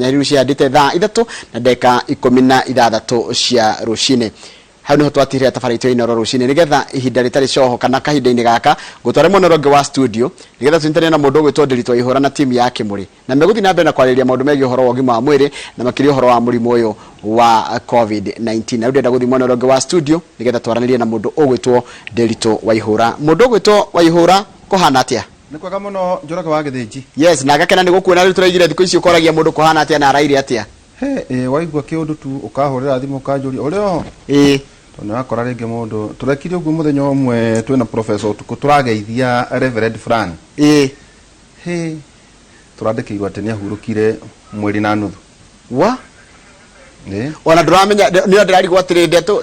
kinya riu cia ndite thaa 3 na ndeka 16 cia rucine. Hau niho twatire tabarito ino rucine nigetha ihinda ritari coho kana kahinda-ini gaka gutware monoronge wa studio nigetha tuintane na mundu gwitwo Ndiritu Ihura na timu yake muri na meguthi na mbere na kwariria maundu megi uhoro wa ugima wa mwiri na makiri uhoro wa murimu uyu wa COVID-19 na ndenda guthi monoronge wa studio nigetha twaranirie na mundu ugwitwo Ndiritu Ihura. Mundu ugwitwo Ihura kuhana atia? Ni kwega muno Njoroge wa Githiji. Yes, na gakena ni gukuona riu turaigire thiku ici ukoragia mundu kuhana atia na araire atia? Waigua kiundu tu ukahurira thimu kanjuri ureo tona akora ringi mundu turekire uguo muthenya umwe twina professor utuku turageithia Reverend Fran turandikirwa ati ni ahurukire mweri na nuthu wa ona duramenya ni ndirari gwatire ndeto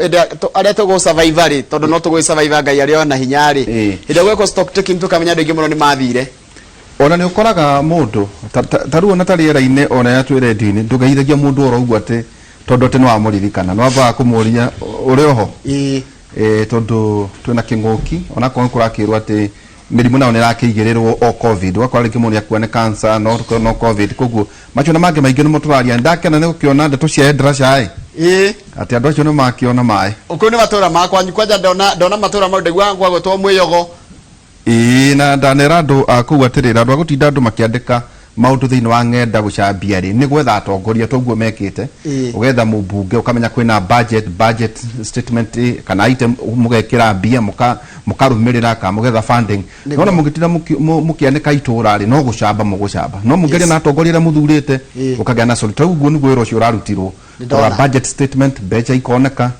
aria tugo survival tondu no tugo survival ngai aria ona hinyari inde gweko stock taking tukamenya ndu ingi muno ni mathire ona ni ukoraga mundu taru ona tariera-ine ona yatwire ndini ndugeithagia mundu orougua ati tondu ati no amuririkana no amba kumuria uri oho tondu twina kinguki ona ko kurakirwa ati mirimu nayo nirakigirirwo o covid wakora ringi mundu akua ni cancer no covid koguo macho na mange maingi no turaria ndakena ni ukiona ndeto cia endrasha ati andu acio no makiona mai uko ni matura makwa kwanja ndona matura mau ndegwa gwa gutwo mwiyogo na ndanera andu akuwa atirira andu agutinda andu makiandika maundu thiini wa ng'enda gucambia ri ni gwetha atongoria toguo mekite ugetha mubunge ukamenya kwina budget statement kana item mugekira mbia mukarumirira ka mugetha funding nona mugitina mukiandika itura ri no gucamba mugucamba no mungeria na atongoria muthurite ukagea na solid toguo ni gwiro cio rarutirwo budget statement becha ikoneka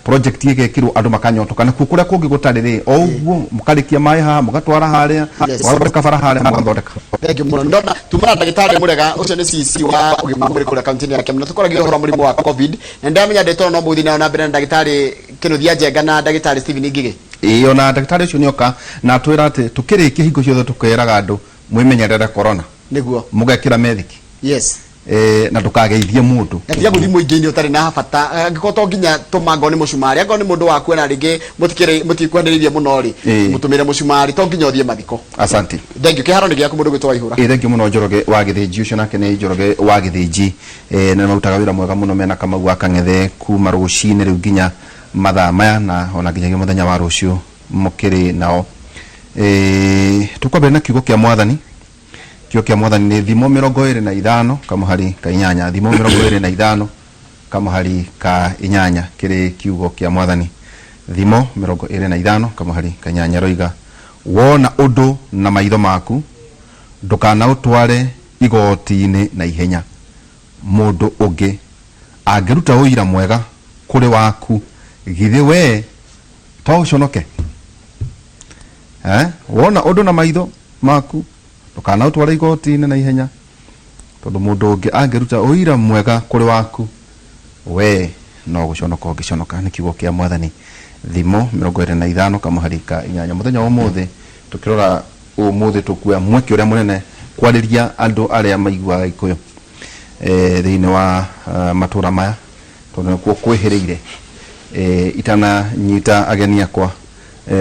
project yake kiro andu makanyotoka na kukuria kungi gutarire o uguo mukarikia mai ha mugatwara haria wathondeka bara haria mugathondeka thenge muno ndona tumara ndagitari murega ucio ni CC wa ugima muri kura county ya Kemna tukoragira uhoro murimu wa covid na ndamenya ndeto no muthi na mbere ndagitari Kinuthia Njenga na ndagitari Stephen Ngige ona ndagitari ucio nioka na twira ati tukirikia hingo ciothe tukeraga andu mwimenyerere corona niguo mugekira methiki yes na tukageithie mundu atiya guthi muingi-ini utari na bata ngikoto nginya tumango ni mucumari ango ni mundu waku na ringi mutikwenderirie muno ri mutumire mucumari to nginya uthie mathiko. Asante thank you kiharo ni giaku mundu gwitwa Ihura thank you muno Njoroge wa Githiji ucio nake ni Njoroge wa Githiji na mautaga wira mwega muno mena Kamau wa Kang'ethe kuma rucini riu nginya mathaa maya na ona nginya muthenya wa rucio mukiri nao tukwambere na kiugo kia Mwathani kia Mwathani ni thimo 25 kama hari ka inyanya thimo 25 kama hari ka inyanya kiri kiugo kia Mwathani thimo 25 kama hari ka inyanya roiga wona undu na maitho maku ndukana utware igoti-ini na ihenya mundu ungi angiruta uira mwega kuri waku githi we to uconoke wona undu na maitho maku ndukana utware igoti-ini na ihenya tondu mundu ungi angiruta uira mwega kuri waku we no guconoka ungiconoka ni kiugo kia Mwathani thimo 25 kama hari ka inyanya muthenya wa muthi tukirora umuthi tukuya mweke uria munene kwariria andu aria maigua Gikuyu thiini wa matura maya tondu kuo kwihiriire itana nyita ageni akwa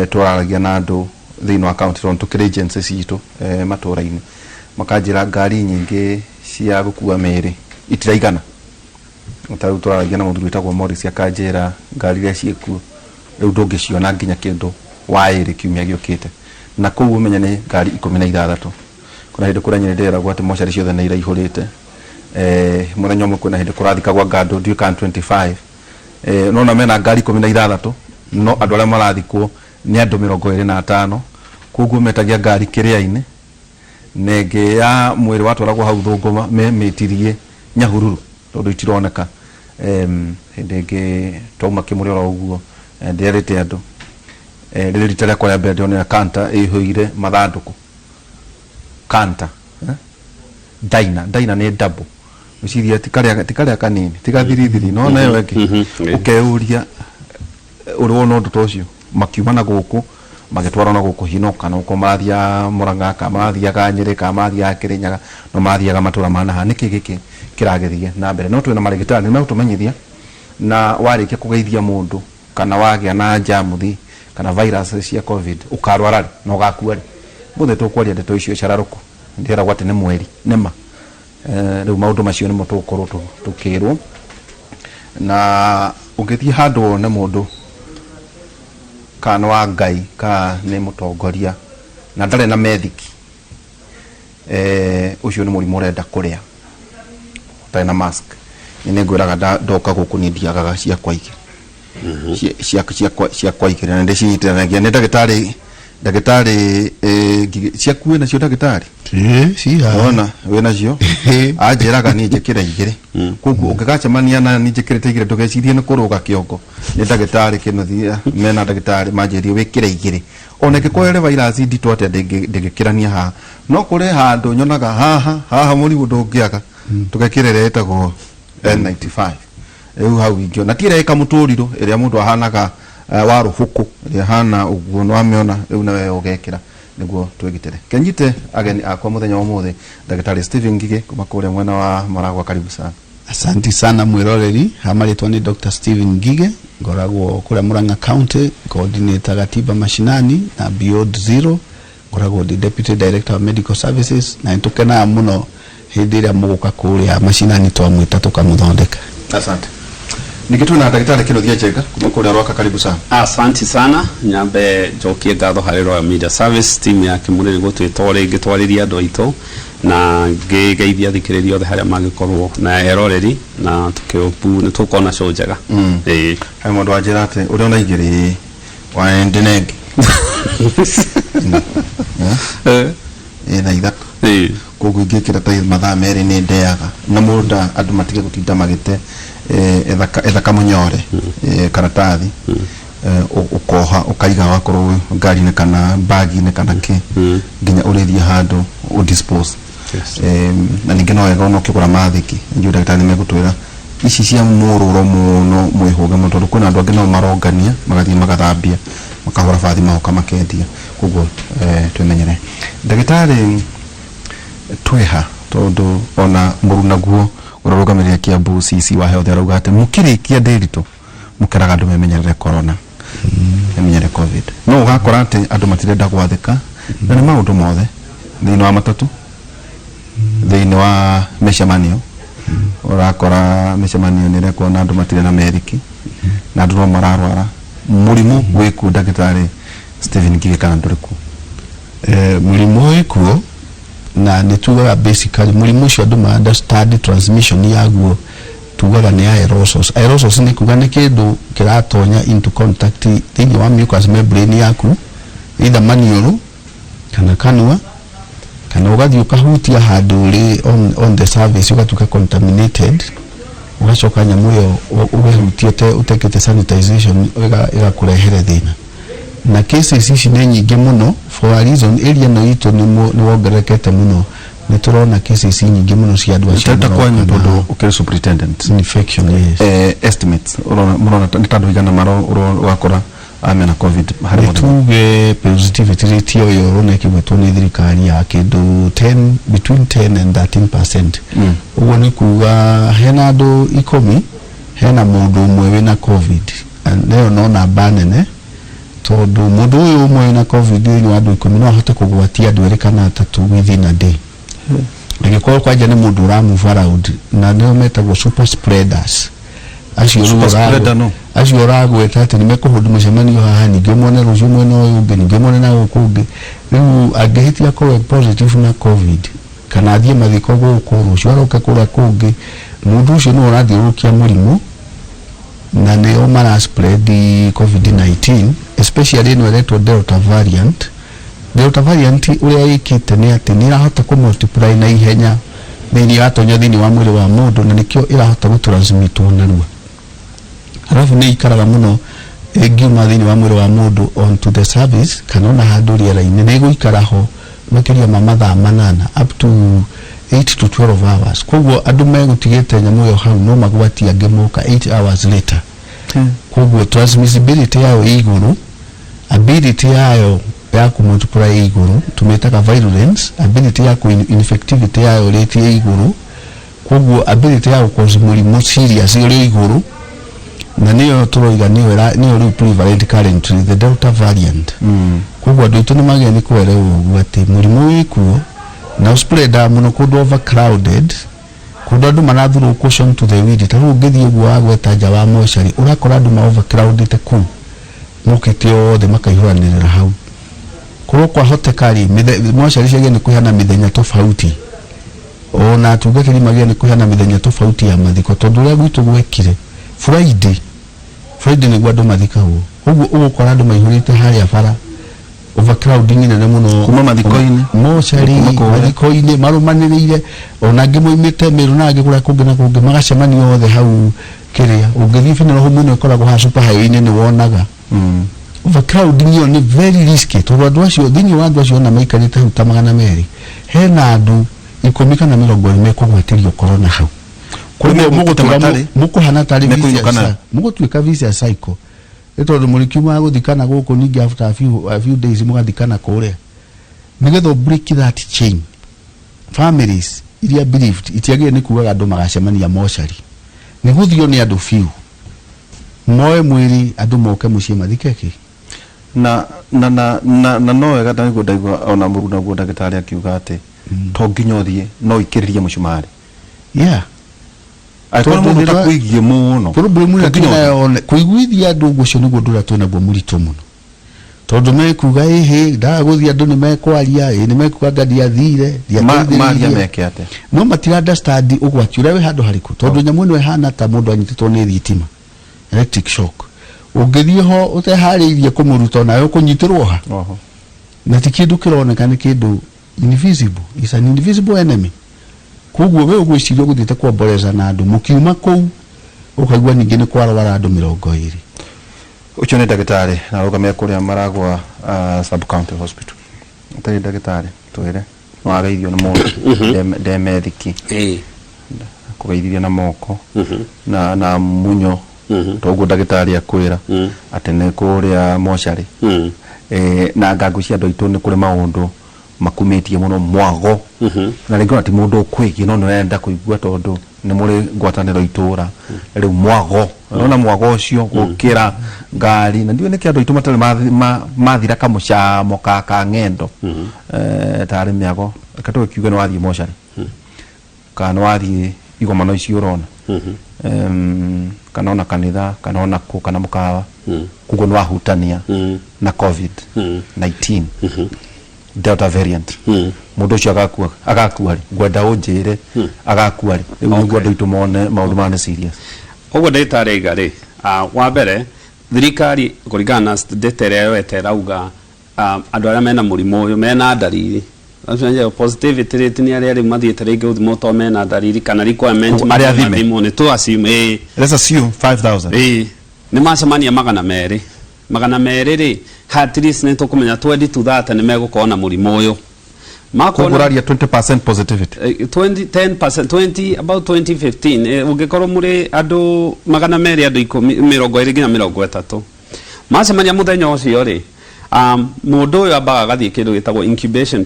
turaragia na andu thiini wa county tondu tukiri agencies itu matura-ini makanjira ngari nyingi cia gukua meri itiraigana utaru turaragia na mundu witagwo Morris akanjira ngari iria ciekuo riu ndungiciona nginya kindu wairi kiumia giukite na kuu umenya ni ngari 16 kuna hindu kuranyerera gwate mochari ciothe na iraihurite muthenya umwe kuna hindu kurathika gwa ngando ndiuka 25 nona mena ngari 16 no andu aria marathikwo ni andu 25 kuguo metagia ngari kiria-ini nenge ya mwiri watwaragwo hau thunguma metirie nyahururu tondu itironeka ndenge twauma kimurira uguo ndirite andu riri rita kwa mbere ndionera kanta ihuire mathanduku kanta daina ni double uciria tikaria kanini tikathirithiri no nayo weki ukeuria uri wona undu tocio makiuma na guku magitwara na guku hinoka na uko mathia Murang'a ka mathia Nyeri ka mathia Kirinyaga no mathiaga matura mana niki giki kiragethie na mbere no twina marigitani no tumenyithia na warikia kugeithia mundu kana wagia na jamuthi kana virus cia covid ukarwara no gakua muthe tukwaria ndeto icio cararuku ndira gwate ni mweri nema riu maundu macio ni mutukorwo tukirwo na ungithii handu na mundu kana wa Ngai ka ni mutongoria na ndare na methiki ucio ni murimu urenda kuria utai na mask ni ngwiraga ndoka guku ni ndiagaga cia kwaige cia kwaige na ndicitanagia ni ndagitari cia kuwe na cio ndagitari ona we na cio anjiraga ni njikira igire kugu ungigacemania na ni njikirite igire ndugecirie ni kuruga kiongo ni ndagitari kinuthia mena ndagitari manjirie wikire igire ona ngikoere virus ndito ate ndingikirania ha no kure handu nyonaga haha murimu ndungiaga tugekirere etagwo N95 eu hau ingio na tire eka muturiro iria mundu ahanaga wa ruhuku iria hana uguo no ameona eu nawe ugekira niguo twigitire kenyite ageni akwa muthenya wa muthe ndagitari Stephen Ngige kuma kule mwena wa Maragwa karibu sana. Asante sana mwiroreri hamaritwa ni Dr. Stephen Ngige ngoragwo kule Murang'a County coordinator gatiba mashinani na Beyond Zero ngoragwo the deputy director of medical services na ntukena muno hindi ria muguka kuria mashinani twamwita tukamuthondeka. Asante. Nikitu na ndagitari Kinuthia Njenga kuma kule Rwaka karibu sana. Asante sana nyambe njokie ngatho hari Royal Media Service team ya Kimuriri gutwitore ngitwariria andu aitu na ngigeithia thikiririo othe haria magikorwo na eroreri na tukiupu ni tukona show njega hai mundu anjira ati uri ona igiri wa ndenenge na ithatu koguo ingikira ta mathaa meri ni ndeaga na munda andu matige gutinda magite ethaka munyore karatathi ukoha ukaiga wakorwo ngari ne kana bagi ne kana ki nginya urithie handu u dispose na ninge no ega no kigura mathiki ndio ndagitari megutwira ici cia mururo muno mwihuga mutondu kuna andu angi no marongania magathie magathambia makahora bathi mahoka makendia koguo twemenyere ndagitari tweha tondu ona muruna guo urorugamirira Kiambu CC wa health arauga ati mukirikia ndirito mukeraga andu memenyerere corona memenyerere covid no ugakora ati andu matirenda gwathika na ni maundu mothe thiini wa matatu thiini wa meshamanio urakora meshamanio ni rekwo na andu matire na meriki na andu no mararwara murimu wiku ndagitari Stephen Ngige kana nduriku murimu wiku na nitugaga basically murimu ucio andu ma understand transmission yaguo tugaga ni aerosols ni kuga ni kindu kiratonya into contact thiini wa mucous membrane yaku either maniuru kana kanua kana ugathi ukahutia handu ri on the surface ugatuka contaminated ugacoka nyamu yo ugehutiete utekete sanitization igakurehere thina na cases ici ni nyingi muno for a reason area no itu ni wongerekete muno ni turona cases nyingi muno cia andu acio kwa nyondo ukiri superintendent infection yes estimates urona nitandu igana maro wakora amena covid hari tuge positivity rate yo urona kigwetwo ni thirikari ya kindu 10 between 10 and 13%. Ugo ni kuga hena andu 10 hena mundu umwe wina covid leo no na banene tondu mundu uyu umwe na covid ni andu 10 no ahote kugwatia andu eri kana 3 within a day ngikoro kwaje ni mundu ra move around na ndio metagwo super spreaders acio ragweta ati ni mekuhundu mucemanio haha ningi mwone rucio mwene uyu ungi ningi mwone na gukungi riu angihitia ko positive na covid kana athie mathiko guku rucio aroke kura kungi mundu ucio no urathiurukia murimu na nio mara spread covid-19 especially no eletro delta variant uria ikite ni ati ni irahota ku multiply na ihenya thini atonya thini wa mwiri wa mundu na nikio irahota gutransmitwo narua halafu ni ikaraga muno ngiuma thini wa mwiri wa mundu onto the service kana na handu riera-ini ni guikaraho makiria ma mathaa 8 up to 8 to 12 hours koguo andu megutigite nyamu yo hau no magwati ange moka 8 hours later koguo transmissibility yao iguru ability yayo ya kumultiply iguru tumetaka virulence ability ya infectivity yayo rate iguru koguo ability ya cause murimu serious iri iguru na niyo turoiga niyo ri prevalent currently the delta variant koguo andu itu ni mageni kuelewa ati murimu wikuo na spread muno kundu overcrowded kundu andu marathurwo caution to the wind taru ngithie guo agweta nja wa mochari urakora andu ma overcrowded ku mukite othe makaihwanirira hau kuko kwa hotekari mochari ciage ni kuhana mithenya tofauti ona atungatiri magia ni kuhana mithenya tofauti ya mathiko tondu ria gwitu gwekire Friday ni gwadu mathikawo uguo ugukora andu maihurite haria bara overcrowding nene muno kuma mathiko-ini mochari mathiko-ini marumaniriire ona ngi moimite miru na ngi kura kungi na kungi magacemania othe hau kiria ungithi fina roho muno ikoragwo ha super highway ni wonaga overcrowding yo ni very risky tondu andu acio thini wa andu acio na maikarite hau ta 200 hena andu 10 kana 20 mekugwatirio corona hau kwa mukuhana tari visa mugutuika visa cycle tondu murikiuma guthikana guku ningi after a few days mugathikana kuria nigetho break that chain families iria believed itiagie ni kugaga andu magacemania mochari ni guthio ni andu few moe mwiri andu moke mucie mathikeki na no wega ta ndaigua ona muruna guo ndagitari akiuga ati to nginya uthie no ikiririe mucumari Aitwa mundu ta kuigie muno problem ni atinayo kuiguithia andu gucio niguo ndura twina guo murito muno tondu mekuga nda guthia andu ni mekwaria ni mekuga ngadi athire maria meke ate no matira understand ugwati uria we handu hariku tondu nyamu ni hana ta mundu anyititwo ni thitima electric shock ungithie ho utehariirie kumuruta nayo kunyitirwo ha na tikindu kironeka ni kindu invisible is an invisible enemy kuguo we ugwicirio guthite kwomboreza na andu mukiuma kou ukaigua ningi ni kwarwara andu 20 ucio ni ndagitari na rugamia kuria maragwa sub county hospital tari ndagitari twire wageithio na mundu ndemethiki kugeithio na moko na munyo toguo ndagitari akwira atene kuria mochari na ngagu cia andu itu ni kuri maundu makumetie muno mwago na ringo ati mundu kwigi no nenda kuigua tondu ni muri ngwataniro itura ri mwago ona mwago ucio gukira ngari na ndio niki andu itu matari mathira kamucamo ka ngendo tari miago katoe kiuga no athie mochari kana wathie igomano icio urona kana ona kanitha kana ona ku kana mukawa kugo no ahutania na covid 19 Delta variant mundu cio agakua gwenda unjire agakua niguo andu itu mone maundu mane serious uguo ndagitari igari wa mbere thirikari kuringana ndetere yo eterauga andu aria mena murimu uyu mena ndariri asanje positivity rate ni aria mathiete ringi uthimo to mena ndariri kana requirement aria thimo ni tu assume let's assume 5000 ni macemania 200 ri at least ni tukumenya 20 to that ni megukona murimu uyu makuraria 20% positivity 10% 20 about 2015 ungikorwo muri andu 200 andu 20 nginya 30 macemania muthenya ucio ri mundu uyu ambaga gathie kindu gitagwo incubation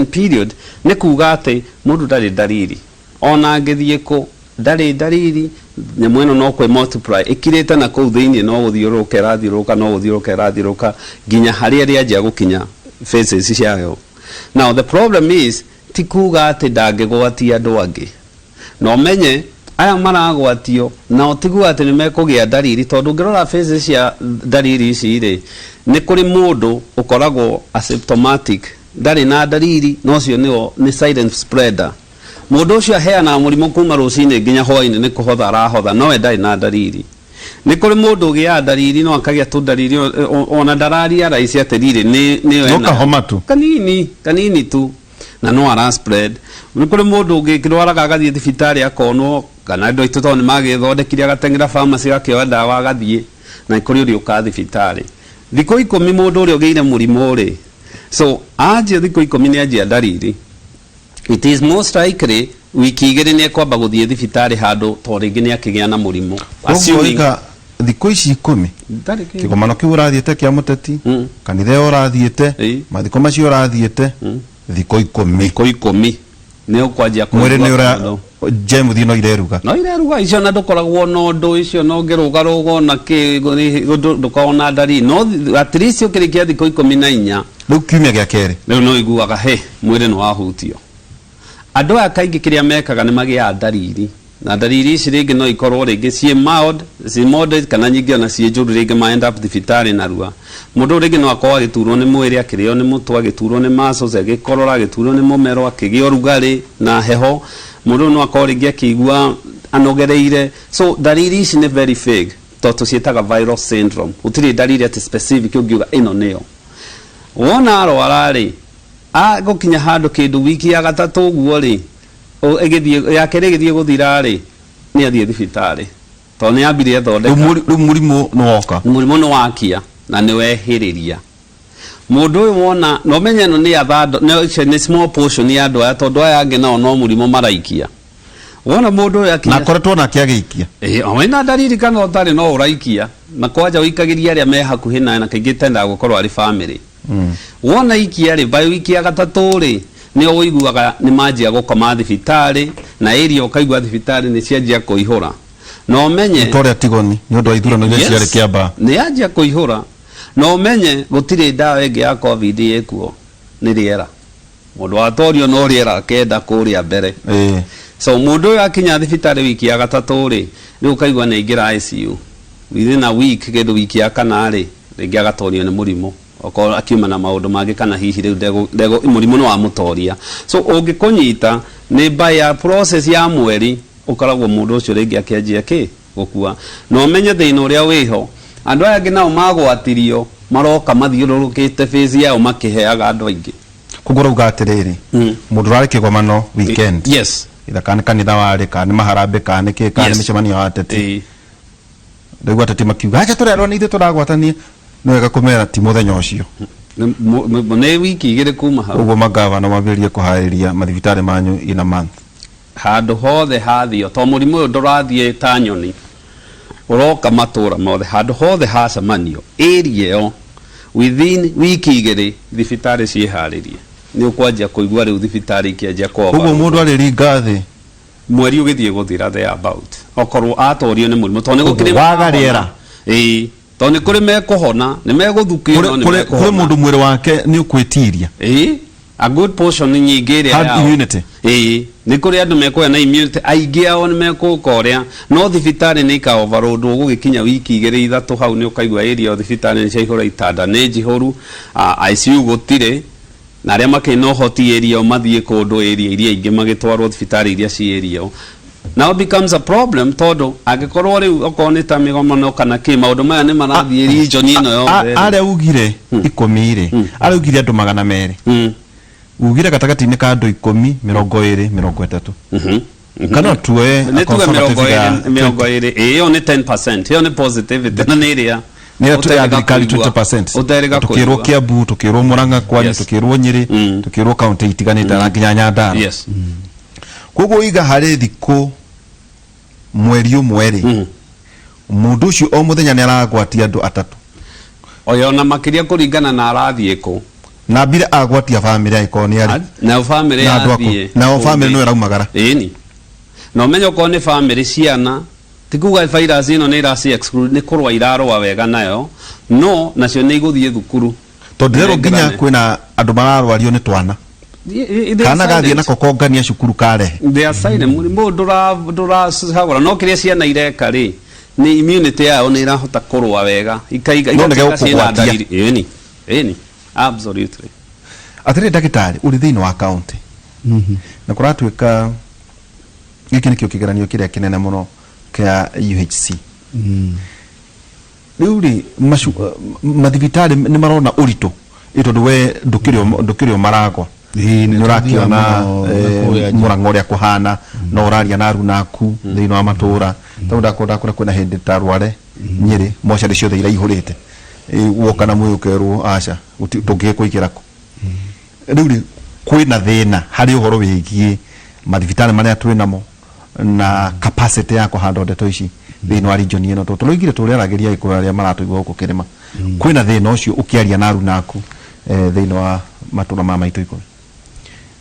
period ni kuga ati mundu ndari ndariri ona ngithie ku ndari ndariri nyamu ino no kwe multiply ikirite na kou thiini no guthiuruka rathiuruka no guthiuruka rathiuruka ginya haria rianjia gukinya phases ciayo. Now the problem is tikuga ati ndangigwatia andu angi no menye aya maragwatio na otigua ati nimekugia ndariri tondu ngirora phases cia ndariri ici ri ni kuri mundu ukoragwo asymptomatic ndari na ndariri no cio ni silent spreader mundu ucio aheana murimu kuma rucini nginya hwaini ni kuhotha arahotha no ndari na ndariri ni kuri mundu ugia ndariri no akagia tu ndariri ona ndararia raisi atiriri ni ena homa tu kanini tu na no ara spread ni kuri mundu ugikirwara gagathie thibitari akonwo kana ndo ituto ni magithondekire agatengera pharmacy akioya ndawa agathie na ikuri uri ukathi thibitari thiko 10 mundu uri ugeire murimu ri so aje thiko 10 ni aje ndariri it is most likely wiki igiri ni kwamba guthie thibitari handu to ringi ni akigia na murimu assuming thiko ici 10 kigomano kiu urathiete kia muteti kanitha urathiete mathiko macio urathiete thiko 10 ni ukwanjia mwiri ni ura jemu thino ireruga icio na ndukoragwo no ndu icio no ngirugarugo na ki ndukona ndari no at least ukirikia thiko 14 riu kiumia gia keri riu no iguaga mwiri ni wahutio andå aya kaingä kä rä a mekaga nä magä ndariri na ndariri ici rĩngĩ no ikorwo rĩngĩ ciĩ mild kana nyingĩ ona ciĩ njũru rĩngĩ ma end up thibitarĩ narua mũndũ rĩngĩ no akorwo agĩturwo nĩ mwĩrĩ akĩrĩo nĩ mũtwe agĩturwo nĩ muscles agĩkorora agĩturwo nĩ mũmero akĩgĩa ũrugarĩ na heho mũndũ no akorwo rĩngĩ akĩigua anogereire so ndariri ici nĩ very vague tondũ tũciĩtaga viral syndrome gũtirĩ ndariri atĩ specific ũngiuga ĩno nĩyo wona arwara rĩ agũkinya handũ kĩndũ wiki ya gatatũ ũguo rĩ yake rĩgĩthiĩ gũthira rĩ nĩ athiĩ thibitarĩ tondũ nĩ ambire ethondeka rĩu mũrimũ nĩ wakia na nĩ wehĩrĩria mũndũ ũyũ wona no menye ĩno nĩ small portion ya andũ aya tondũ aya angĩ nao no mũrimũ maraikia wona mũndũ ũyũ akinya na koretwo nake agĩikia wĩna ndariri kana ũtarĩ no ũraikia na kwanja ũikagĩria arĩa me hakuhĩ nawe na kaingĩ tendaga gũkorwo arĩ family wona ikia rĩ bayo ikia gatatũ rĩ nĩ ũiguaga nĩ manjia gũkoma thibitarĩ na area ũkaigua thibitarĩ nĩ cianjia kũihũra no menye tore tigoni nĩ ũndũ wa ithurano iria ciarĩ Kĩambaa nĩ yanjia kũihũra no menye gũtirĩ ndawa ĩngĩ ya covid ĩkuo nĩ rĩera mũndũ watorio no rĩera kenda kũrĩa mbere so mũndũ ũyũ akinya thibitarĩ wiki ya gatatũ rĩ rĩu ũkaigua nĩ aingĩra ICU within a week kĩndũ wiki ya kana rĩ rĩngĩ agatorio nĩ mũrimũ okorwo akiuma na maũndũ mangĩ kana hihi rĩu mũrimũ nĩ wa mũtoria so ũngĩkũnyita nĩ by process ya mweri ũkoragwo mũndũ ũcio rĩngĩ akĩanjia gũkua no menye thĩna ũrĩa wĩho andũ aya angĩ nao magwatirio maroka mathiũrũrũkĩte phase yao makĩheaga andũ aingĩ kũgũra uga atĩrĩrĩ mũndũ ũrarĩ kĩgomano weekend yes kana kanitha warĩ kana maharambe kana kĩ kana mĩcemanio ya ateti rĩu ateti makiuga acha tũrerwo nĩ ithuĩ tũragwatania nĩ wega kũmera ti mũthenya ũcio nĩ wiki igĩrĩ kuma hau ũguo magavana mambĩrĩrie kũharĩria mathibitarĩ manyu in a month handũ hothe hathio to mũrimũ ũyũ ndũrathiĩ ta nyoni ũroka matũra mothe handũ hothe hacemanio area ĩyo within wiki igĩrĩ thibitarĩ ciĩharĩrie nĩ ũkwanjia kũigua rĩu thibitarĩ ikĩanjia kwamba ũguo mũndũ arĩringa thĩ mweri ũgĩthiĩ gũthira there about okorwo atorio nĩ mũrimũ tondũ nĩ gũkĩrĩ waga rĩera tondũ nĩ kũrĩ mekũhona nĩ megũthukĩrwo kũrĩ mũndũ mwĩrĩ wake nĩ ũkwĩtiria a good portion nyingĩ ĩrĩa hard immunity nĩ kũrĩ andũ mekũgĩa na immunity aingĩ ao nĩ mekũka ũrĩa no thibitarĩ nĩ ika overload ũgũgĩkinya wiki igĩrĩ ithatũ hau nĩ ũkaigua area o thibitarĩ nĩ ciaihũra itanda nĩ njihũru ICU gũtirĩ na arĩa makĩrĩ na ũhoti area mathiĩ kũndũ area iria ingĩ magĩtwarwo thibitarĩ iria ci area now becomes a problem tondũ angĩkorwo rĩu okorwo nĩ ta mĩgomano kana kĩ maũndũ maya nĩ marathiĩ region ĩno yothe arĩa ugire 10 rĩ arĩa ugire andũ 200 ugire gatagatĩ-inĩ ka andũ 10 20 30 kana tuoe nĩ tuge 20 ĩyo nĩ 10% ĩyo nĩ positivity na nĩ ĩrĩa nĩ thirikari 20% tukĩrwo Kiambu tukĩrwo Murang'a Kwani tukĩrwo Nyeri tukĩrwo kaunti itiganĩte na nginya Nyandarua koguo iga harĩ thikũ mweri ũmwe rĩ mũndũ ũcio o mũthenya nĩ aragwatia andũ 3 oyo na makĩria kũringana na arathiĩ kũ na mbire agwatia family yako nĩ ari na family yathiĩ na family no ĩraumagara ĩni no menyo ko nĩ family ciana tikuga virus ĩno nĩ iraci exclude nĩ kũrwa irarũa wega nayo no nacio nĩ igũthiĩ thukuru tondũ rero nginya kwĩna andũ mararwario nĩ twana kana gathiĩ nako kongania cukuru karehe they are silent mũrimũ ndũracagũra no kĩrĩa ciana ireka rĩ nĩ immunity yao nĩ irahota kũrũa wega ikaiga ciĩna ndariri ĩni absolutely atĩrĩ ndagĩtarĩ ũrĩ thĩinĩ wa county na kũratuĩka gĩkĩ nĩkĩo kĩgeranio kĩrĩa kĩnene mũno kĩa UHC rĩu rĩ mathibitarĩ nĩ marona ũritũ tondũ we ndũkĩrĩ maragwa nĩ ũrakĩona Murang'a ũrĩa kũhana no ũraria na aruna aku thĩinĩ wa matũra tondũ ndakũra kwĩna hĩndĩ ta Rware Nyeri mocarĩ ciothe iraihũrĩte woka na mwĩ ũkerwo aca tũngĩkũingĩra kũ rĩu rĩ kwĩna thĩna harĩ ũhoro wĩgiĩ mathibitarĩ marĩa twĩnamo na capacity ya kũhanda ndeto ici thĩinĩ wa region ĩno tondũ tũroigire tũrĩaragĩria ikuũ arĩa maratũigua gũkũ kĩrĩma kwĩna thĩna ũcio ũkĩaria na aruna aku thĩinĩ wa matũra ma maitũ ikũmi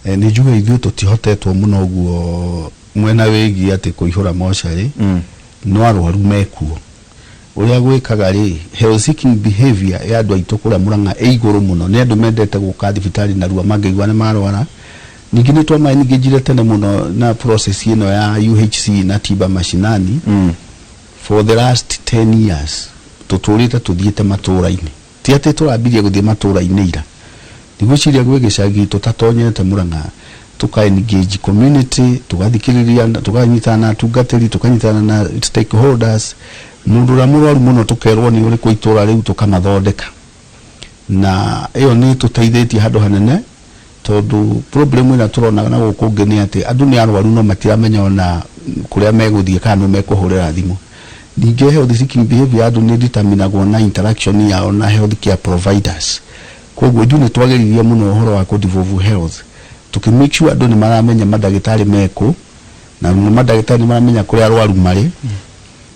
nĩ njuge ithuĩ tũtihotetwo mũno ũguo mwena wĩgiĩ atĩ kũihũra mocarĩ no arwaru mekuo ũrĩa gwĩkaga rĩ health seeking behavior ya andũ aitũ kũrĩa Murang'a igũrũ mũno nĩ andũ mendete gũka thibitarĩ narua mangĩigua nĩ marwara Ningĩ nĩ twamaingĩjire tene mũno na process ĩno ya UHC na tiba mashinani for the last 10 years tutũrĩte tuthiĩte matũra-inĩ ti atĩ tũrambirie gũthiĩ matũra-inĩ ira nĩgwĩciria gwĩ gĩcagi tũtatonyete Mũrang'a tuka engage community tugathikĩrĩria tukanyitana na atungatĩri tukanyitana na stakeholders mũndũ ũrĩa mũrwaru mũno tukerwo nĩ ũrĩkũ itũra rĩu tukamathondeka na ĩyo nĩ tũteithĩtie handũ hanene tondu problem ĩrĩa tũrona na gũkũ ngĩ nĩ atĩ andũ nĩ arwaru no matiramenya ona kũrĩa megũthiĩ kana no mekũhũrĩra thimũ ningĩ health seeking behavior andũ nĩ determinagwo na interaction yao na health care providers koguo nĩ twagĩrithia mũno ũhoro wa devolve health tukimake sure andũ nĩ maramenya madagĩtarĩ meko na madagĩtarĩ maramenya kũrĩa arwaru marĩ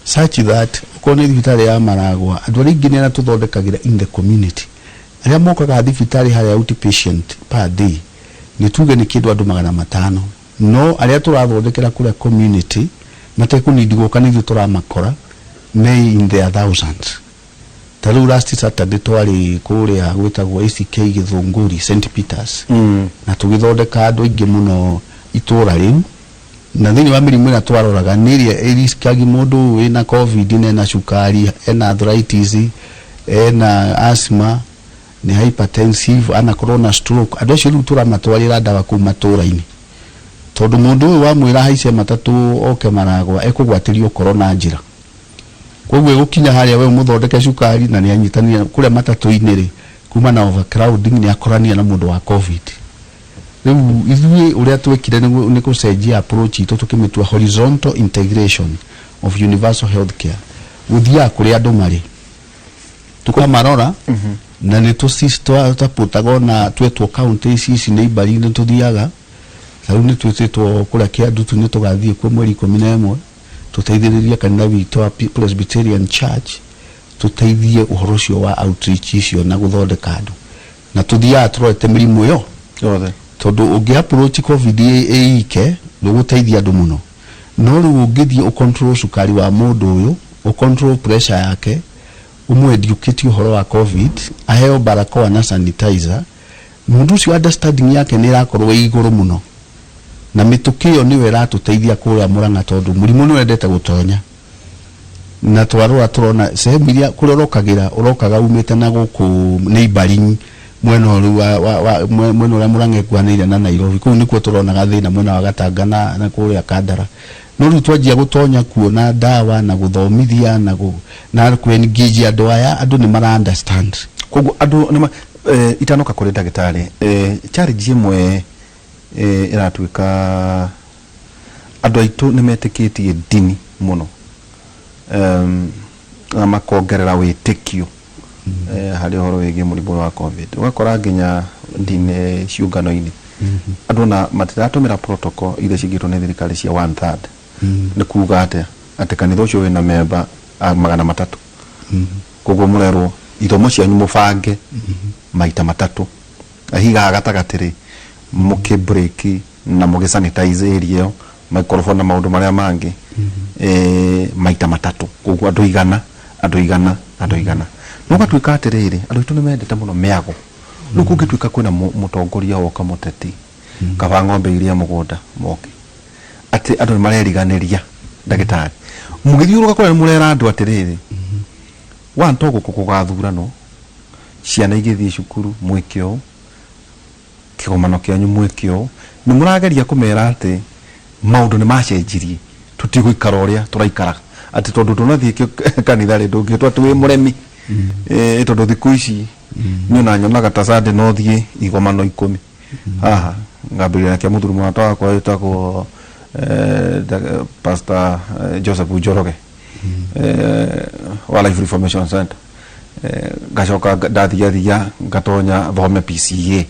such that ko nĩ thibitarĩ ya Maragwa andũ arĩa ingĩ nĩ tũthondekagĩra in the community arĩa mokaga thibitarĩ harĩa outpatient per day nĩ tuge nĩ kĩndũ andũ 500 no arĩa tũrathondekera kũrĩa community matekũnindi gũka nĩ tũramakora may in their thousands taru last Saturday twari kũrĩa gwĩtagwo ACK Gĩthũngũri St Peters na tũgĩthondeka andũ aingĩ mũno itũra rĩu na thĩinĩ wa mĩrimũ ĩrĩa twaroraga nĩ ĩrĩa ĩriskagi mũndũ wĩna covid na cukari ena arthritis ena asthma ni hypertensive ana corona stroke andũ acio rĩu tũramatwarĩra ndawa kũu matũra-inĩ tondu mũndũ ũyũ wa mwĩra haice matatũ oke Maragwa ekũgwatĩrio corona njĩra koguo gũkinya harĩa we mũthondeke cukari na nĩ anyitanĩra kũrĩa matatũ-inĩ rĩ kuma na overcrowding nĩ akorania na mũndũ wa covid rĩu ithuĩ ũrĩa twekire nĩ gũcenjia approach itũ tũkĩmĩtua horizontal integration of universal health care gũthiaga kũrĩa andũ marĩ tukamarora na nĩ tũtaputaga na twetwo counties ici neighboring tuthiaga rĩu nĩ twĩtĩtwo kũrĩa Kĩandu nĩ tũgathiĩ kwa mweri 11 tuteithĩrĩria kanitha witũ wa Presbyterian Church tuteithie ũhoro ũcio wa outreach icio na gũthondeka andũ na tuthiaga tũrorete mĩrimũ ĩyo yothe tondu ũngĩ approach covid ĩike ndũgũteithia andũ mũno no rĩu ũngĩthiĩ ũcontrol cukari wa mũndũ ũyũ ũcontrol pressure yake umueducate ũhoro wa covid aheo barakoa na sanitizer mũndũ ũcio understanding yake nĩ ĩrakorwo igũrũ mũno na mĩtũkĩ ĩyo nĩyo ĩratũteithia kũrĩa Mũrang'a tondu mũrimũ nĩ wendete gũtonya na twarora tũrona sehemu iria kũrĩa ũrokaga umĩte na gũkũ neighboring mwena ũrĩa Mũrang'a ĩkuhanĩire na Nairobi kũu nĩkuo tũronaga thĩna mwena wa Gatanga na kũrĩa Kandara no rĩu twanjia gũtonya kuona ndawa na gũthomithia na kũengage andũ aya andũ nĩ mara understand koguo andũ nĩ itanoka kũrĩ ndagĩtarĩ challenge ĩmwe ĩratuĩka andũ aitũ nĩ metĩkĩtie dini mũno na makongerera wĩtĩkio harĩ ũhoro wĩgiĩ mũrimũ wa covid ũgakora nginya dini ciũngano-inĩ andũ na matiratũmĩra protocol iria cingĩtwo nĩ thirikari cia 1/3 nĩ kuuga atĩ kanitha ũcio wĩna memba 300 koguo mũrerwo ithomo cianyu mũbange maita 3 ahiga gatagatĩ-rĩ mũkĩbreki na mũgĩsanitize area ĩyo microphone na maũndũ marĩa mangĩ maita 3 koguo andũ igana no gatuĩka atĩrĩrĩ andũ aitũ nĩ mendete mũno mĩago no kũngĩtuĩka kwĩna mũtongoria woka mũteti kaba ng'ombe iria mũgũnda moke atĩ andũ nĩ mareriganĩria ndagĩtarĩ mũgĩthiũrũka kũrĩa mũrera andũ atĩrĩrĩ wantogo kũgathurano ciana igĩthiĩ cukuru mwĩkĩo kĩgomano kĩanyu mwĩkĩo nĩ mũrageria kũmera atĩ maũndũ nĩ macenjirie tutigũikara ũrĩa tũraikara atĩ tondũ tũnathiĩ kanitha rĩ ndũngĩtwa twĩ mũremi tondũ thikũ ici niĩ na nyonaga ta Sunday no thiĩ igomano 10 haha ngambĩrĩria na kĩa mũthurumo wa wakwa wĩtagwo Pastor Joseph Njoroge wa Life Reformation Center gacoka ndathiathia ngatonya thome PCA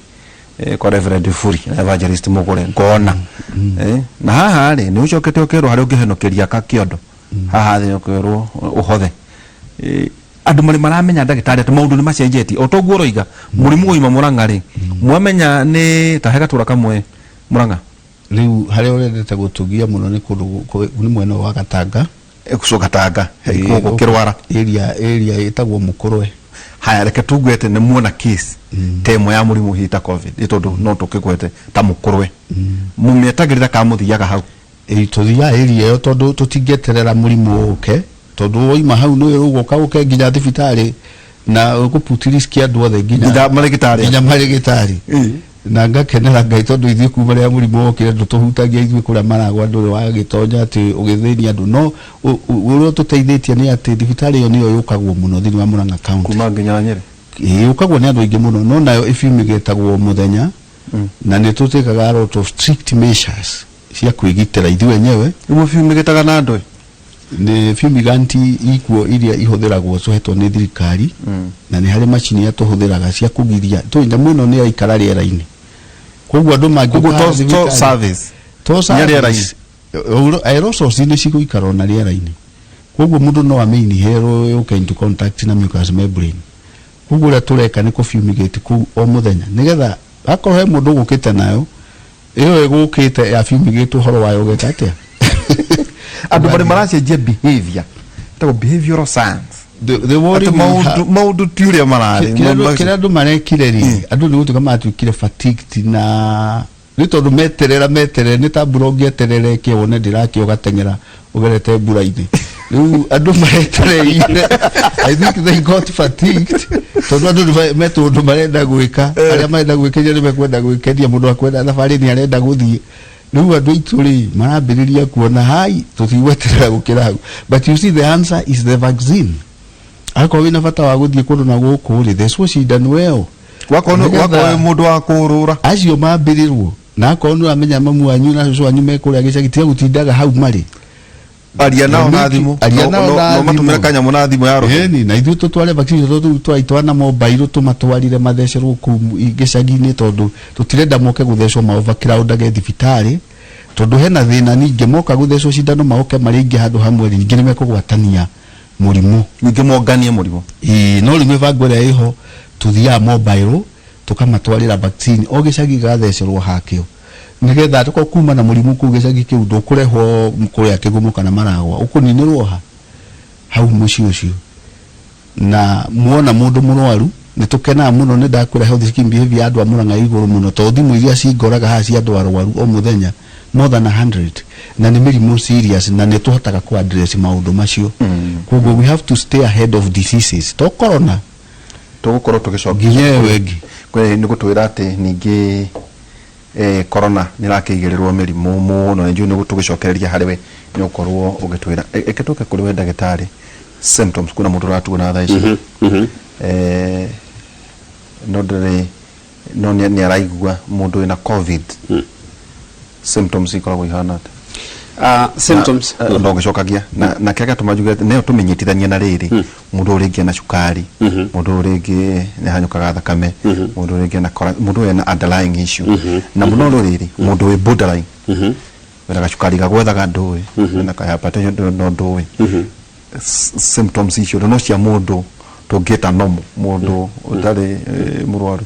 kwa Reverend Furi Evangelist Mugure ngona na haha rĩ nĩ ũcokete ũkerwo harĩa ũngĩhenokeria ka kĩondo haha thĩ ũkerwo ũhothe andũ marĩ maramenya ndagĩtarĩ atĩ maũndũ nĩ macenjetie o toguo ũroiga mũrimũ ũyuma Mũrang'a rĩ mwamenya nĩ ta he gatũra kamwe Mũrang'a rĩu harĩa ũrendete gũtũgia mũno nĩ kũndũ nĩ mwena wa Gatanga Gatanga kĩrwara area ĩtagwo Mũkũrwe haya reke tugwete ne muona case temo ya murimu hita covid itondo no tukigwete ta mukurwe mumetagirira ka muthiaga hau tuthia area yo tondu tutingeterera murimu uke tondu oima hau no ugoka uke nginya thibitari na ukuputiri risk andu othe nginya marigitari na ngakenera Ngai tondu ithuĩ kuma rĩa mũrimũ ũkĩre ndũtũhutagia ithuĩ kũrĩa maragwa ndũrĩ wagĩtonya atĩ ũgĩthĩnia andũ no ũrĩa tũteithĩtie nĩ atĩ thibitarĩ ĩyo nĩyo yũkagwo mũno thĩinĩ wa Murang'a County kuma nginya Nyeri yũkagwo nĩ andũ aingĩ mũno no nayo ĩfumigĩtagwo mũthenya na nĩ tũtĩkaga a lot of strict measures cia kwĩgitĩra ithuĩ enyewe fumigĩtaga na andũ nĩ fumiganti ikuo iria ihũthĩragwo tũhetwo nĩ thirikari na nĩ harĩ macini ya tũhũthĩraga cia kũgiria nyamũ ĩno nĩ yaikara rĩera-inĩ koguo andũ mangĩũka service aerosols nĩ cigũikara na rĩera-inĩ koguo mũndũ no amĩiniherwo yũke into contact na mucous membrane koguo ũrĩa tũreka nĩ kũ-fumigate kũu o mũthenya nĩgetha akorwo he mũndũ ũgũkĩte nayo ĩyo ĩgũkĩte ya fumigate ũhoro wayo ũgeka atĩa andu bari maracenjia behavior tago behavioral science the worry maudu tiuria marari kira andu marekire ri andu ni gutuka matuikire fatigued na ni tondu meterere ni ta burogi eterere ke wone ndiraki ugatengera ugerete mbura-ini riu andu maretereire I think they got fatigued tondu andu metundu marenda gwika aria marenda gwikeria ni mekwenda gwikeria mundu akwenda thabari ni arenda guthie riu andu ituri marambiriria kuona hai tutigweterera gukira hau but you see the answer is the vaccine ako wina bata wa guthie kundu na guku ri thecwo cindano eo wako mundu wa kurura acio mambirirwo na ako nu amenya mamu wanyu na cucu wanyu mekuria gicagiti gutindaga hau mari aria nao na thimu no matumira kanyamu na thimu ya roho ni na ithu tutware vaccine tu twaitwana mobile tumatwarire mathecerwo ku gicagi-ini tondu tutirenda moke guthecwo ma overcrowd age thibitari tondu hena thina ningi moka guthecwo cindano maoke mari ingi handu hamwe ringi ni mekugwatania murimu ningi monganie murimu no rimwe vangu ria iho tuthia mobile tukamatwarira vaccine o gicagi gathecerwo hakio nigetha tuko kuma na murimu ku gicagi kiu ndukurehwo kuria kigumu kana maragwa ukuninirwo ha hau muci ucio na muona mundu murwaru nitukena muno ni ndakwira health scheme behavior andu a Murang'a iguru muno to thimu iria cingoraga ha cia andu arwaru o muthenya more than 100 na ni mirimu serious na ni tuhotaga ku address maundu macio koguo we have to stay ahead of diseases to corona tugukorwo tugicokia nginya wengi kwe ni gutwira ati ningi corona nirakigirirwo mirimu muno nju ni gutugicokereria hariwe ni ukorwo ugitwira eketoke kuri we ndagitari symptoms kuna mundu ratuguna tha ici no ndere no ni araigua mundu ina covid symptoms ikoragwo ihana symptoms ndo gicokagia na kega tumajuge ne tumenyitithania na riri mundu uringi na cukari mundu uringi ne hanyukaga thakame mundu uringi na mundu ena underlying issue na muno riri mundu we borderline wena cukari gagwethaga ndui na ka hypertension no ndui symptoms issue no cia mundu tungita nomo mundu utari murwaru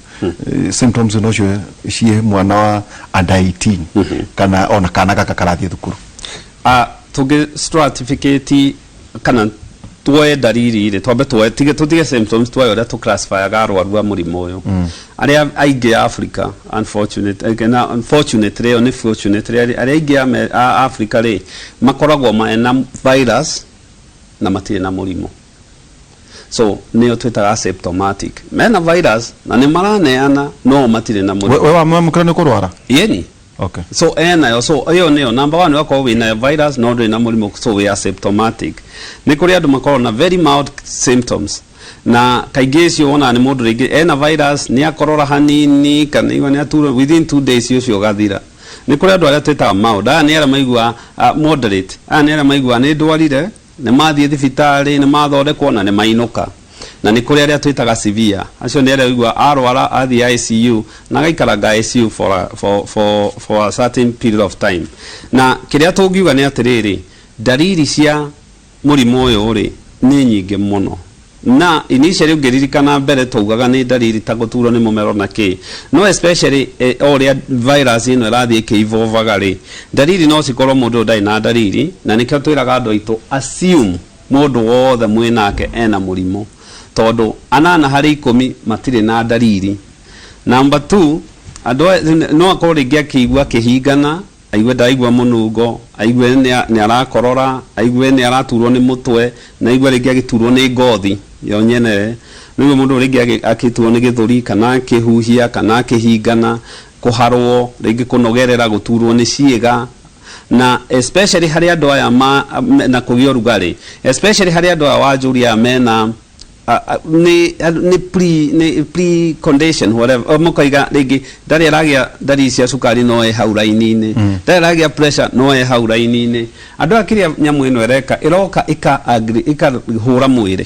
symptoms no cio cie mwana wa under 18 kana ona kana kakarathie thukuru tuge stratificate kana tuoe dariri ire twambe tutige symptoms tuoe ora tu classify arwaru a murimu uyu aria aingi Africa unfortunately aria aingi a Africa ri makoragwo mena virus na matire na murimu so nio twitaga asymptomatic mena virus na ni maraneana no matire na murimu we wa mukira ni kurwara yeni okay so yo so iyo nio number 1 wako wina virus no ndri na murimu so we asymptomatic ni kuri andu makoro na very mild symptoms na kaigesi ona ni mundu ringi ena virus ni akorora hanini kana iwa ni aturo within 2 days yo gathira ni kuri andu aria twitaga mild ni ara maigua moderate ni ara maigua ni ndwarire ni mathie thibitari ni mathondekwo na ni mainuka na ni kuri aria twitaga severe acio ni aria igua arwara athi ICU na gaikaraga ICU for a certain period of time na kiria tungiuga ni atiriri dariri cia murimu uyu ri ni nyingi muno na initially ungiririkana mbere tugaga ni dariri ta guturo ni mumero na ki no especially oria virus ino rathie ke evolve ri dariri no cikorwo mundu ndai na dariri na nikio twiraga andu aitu assume mundu wothe mwinake ena murimu tondu 8 harĩ 10 matirĩ na ndariri. Number 2, andũ no akorwo rĩngĩ akĩigua kĩhingana, aigue ndaigua mũnungo, aigue nĩ arakorora, aigue nĩ araturwo nĩ mũtwe, na aigue rĩngĩ agĩturwo nĩ ngothi yo nyene. Nĩguo mũndũ rĩngĩ akĩturwo nĩ gĩthũri kana kĩhuhia kana kĩhingana, kũharwo, rĩngĩ kũnogerera, gũturwo nĩ ciĩga, na especially harĩ andũ aya na kũgĩa ũrugarĩ, especially harĩ andũ aya wanjũria mena ni pre condition whatever mukaiga rĩngĩ ndarĩ aragĩa ndariri cia cukari no hau raini-inĩ, ndarĩ aragĩa pressure no hau raini-inĩ. Andũ akĩrĩa nyamũ ĩno ĩreka ĩroka ikahũra mwĩrĩ,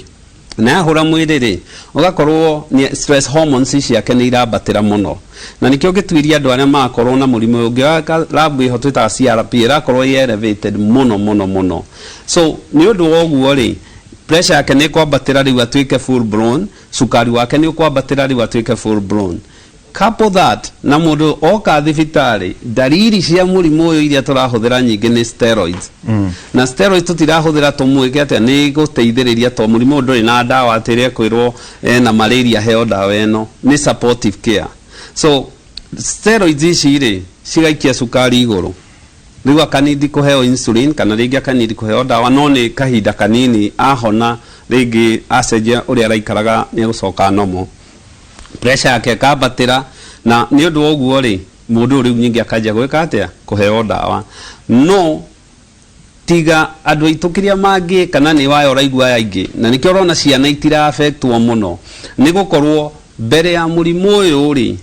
na yahũra mwĩrĩ rĩ, ugakorwo ni stress hormones ciake nĩ irambatĩra mũno, na nikĩo gĩtuĩria andũ arĩa makorwo na mũrimũ ũngĩ wa lab iho twĩtaga CRP ĩrakorwo elevated mũno. So nĩ ũndũ wa ũguo rĩ, pressure yake nĩ kwambatĩra rĩu atuĩke full blown, cukari wake nĩ kwambatĩra rĩu atuĩke full blown. Couple that na mũndũ oka thibitarĩ, dariri cia mũrimũ ũyũ iria tũrahũthĩra nyingĩ nĩ steroids. Na steroids tũtirahũthĩra tũmwĩke atĩa nĩ gũteithĩrĩria to mũrimũ ndũrĩ na ndawa atĩrĩa kwĩrwo na malaria heo ndawa ĩno, nĩ supportive care. So steroids ici rĩ cigaikia cukari igũrũ, rĩu akanidi kũheo insulin kana rĩngĩ akanidi kũheo ndawa, no nĩ kahinda kanini ahona, rĩngĩ acenjia ũrĩa araikaraga nĩ gũcoka normal, pressure yake kambatĩra. Na nĩ ũndũ wa ũguo rĩ, mũndũ rĩu nyingĩ akanjia gwĩka atĩa, kũheo ndawa. No tiga andũ aitũ kĩrĩa mangĩ kana nĩ wayo ũraigua aingĩ, na nĩkĩo ũrona ciana itira affectwo mũno, nĩ gũkorwo mbere ya mũrimũ ũyũ rĩ,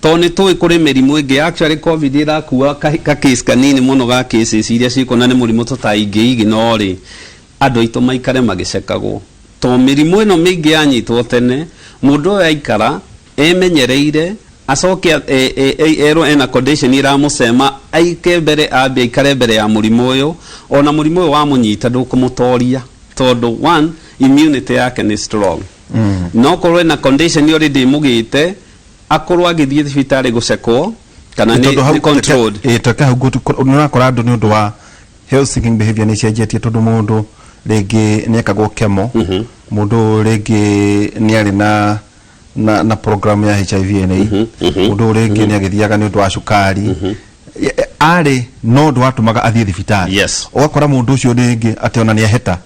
to nĩ tũĩ kũrĩ mĩrimũ ĩngĩ, actually covid ĩrakua ka case kanini mũno ga cases iria cikona nĩ mũrimũ tũtaingĩ no rĩ, andũ aitũ maikare magĩcekagwo, to mĩrimũ ĩno mĩingĩ yanyitwo tene, mũndũ ũyũ aikara emenyereire, acoke erwo ena condition iramũcema, aike mbere ambia aikare mbere ya mũrimũ ũyũ, ona mũrimũ ũyũ wamũnyita ndũkũmũtoria, tondũ one, immunity yake nĩ strong. No korwo ena condition already mũgĩte, akorwo agĩthiĩ thibitarĩ gũcekwo kana nĩ controlled. Toka hau nĩũrakora andũ nĩ ũndũ wa health seeking behavior nĩ cenjetie, tondũ mũndũ rĩngĩ nĩ ekagwo kemo, mũndũ rĩngĩ nĩ arĩ na program ya HIV na mũndũ rĩngĩ nĩ agĩthiaga nĩ ũndũ wa cukari, arĩ no ndũ watũmaga athiĩ thibitarĩ. Ũgakora mũndũ ũcio rĩngĩ atĩ ona nĩ aheta,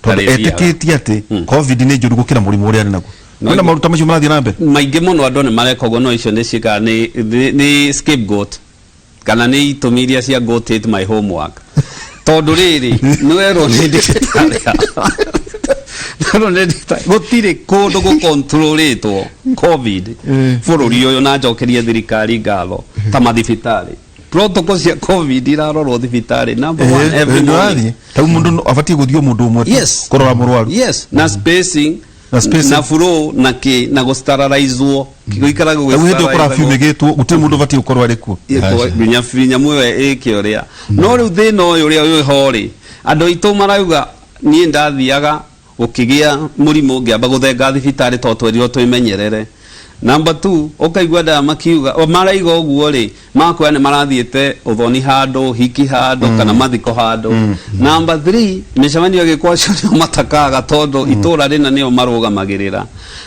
tondũ etĩkĩtie atĩ covid nĩ njũru gũkĩra mũrimũ ũrĩa arĩ naguo. Kwĩna maũndũ macio marathiĩ na mbere maingĩ mũno, andũ nĩ marekagwo no icio nĩ ciĩkaga nĩ scapegoat kana nĩ itũmi iria cia goat ate my homework. Tondũ rĩrĩ nĩ werwo nĩ ndĩgĩtarĩ gũtirĩ kũndũ gũkontrolĩtwo covid bũrũri ũyũ, na njokerie thirikari ngatho ta mathibitarĩ. Protocol cia covid irarorwo thibitarĩ number 1 every morning. Tau mũndũ abatie gũthio mũndũ ũmwe kũrora mũrwaru. Na spacing na flow na gũsterilizewo gũikaraga gũgĩkora fumigĩtwo, gũtirĩ mũndũ abatie gũkorwo arĩ kuo nyamũ ĩyo ĩkĩ ũrĩa. No rĩu thĩna ũyũ ũrĩa wĩho rĩ, andũ aitũ marauga niĩ ndathiaga gũkĩgĩa mũrimũ ngĩamba gũthenga thibitarĩ to twerirwo twĩmenyerere. Number 2, ũkaigua nda makiuga maraiga ũguo rĩ, makwĩra nĩ marathiĩte ũthoni handũ, hiki handũ kana mathiko handũ. Number 3, mĩcemanio ĩgĩkwo acio nĩo matakaga, tondũ itũra rĩna nĩo marũgamagĩrĩra.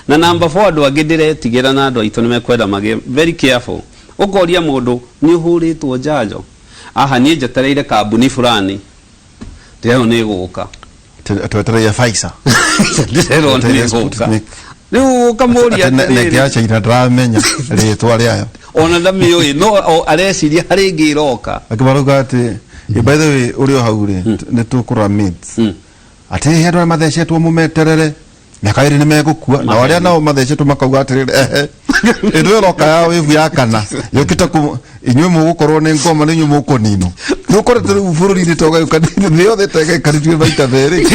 Na number 4, andũ angĩ ndĩretigĩra na andũ aitũ nĩ mekwenda magĩe very careful. Ũkoria mũndũ nĩ ũhũrĩtwo njanjo, aha niĩ njetereire kambuni fulani ndĩrerwo nĩ gũka, twetereire Pfizer ndĩrerwo nĩ gũka. Rĩu ũkamũria nĩkĩacha ira ndramenya rĩtwa rĩayo, ona ndamĩũĩ, no areciria harĩ ĩngĩ ĩroka. Akĩmarauga atĩ by the way ũrĩ o hau rĩ, nĩ tũkũrora meds atĩ andũ arĩa mathecetwo mũmeterere mĩaka ĩrĩ nĩ megũkua, na arĩa nao mathecetwo makauga atĩrĩrĩ ĩno ĩroka ya wĩvu ya kana yũkĩte inyuĩ mũgũkorwo nĩ ngoma nĩ inyuĩ mũkũninwo. Nĩũkorete rĩu bũrũri-inĩ toga thĩ yothe tegekarĩtue maita merĩ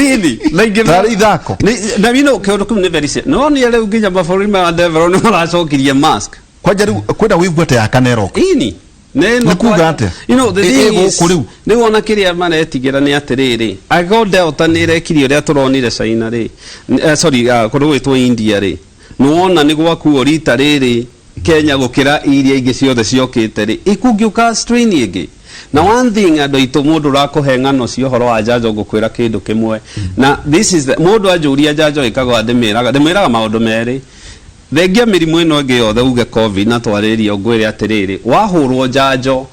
tarĩ ithako. Na kĩndũ kĩu nĩ very serious. No nĩ rĩu nginya mabũrũri ma develop nĩ maracokirie mask. Kwanja rĩu kwenda wĩvu atĩ ya kana ĩroka. Nĩ kuga atĩ nĩ wona kĩrĩa maretigĩra nĩ atĩrĩrĩ, angĩkorwo Delta nĩ ĩrekirie ũrĩa tũronire China rĩ, sorry kũrĩa gwĩtwo India rĩ, nĩ wona nĩ gwakuo rita rĩrĩ Kenya gũkĩra iria ingĩ ciothe ciokĩte rĩ, ikũngiũka strain ĩngĩ. na one thing ando itu mundu rakuhe ngano cio horo wa njanjo ngukwira kindu kimwe na this is the mundu anjuria njanjo ikagwa ndimiraga maundu meri thengia mirimu ino ngi yothe uge covid na twariria ngwire atiriri wahurwo njanjo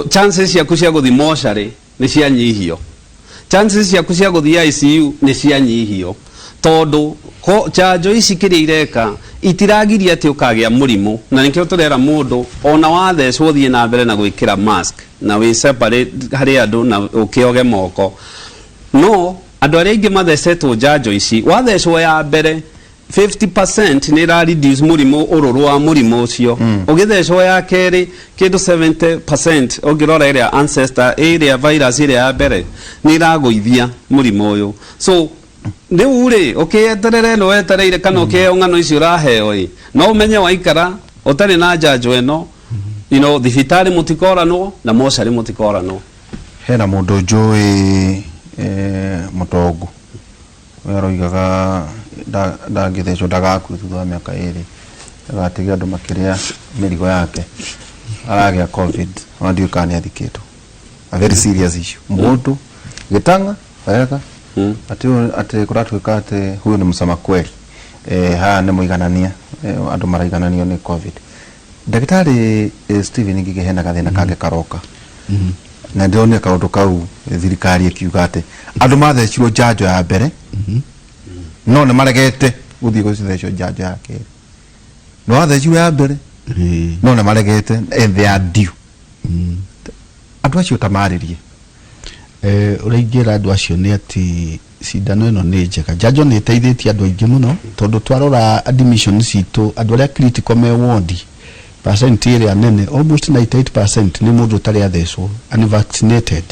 chances ciaku cia guthi moshari ni cianyihio chances ciaku cia guthi ICU ni cianyihio tondu njanjo ici kiria ireka itiragiria ati ukagia murimu na nikio turera mundu ona wathecwo thie na mbere na gwikira mask na we separate hari andu na ukioge moko no andu aria ingi mathecetwo njanjo ici wathecwo ya mbere 50% ni ra reduce murimu ururu wa murimu ucio ugithecwo ya keri kindu 70% ugirora area ancestor area virus area ya mbere ni ra guithia murimu uyu so ni uri ukieterere no wetereire kana ukeo ngano icio uraheo no umenye waikara utari na njanjo eno thibitari mutikorano na moshari mutikorano hena mundu njui mutongu weroigaga ndangithecwo ndagakue thutha wa miaka iri agatigia andu makiria mirigo yake aragia covid wandiuka ni athikitwo a very serious issue mundu gitanga wega ati kuratuika ati huyu ni msama kweli haya ni muiganania andu maraigananio ni covid Daktari Steven Ngige hena gathina kage karoka na ndone kaundu kau thirikari ikiuga ati andu mathecirwo njanjo ya mbere no ne maregete guthii guthecwo njanjo ya keri no athecirwo ya mbere no ne maregete and they are due andu acio tamaririe uraingira andu acio ni ati cindano ino ni njega njanjo ni iteithitie andu aingi muno tondu twarora admission citu andu aria critical me ward percent area nene almost 98% ni mundu tari athecwo unvaccinated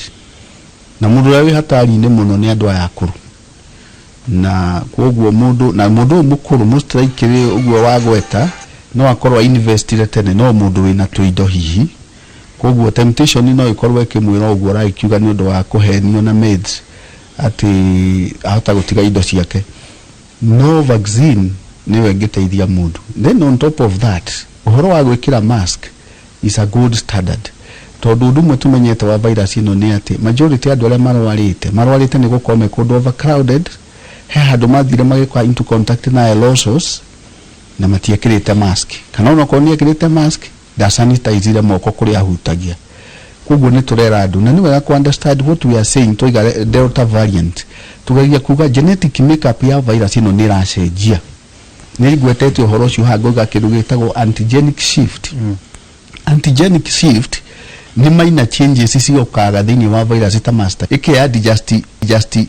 na mundu wi hatari ni muno ni andu aya akuru na koguo mundu mukuru mustraikire uguo wagweta no akorwa investire tene no mundu wina tuindo hihi koguo temptation no ikorwe kimwira uguo raikiuga ni undu wa kuhenio na meds ati ahota gutiga indo ciake no vaccine ni wengiteithia mundu then on top of that uhoro wa gwikira mask is a good standard tondu undu mwe tumenyete wa virus ino ni ati majority andu aria marwarite ni gukome kundu overcrowded he handu mathire magikwa into contact na aerosols na matiekirite mask kana ono ko ni ekirite mask da sanitize moko kuri ahutagia koguo ni turera andu na ni wega ku understand what we are saying toiga delta variant tugagia kuga genetic makeup ya virus ino ni racenjia ni gwetete uhoro ucio hangoga kindu gitagwo antigenic shift antigenic shift ni minor changes ciokaga thini wa virus ta master ikiadi just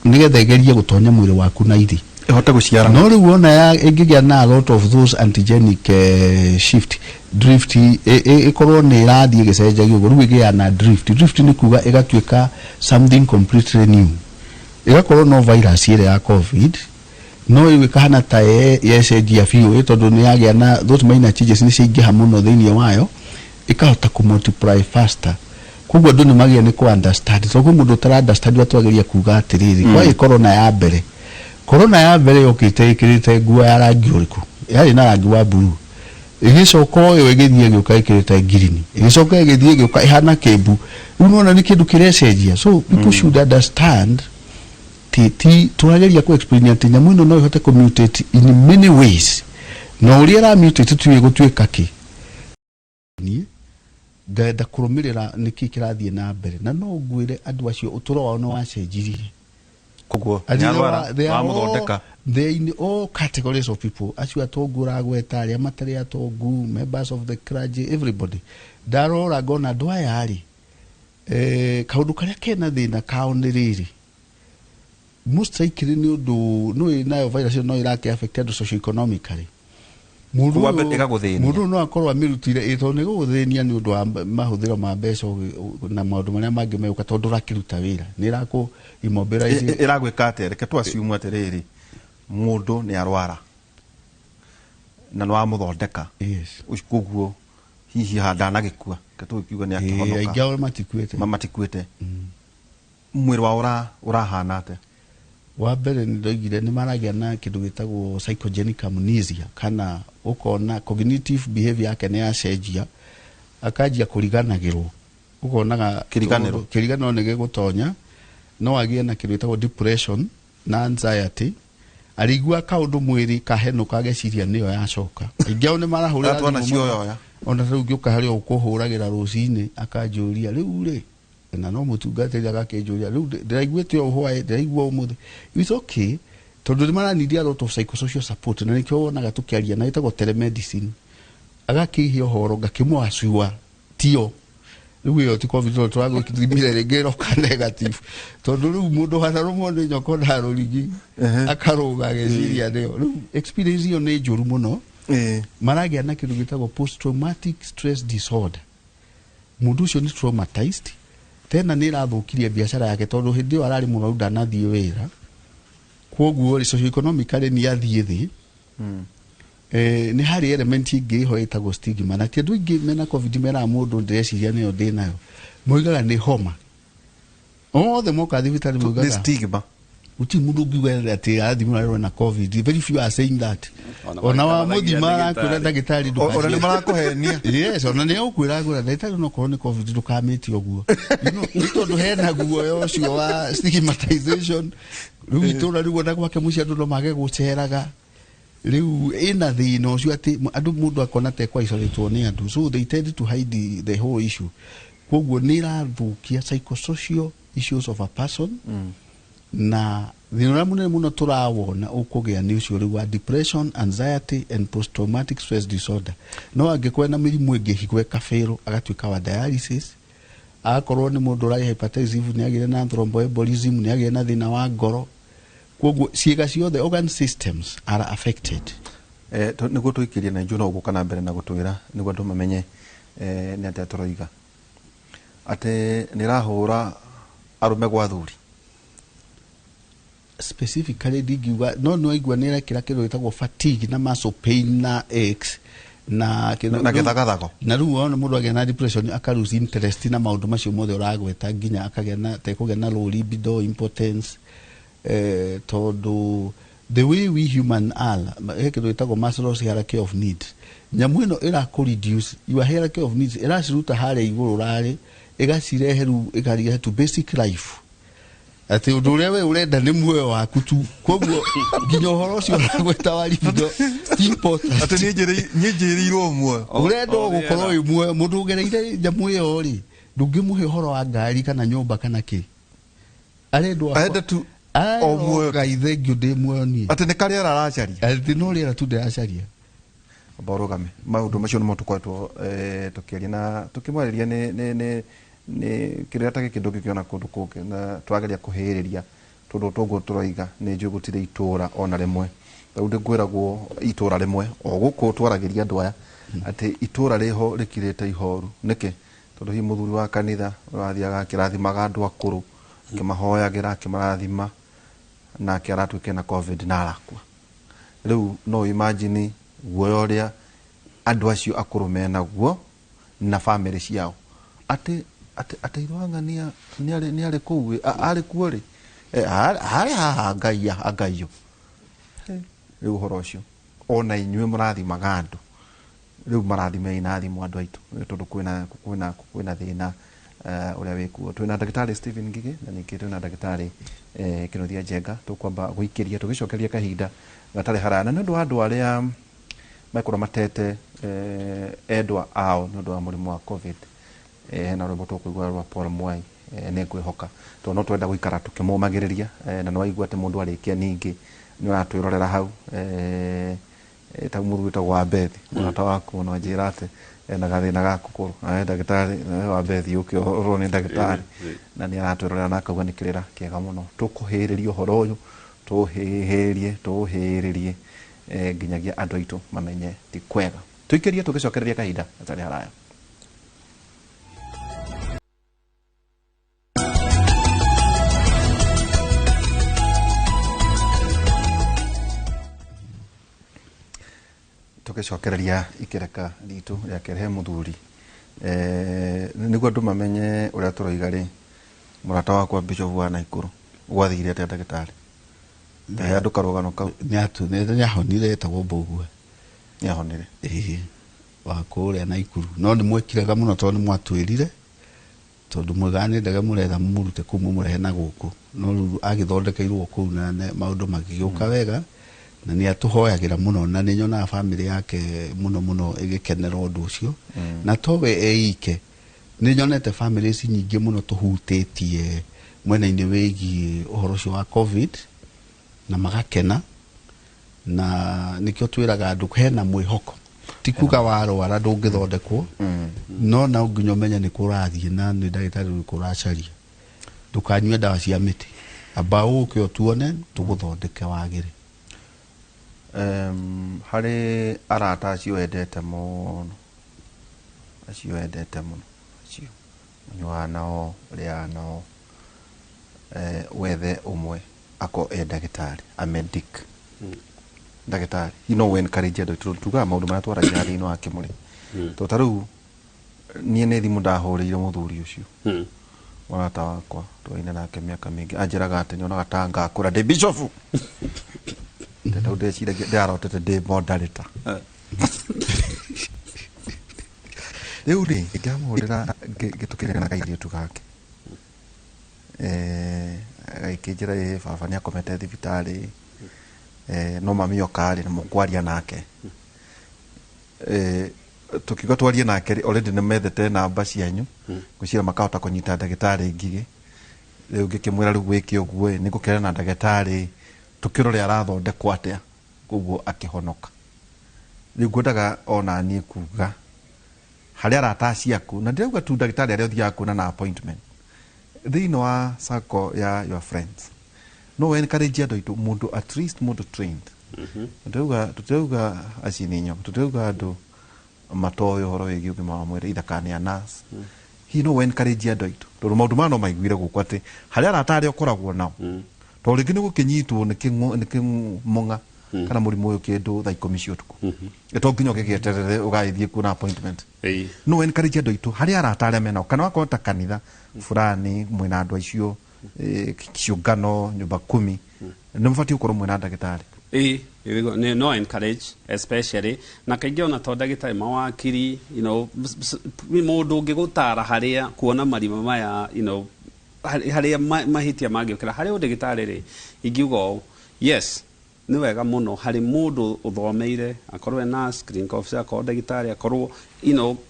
nigetha igerie gutonya mwiri waku na iri ihota guciara no riu ona ya ingigia na a lot of those antigenic shift drift ikorwo ni irathie gicenjagio riu igia na drift ni kuga igatuika something completely new igakorwo no virus ire ya covid no iwe kahana ta yecenjia fiu tondu ni yagia na those minor changes ni cingiha muno thini wayo ikahota ku multiply faster kuguo ndu ni magia ni ku understand so ku mundu tara understand watwageria kuga atiriri kwa corona ya mbere yokite ikirite nguo ya rangi uriku yari na rangi wa blue igicoka yo igithie gioka ikirite green igicoka igithie gioka ihana kebu unaona ni kindu kirecenjia so people should understand turageria ku explain ati nyamu ino no ihote ku mutate in many ways no uri ra mutate tuye gutuika ki ni da kurumirira niki kirathie na mbere na no ngwire andu acio uturo wao no wacenjirie kuguo nyarwara wa muthondeka they in all categories of people acio atongura gweta aria matari atongu members of the clergy everybody darora gona dwaya ari kaundu karia kena thina kao ni riri mustraikire ni undu no inayo virus no irake affected socio economically mundu no akorwa mirutire ito ni guthenia ni undu wa mahuthiro ma mbeca na maundu maria mangi meuka tondu rakiruta wira ni rako immobilize iragwika ate reke twasiumwa atiriri mundu ni arwara na no amuthondeka yes kuguo hihi handa na gikua ketukiuga ni akihonoka aigawe matikuite mwiri wa urahana ate wa mbere ni ndoigire ni maragia na kindu gitagwo psychogenic amnesia kana ukona cognitive behavior yake ni yacenjia akajia kuriganagirwo ukonaga kiriganiro nige gutonya no agie na kindu gitagwo depression na anxiety arigua kaundu mwiri kaheno kageciria niyo yacoka ingeo ni marahurira atwana cio yoya ona riu ngiuka hari ukuhuragira rucini akanjuria riu ri na no mutungatiri agakinjuria riu ndiraiguite uhwae ndiraigua umuthi it's okay tondu ni maranidia a lot of psychosocial support na nikio wonaga tukiaria na itagwo telemedicine agakihio horo ngakimwacua tio riu yo ti covid turago kitimire regero ka negative tondu riu mundu hana mundu nyoko ndaro rigi akaruga geciria ndio riu experience yo ni njuru muno maragia na kindu gitagwo post traumatic stress disorder mundu ucio ni traumatized tena ni rathukirie biashara yake tondu hindi yo arari muno ndanathie wira kwoguo ri socio economically ni athie thi ni hari element ingi ho itagwo stigma na kindu ingi mena covid mera mundu ndeciria niyo ndinayo moigaga ni homa othe moka thibitari moigaga stigma uti mundu ngiwe ati athimwa na covid very few are saying that ona wa muthima kwira ndagitari nduka ona ni marakuhenia yes ona ni ukwira ngura ndagitari no korwo ni covid ndukamiti oguo tondu hena guoyo ucio wa stigmatization riu itura riu ona gwake mucia ndu no mage guceraga riu ina thina ucio ati andu mundu akona te kwa isolate ni andu so they tend to hide the whole issue kwoguo ni rathukia psychosocial issues of a person na thina munene muno turawona ukugia ni ucio riu wa depression anxiety and post traumatic stress disorder no angikwena mirimu ingi higwe kafero agatuika wa dialysis akorwo ni mundu rai hypertensive ni agire na thromboembolism ni agire na thina wa ngoro kwoguo ciega ciothe organ systems are affected niguo twikirie na njuno guka na mbere na gutwira niguo andu mamenye ni atia turoiga ate nirahura arume gwa thuri specifically digiwa no igwa nira kira kindu gitagwo fatigue na muscle pain na aches na githagathako na riu ona mundu agia na depression akarusi interest na maundu macio mothe uragweta nginya akagia na kugia na low libido impotence tondu the way we human are kindu gitagwo Maslow's hierarchy of needs nyamu ino ira ku reduce your hierarchy of needs ira ciruta hare iguru rari igacireheru igariga to basic life ati undu uria we urenda ni muoyo waku tu kwoguo nginya horo ucio uragweta wa libido important ati nyejerirwo muoyo urenda gukorwo wi muoyo mundu ugereire nyamu iyo ri ndungimuhe horo wa ngari kana nyumba kana ki arenda tu o muoyo gaithe ngiundi muoyo ni ati ni kari aracaria ati no ri tu ndiracaria borogame maundu macio no tukwatwo tukiaria na tukimwariria ni kiria ta kindu gikiona kundu kungi na twageria kuhiriria tondu toguo turoiga ni njugu tire itura ona rimwe raundi ngwiragwo itura rimwe o guku twaragiria andu aya ati itura riho rikirite ihoru niki tondu hi muthuri wa kanitha rathiaga kirathimaga andu akuru kimahoyagira kimarathima na kiaratuike na covid na arakua riu no imagine guoyo ria andu acio akuru mena guo na family ciao ati irwangania ni ari kuwe ari kuori ari agaio riu horo ucio ona inywe murathimaga andu riu marathime inathimo andu aitu tondu kwina thina uria wikuo twina ndagitari Stephen Ngigi na ningi twina ndagitari Kinothia Njenga tukwamba guikiria tugicokeria kahinda gatari harana nundu wa andu aria makura matete edwa ao nundu wa murimu wa covid na rwimbo tukuigua rwa Paul Mwai ni ngwihoka to no twenda guikara tukimumagiriria na no aigua ati mundu arikia ningi ni aratwirorera hau ta mundu witagwo Bethi murata waku no njira ati na gathina gaku kuru ndagitari wa Bethi ukio ro ni ndagitari na ni aratwirorera na akauga ni kirira kiega muno tukuhiriria uhoro uyu tuhiririe nginyagia andu aitu mamenye ti kwega tuikirie tugicokereria kahinda atari haraya tugicokereria ikereka ritu ria kerehe muthuri niguo andu mamenye uria turoiga ri murata wakwa Bishop wa Naikuru gwathire ati ndagitari he andu karugano kau ni ahonire etagwo Mbugua ni ahonire wa kuria Naikuru no ni mwekiraga muno tondu ni mwatwirire tondu mwegane ndaga muretha murute kumu murehe na guku no riu agithondekeirwo kuu na maundu magiuka wega na ni atuhoyagira muno na ni nyona family yake muno igikenera undu ucio na towe eike ni nyonete families nyingi muno tuhutitie mwena-ini wigi uhoro ucio wa covid na magakena na nikio twiraga andu hena mwihoko tikuga warwara ndungithondekwo no na nginya menya ni kurathie na ni ndagitari ni kuracaria ndukanyue dawa cia miti abao ukio tuone tuguthondeke wagire hari arata acio endete muno acio nyua nao ria nao wethe umwe ako ndagitari a medic ndagitari encourage andu tuga maundu maria twaragia thiini wa kimuri to taru nie ne thimu ndahuriire muthuri ucio mwarata wakwa twaine nake miaka mingi anjiraga ati nyonaga ta ngakura ndi bishop ndenda ndeciragia ndarotete ndi moderator riu ri ngamurira gitukirira na kairio tugake aikinjira baba ni akomete thibitari no mami okari na mukwaria nake tukigo twarie nake already ne methete namba cianyu gucira makahota kunyita ndagitari ngige riu ngikimwira riu gwiki uguo ni gukera na ndagitari tukirore arathondekwo atia kuguo akihonoka riu ngwendaga ona ni kuga hari arata ciaku na ndirauga tu ndagitari aria uthiaga na appointment thiini wa circle ya your friends no encourage andu itu mundu at least mundu trained tutauga acininyo tutauga andu matoyo horo wigi ugima wa mwiri ithakane ya nurse hi no encourage andu itu tondu maundu mano maiguire guku ati hari arata aria ukoragwo nao to ringi ni gukinyitwo ni kimunga kana murimu uyu kindu thaa 10 cia utuku to nginya gigieterere ugaithie kuna appointment no encourage andu itu hari arata aria mena kana wakota kanitha fulani mwina andu acio kiungano nyumba 10 ni mfati ukorwo mwina ndagitari no encourage especially na kaingĩ ona to ndagĩtarĩ mawakiri mũndũ ũngĩgũtara harĩa kuona marima maya harĩa mahĩtia mangĩũkĩra harĩ ũndagĩtarĩ rĩ ingiuga yes nĩ wega mũno harĩ mũndũ ũthomeire akorwo nurse clinical officer akorwo ndagĩtarĩ akorwo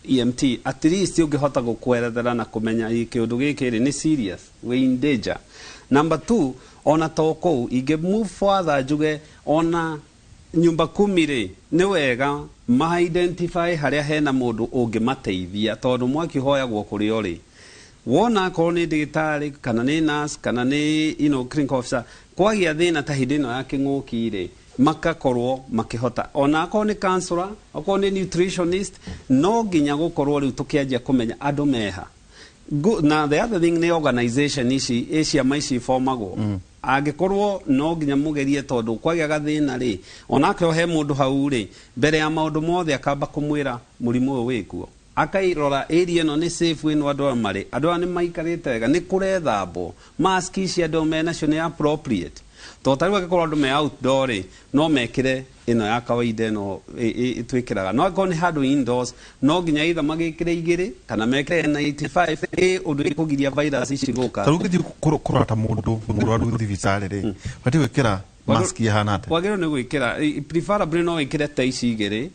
EMT at least ũngĩhota gũkwerethera na kũmenya kĩũndũ gĩkĩ rĩ nĩ serious we in danger. Number 2 ona toko ige move further njuge ona nyumba 10 rĩ nĩ wega ma identify harĩa hena mũndũ ũngĩmateithia tondũ mwakihoyagwo kũrĩ o rĩ wona akorwo nĩ ndagĩtarĩ kana nĩ nurse kana nĩ clinical officer kwagĩa thĩna ta hĩndĩ ĩno ya kĩng'ũki rĩ makakorwo makihota ona akorwo nĩ counselor akorwo nĩ nutritionist no nginya gũkorwo rĩu tũkĩanjia kũmenya andũ meha na the other thing nĩ organization ici cia maici formagwo angĩkorwo no nginya mũgerie tondũ kwagĩa gathĩna rĩ onake he mũndũ hau rĩ mbere ya maũndũ mothe akamba kũmwĩra mũrimũ ũyũ wĩkuo akairora area ĩno nĩ safe wĩno andũ marĩ andũ nĩ maikarĩte wega nĩ kũrethambwo mask ici andũ menacio nĩ appropriate to tarĩu angĩkorwo andũ me outdoor rĩ no mekĩre ĩno ya kawaida ĩno twĩkĩraga no angĩkorwo nĩ handũ indoors no nginya either magĩkĩre igĩrĩ kana mekĩre N95 ũndũ ĩkũgiria virus ici gũka tarĩu ũgĩthiĩ kũrota mũndũ mũrwaru thibitarĩ rĩ batiĩ gwĩkĩra mask ihana atĩa wagĩrĩirwo nĩ gwĩkĩra preferably no wĩkĩre ta ici igĩrĩ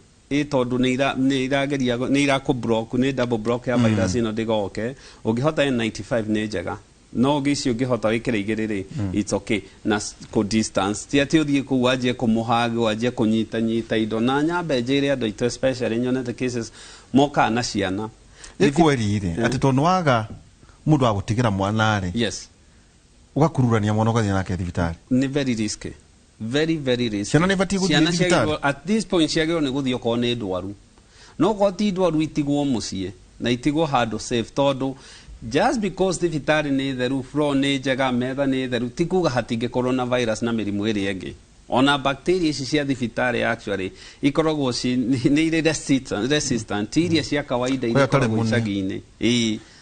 tondu nĩ irageria nĩ irakũ block nĩ double block ya virus ĩno ndĩgoke ũngĩhota N95 nĩ njega no gici ũngĩhota wĩkĩre igĩrĩ rĩ it's okay na ku distance ti atĩ ũthiĩ kũu wanjie kũmũhaga wanjie kũnyita indo na nyambe njĩre andũ aitũ especially nyonete cases moka na ciana ĩkwerire atĩ tondũ waga mũndũ wa gũtigĩra mwana rĩ yes ũgakururania mwana ũgathiĩ nake thibitarĩ nĩ very risky very risky ciana nĩ batiĩ gũthiĩ thibitarĩ at this point ciagĩrĩirwo nĩ gũthiĩ okorwo nĩ ndwaru no okorwo ti ndwaru itigwo mũciĩ na itigwo handũ safe tondũ just because thibitarĩ nĩ theru floor nĩ njega metha nĩ theru ti kuga hatingĩkorwo na virus na mĩrimũ ĩrĩa ĩngĩ ona bacteria ici cia thibitarĩ actually ikoragwo nĩ irĩ resistant iria cia kawaida ikoragwo icagi-inĩ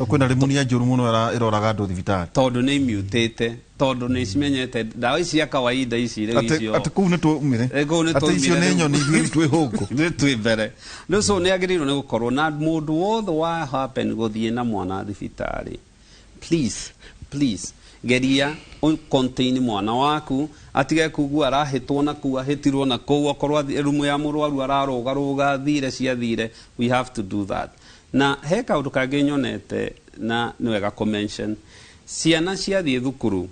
kwĩna rimunia njũru mũno ĩroraga andũ thibitarĩ tondũ nĩ imutĩte tondũ nĩ cimenyete ndawa ici cia kawaida ici rĩu icio atĩ kũu nĩ tũmire atĩ icio nĩ nyoni twĩ hũngũ nĩ twĩ mbere rĩu so nĩ agĩrĩirwo nĩ gũkorwo na mũndũ wothe wa happen gũthiĩ na mwana thibitarĩ please geria contain mwana waku atige kugua arahitwo na ku ahitirwo na ku okorwo rumu ya murwaru araroga thire cia thire. We have to do that. Na he kaundu kangĩ nyonete na nĩ wega mention ciana ciathiĩ thukuru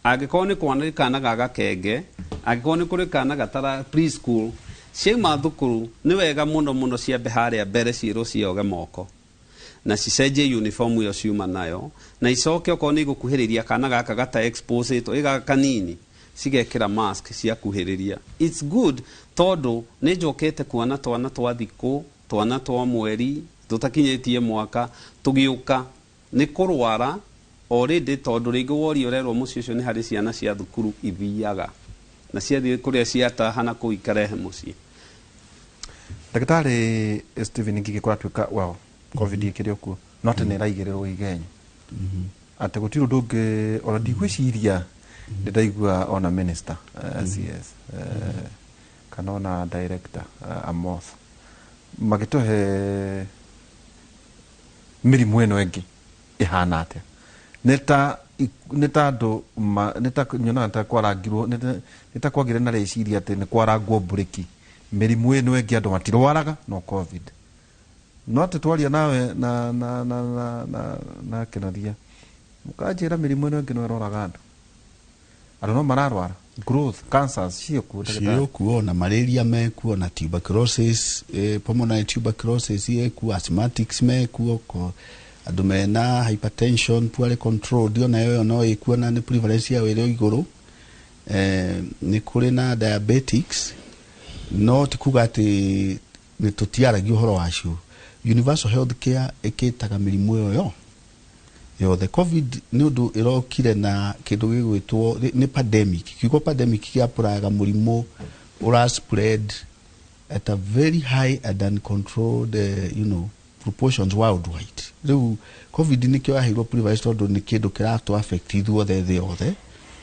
angĩkorwo nĩ kwana kana gaga kenge angĩkorwo nĩ kũrĩ kana gatara preschool ciauma thukuru nĩ wega mũno ciambe harĩa mbere ciĩrwo cioge moko na cicenjie uniform iyo ciuma nayo na icoke okorwo nĩ igũkuhĩrĩria kana gaka gata expose ĩto ĩga kanini cigekĩra mask cia kuhĩrĩria. It's good tondũ nĩ njokete kuona twana twa thikũ twana twa mweri tutakinyĩtie mwaka tũgĩũka nĩ kũrwara already tondũ rĩngĩ wori ũrerwo mũciĩ ũcio nĩ harĩ ciana cia thukuru ithiaga na ciathiĩ kũrĩa ciatahana kũu ikarehe mũciĩ. Ndagĩtarĩ Stephen Ngigi kũratuĩka wow covid ikĩrĩ okuo no atĩ nĩ ĩraigĩrĩrwo igenyo atĩ gũtirĩ ũndũ ũngĩ ona ndigwĩciria ndĩraigua ona minister CS kana ona director Amoth magĩtũhe mĩrimũ ĩno ĩngĩ ĩhana atĩa nĩ ta andũ nĩ ta nyona ta kwarangirwo nĩ ta kwagĩre na reciria atĩ nĩ kwarangwo mburĩki mĩrimũ ĩno ĩngĩ andũ matirwaraga no covid no atĩ twaria nawe na Kĩnathia mũkanjĩra mĩrimũ ĩno ĩngĩ no ĩroraga andũ no mararwara growth cancers ciĩkuo na malaria mekuo na tuberculosis pulmonary tuberculosis yekuo asthmatics mekuo andũ mena hypertension poorly controlled yo nayo no ikuo na nĩ prevalence yao ĩrĩ igũrũ nĩ kũrĩ na diabetics no tikuga atĩ nĩ tũtiaragia ũhoro wacio. Universal health care ĩkĩtaga mĩrimũ ĩyo yothe. Covid nĩ ũndũ ĩrokire na kĩndũ gĩgwĩtwo nĩ pandemic. Kiugo pandemic kĩapũraga mũrimũ ũra spread at a very high and uncontrolled proportions worldwide. Rĩu covid nĩkĩo yaheirwo prevalence tondũ nĩ kĩndũ kĩratũ affect ithuothe thĩ yothe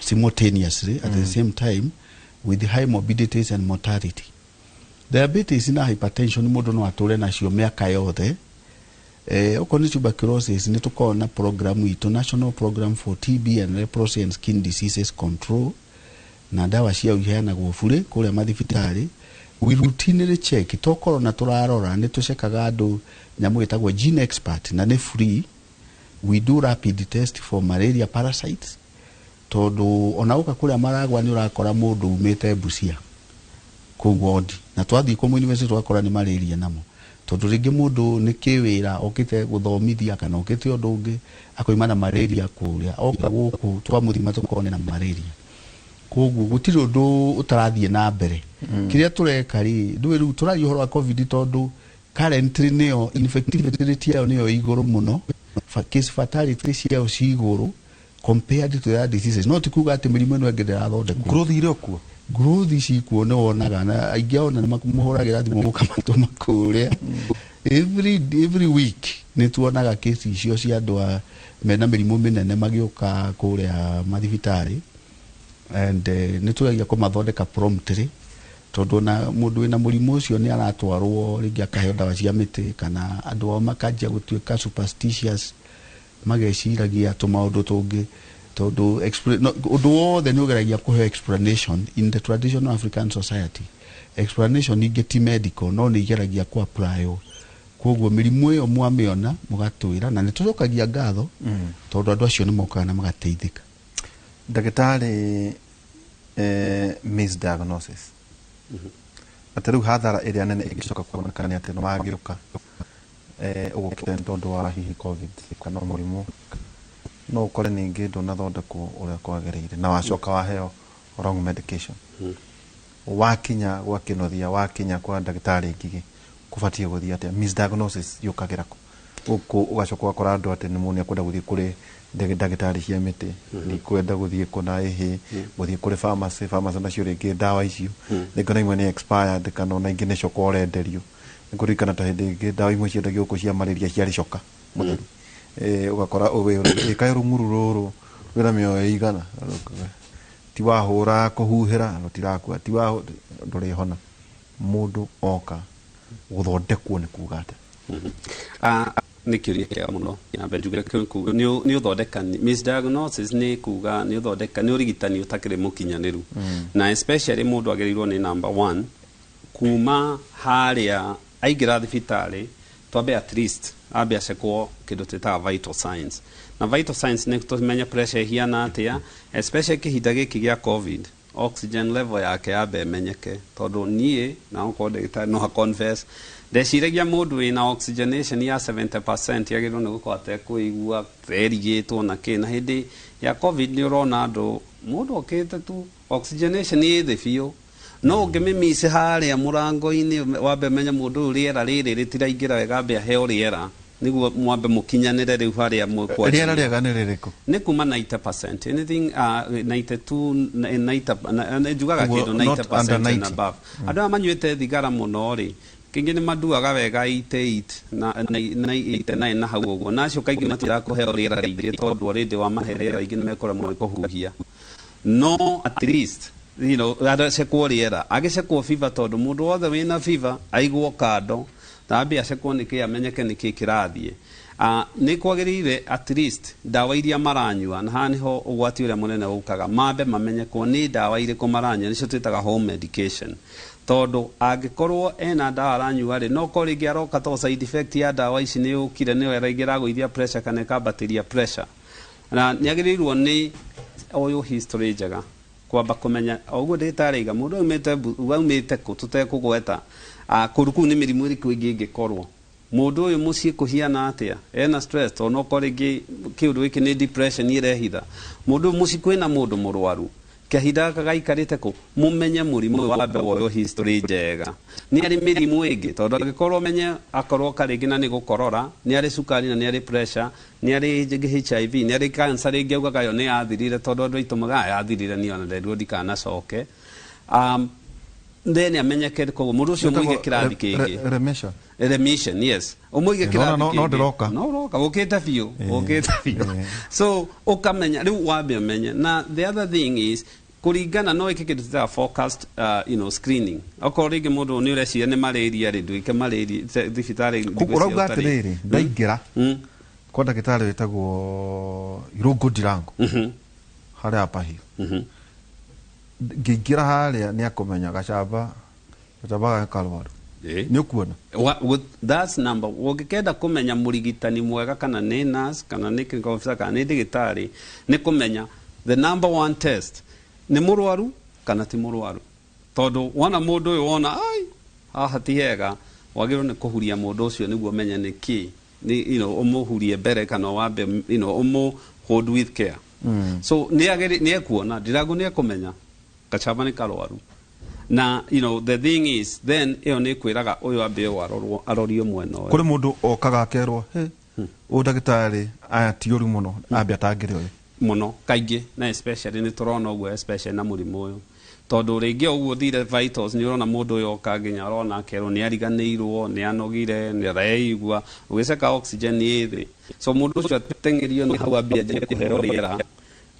simultaneously at the same time with the high morbidities and mortality. Diabetes na hypertension mũndũ no atũre nacio mĩaka yothe. Okorwo nĩ tuberculosis nĩ tũkoragwo na program itũ National Program for TB and Leprosy and Skin Diseases Control na ndawa cia iheanagwo bure kũrĩa mathibitarĩ. We routinely check tokorwo na tũrarora nĩ tũcekaga andũ nyamũ ĩtagwo gene expert na nĩ free. We do rapid test for malaria parasites tondũ ona ũka kũrĩa maragwa nĩ ũrakora mũndũ umĩte Busia kũu ward na twathiĩ kũmũ university twakora nĩ malaria namo tondũ rĩngĩ mũndũ nĩ kĩwĩra okĩte gũthomithia kana okĩte ũndũ ũngĩ akoima na malaria kũrĩa oka gũkũ twamũthima tũkone na malaria. Koguo gũtirĩ ũndũ ũtarathiĩ na mbere. Kĩrĩa tũreka rĩ ndũĩ rĩu tũraria ũhoro wa covid tondũ currently nĩyo infectivity rate yao nĩyo igũrũ mũno case fatality ciao ci igũrũ compared to the diseases. No tikuga atĩ mĩrimũ ĩno ĩngĩ ndĩrathondekwo. Growth irĩ kuo. Growth ici kuo nĩ wonaga na aingĩ ona nĩ makũhũragĩra thimũ mũkamatũma kũrĩa. Every week nĩ tuonaga case icio cia andũ mena mĩrimũ mĩnene magĩũka kũrĩa mathibitarĩ and nĩ tũgeria kũmathondeka promptly tondũ na mũndũ wĩna mũrimũ ũcio nĩ aratwarwo rĩngĩ akaheo ndawa cia mĩtĩ kana andũ ao makanjia gũtuĩka superstitious mageciragia tũmaũndũ tũngĩ tondũ ũndũ wothe nĩ ũgeragia kũheo explanation in the traditional African society. Explanation ningĩ ti medical no nĩ igeragia ku apply. Koguo mĩrimũ ĩyo mwamĩona mũgatwĩra na nĩ tũcokagia ngatho tondũ andũ acio nĩ mokaga na magateithĩka. Ndagĩtarĩ misdiagnosis atĩ rĩu hathara ĩrĩa nene ĩgĩcoka kuonekana nĩ atĩ nĩ wagĩũka ũgũkĩte tondũ wa hihi covid kana mũrimũ no ũkore ningĩ ndũnathondekwo ũrĩa kwagĩrĩire na wacoka waheo wrong medication. Wakinya gwa Kĩnothia wakinya kwa ndagĩtarĩ Ngigi kũbatiĩ gũthiĩ atĩa misdiagnosis yũkagĩra kũ ũgacoka wakora andũ atĩ nĩ mũndũ akwenda gũthiĩ kũrĩ ndagĩtarĩ cia mĩtĩ nĩ kwenda gũthiĩ kũna ĩhĩ gũthiĩ kũrĩ pharmacy nacio rĩngĩ ndawa icio rĩngĩ na imwe nĩ expired kana ona ingĩ nĩ coka ũrenderio nĩ kũririkana ta hĩndĩ ĩngĩ ndawa imwe ciendagio gũkũ cia malaria ciarĩ coka mũtheru ũgakora ĩkaĩ rũng'uru rũrũ wĩna mĩoyo igana ti wahũra kũhuhĩra rũtirakua ti ndũrĩhona mũndũ oka gũthondekwo nĩ kuga atĩ nä kä ria kä må no nyambe njugire nä å thondeka misdiagnosis nä kuga nä å thondeka nä å rigitani å takä rä må kinyanä ru na especially må ndå agä rä irwo nä number 1 kuma harä a aingä ra thibitarä twambe at least ambe acekwo kä ndå twätaga vital signs na vital signs nä tå menya pressure hiana atä a especially kä hinda gä kä gä a covid oxygen level yake yambe menyeke tondå niä na okorwo ndagĩtarĩ no ha confess ndeciragia mũndũ wĩna oxygenation ya 70% yagĩrĩirwo nĩ gũkorwo atekũigua erigĩtwo na kĩ na hĩndĩ ya covid nĩ ũrona andũ mũndũ okĩte tu oxygenation ĩ thĩ biũ no ũngĩmĩmici harĩa mũrango-inĩ wambe menye mũndũ ũyũ rĩera rĩrĩ rĩtiraingĩra wega ambe aheo rĩera nĩguo mwambe mũkinyanĩre rĩu harĩa rĩera rĩega nĩ rĩrĩkũ nĩ kuma 90% anything 92 njugaga kĩndũ 90% and above andũ aya manyuĩte thigara mũno rĩ kaingĩ nĩ manduaga wega 88 na 89 na hau ũguo nacio kaingĩ matiraga kũheo rĩera rĩingĩ tondũ already wamahe rĩera rĩingĩ nĩ mekũremwo nĩ kũhuhia no at least you know acekwo rĩera agĩcekwo fever tondũ mũndũ wothe wĩna fever aigwo kando tambe acekwo nĩkĩ amenyeke nĩkĩ kĩrathiĩ nĩ kwagĩrĩire at least ndawa iria maranyua na haha nĩho ũgwati ũrĩa mũnene ũkaga mambe mamenyekwo nĩ ndawa irĩkũ maranyua nĩcio twĩtaga home medication tondũ angĩkorwo ena ndawa aranyua rĩ no korwo rĩngĩ aroka to side effect ya ndawa ici nĩ ũkire nĩyo rĩngĩ ragũithia pressure kana ĩkambatĩria pressure na nĩ agĩrĩirwo nĩ oyũ history njega kwamba kũmenya ũguo ndagĩtarĩ iga mũndũ aumĩte kũ tũtekũgweta kũrũ kũu nĩ mĩrimũ ĩrĩkũ ĩngĩ ĩngĩkorwo mũndũ ũyũ mũciĩ kũhiana atĩa ena stress tondũ no korwo rĩngĩ kĩũndũ gĩkĩ nĩ depression ĩrehitha mũndũ ũyũ mũciĩ kwĩna mũndũ mũrwaru kahinda gaka gaikarĩte kũ mũmenye mũrimũ ũyũ wambe woywo history njega nĩ arĩ mĩrimũ ĩngĩ tondũ angĩkorwo menye akorwo karĩngĩ na nĩ gũkorora nĩ arĩ cukari na nĩ arĩ pressure nĩ arĩ HIV nĩ arĩ cancer rĩngĩ augaga yo nĩ yathirire tondũ andũ aitũ magaga yathirire niyo na nderirwo ndikanacoke then amenyeke koguo mũndũ ũcio mũige kĩrathi kĩngĩ remission yes ũmũige kĩrathi kĩngĩ no ndĩroka ũkĩte biũ so ũkamenya rĩu wambe ũmenye na the other thing is kũringana no ĩke kĩndũ tũtaga focused screening okorwo rĩngĩ mũndũ nĩ ũreciria nĩ malaria rĩ ndũĩke malaria thibitarĩ ũrauga atĩrĩrĩ ndaingĩra kwa ndagĩtarĩ wĩtagwo Irũngũ Ndirango harĩa Apahiũ ngĩingĩra harĩa nĩ akũmenya gacamba karwaru nĩ ũkuona that's number ũngĩkenda kũmenya mũrigitani mwega kana nĩ nurse kana nĩ clinical officer kana nĩ ndagĩtarĩ nĩ kũmenya the number one test nĩ mũrwaru kana ti mũrwaru tondũ wona mũndũ ũyũ wona haha ti hega wagĩrĩirwo nĩ kũhuria mũndũ ũcio nĩguo ũmenye nĩkĩ ũmũhurie mbere kana wambe hold with care so nĩ ekuona Ndirango nĩ ekũmenya gacamba nĩ karwaru na the thing is then ĩyo nĩ kwĩraga ũyũ ambe arorio mwena ũyũ kũrĩ mũndũ okaga akerwo ũyũ ndagĩtarĩ aya ti ũru mũno ambe atangĩre ũyũ mũno kaingĩ na especially nĩ tũrona ũguo especially na mũrimũ ũyũ tondũ rĩngĩ ũguo thire vitals nĩ ũrona mũndũ ũyũ oka nginya arona akerwo nĩ ariganĩirwo nĩ anogire nĩ areigua ũgĩceka oxygen nĩ thĩ so mũndũ ũcio ateng'erio nĩ hau ambia kũheo rĩera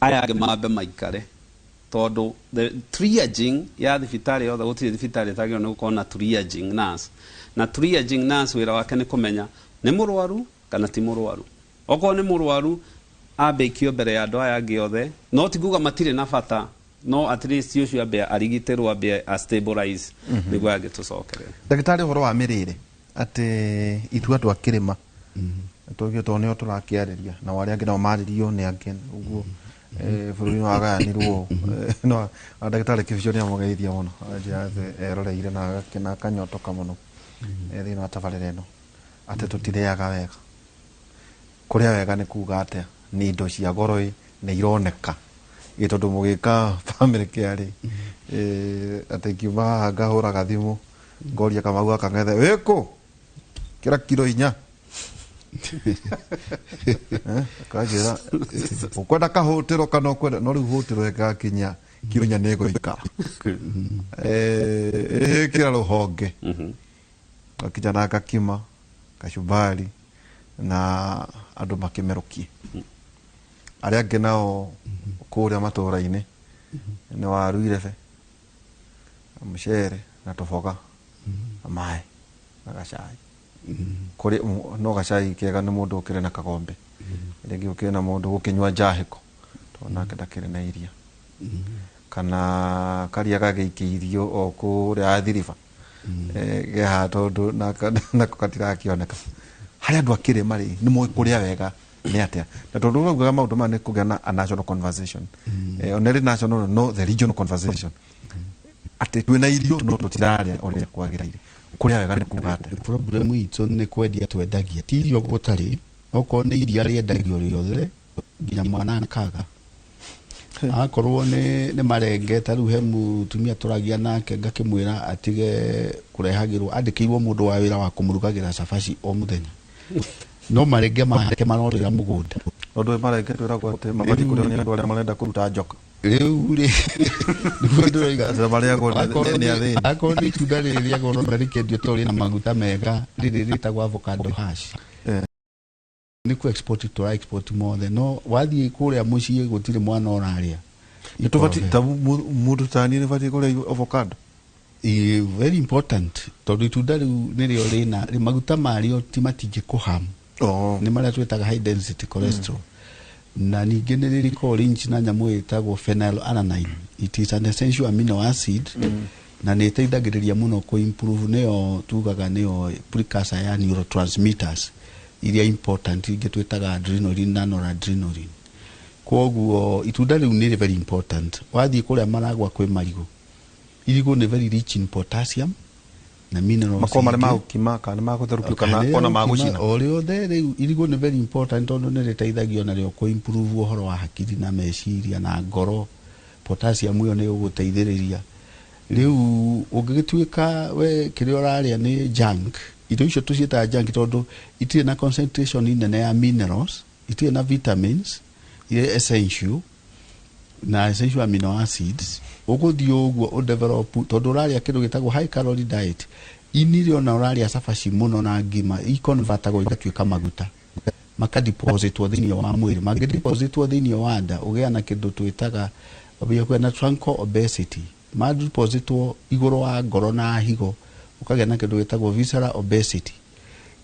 aya angĩ mambe maikare tondũ the triaging ya thibitarĩ yothe gũtirĩ thibitarĩ ĩtagĩrĩirwo nĩ gũkorwo na triaging nurse na triaging nurse wĩra wake nĩ kũmenya nĩ mũrwaru kana ti mũrwaru okorwo nĩ mũrwaru ambe ikio mbere ya andũ aya angĩ othe no ti kuga matirĩ na bata no at least ũcio ambe arigitĩrwo ambe stabilize nĩguo angĩtũcokerera ndagĩtarĩ ũhoro wa mĩrĩre atĩ ithuĩ andũ a kĩrĩma tũgĩo tondũ nĩo tũrakĩarĩria na arĩa angĩ nao marĩrio nĩ angĩ ũguo bũrũri wagayanirwo no ndagĩtarĩ Kĩbico nĩ amũgeithia mũno eroreire na akanyotoka mũno thĩinĩ wa tabarĩra ĩno atĩ tũtirĩaga wega kũrĩa wega nĩ kuga atĩa nĩ indo cia goro nĩ ironeka tondũ mũgĩka family care atĩ ngiuma haha ngahũra gathimũ ngoria Kamau akang'ethe wĩkũ kĩra kiro 4 kanjĩra ũkwenda kahũtĩro kana ũkwenda no rĩu hũtĩro ĩgakinya kiro 4 nĩ ĩgũikara ĩkĩra rũhonge gakinya na gakima kacumbari na andũ makĩmerũkie arĩa angĩ nao kũrĩa matũũra-inĩ nĩ waru irebe mũcere na tũboga na maĩ na gacai kuri no gacai kega ni mundu ukire na kagombe rĩngĩ ukire na mundu gukinywa njahiko tona ndakire na iria kana karia gagĩikĩirio o kũrĩa Athi-River geha tondu nako gatirakĩoneka harĩa andũ akĩrĩ marĩ nĩ moĩ kũrĩa wega nĩ atĩa na tondu ũraugaga maũndũ maya nĩ kũgĩa na a national conversation only national no the regional conversation atĩ twĩna irio no tũtirarĩa ũrĩa kwagĩrĩire kũrĩa wega nĩ kuuga atĩa problem itũ nĩ kwendia twendagia ti irio gũtarĩ okorwo nĩ iria rĩendagio rĩothe nginya mwana akaga akorwo nĩ marenge ta rĩu he mũtumia tũragia nake ngakĩmwĩra atige kũrehagĩrwo andĩkĩirwo mũndũ wa wĩra wa kũmũrugagĩra cabaci o mũthenya no marenge make marorĩra mũgũnda ũndũ marenge twĩragwo atĩ mabati kũrĩa nĩ andũ arĩa marenda kũruta njoka rĩu nĩguo ndĩroiga akorwo nĩ itunda rĩrĩ rĩa goro na rĩkendio tondũ rĩna maguta mega rĩrĩ rĩtagwo avocado hash nĩ ku export tũra export mothe no wathiĩ kũrĩa mũciĩ gũtirĩ mwana ũrarĩa nĩtũbatiĩ ta mũndũ ta niĩ nĩbatiĩ kũrĩa avocado very important tondũ itunda rĩu nĩrĩo rĩna maguta marĩo ti matingĩkũhamu nĩ marĩa twĩtaga high density cholesterol na ningĩ nĩ rĩrĩ orange na nyamũ ĩtagwo phenylalanine it is an essential amino acid na nĩ ĩteithagĩrĩria mũno kũ-improve nĩyo tugaga nĩyo precursor ya neurotransmitters iria important ingĩ twĩtaga adrenaline na noradrenaline kwoguo itunda rĩu nĩ very important wathiĩ kũrĩa Maragwa kwĩ marigũ irigũ nĩ very rich in potassium na minerals makoma marĩ magũkima kana nĩ magũtherũkio kana ona magũcina o rĩothe rĩu irigũ nĩ very important tondũ nĩ rĩteithagio narĩo kũ-improve ũhoro wa hakiri na meciria na ngoro potassium ĩyo nĩ ũgũteithĩrĩria rĩu ũngĩgĩtuĩka we kĩrĩa ũrarĩa nĩ junk indo icio tũciĩtaga junk tondũ itirĩ na concentration nene ya minerals itirĩ na vitamins iria essential na essential amino acids ũgũthiĩ ũguo ũdevelop tondũ ũrarĩa kĩndũ gĩtagwo high calorie diet inire ona ũrarĩa cabaci mũno na ngima iconvertagwo igatuĩka maguta makadepositwo thĩinĩ wa mwĩrĩ mangĩdepositwo thĩinĩ wa nda ũgĩa na kĩndũ twĩtaga na truncal obesity madepositwo igũrũ wa ngoro na higo ũkagĩa na kĩndũ gĩtagwo visceral obesity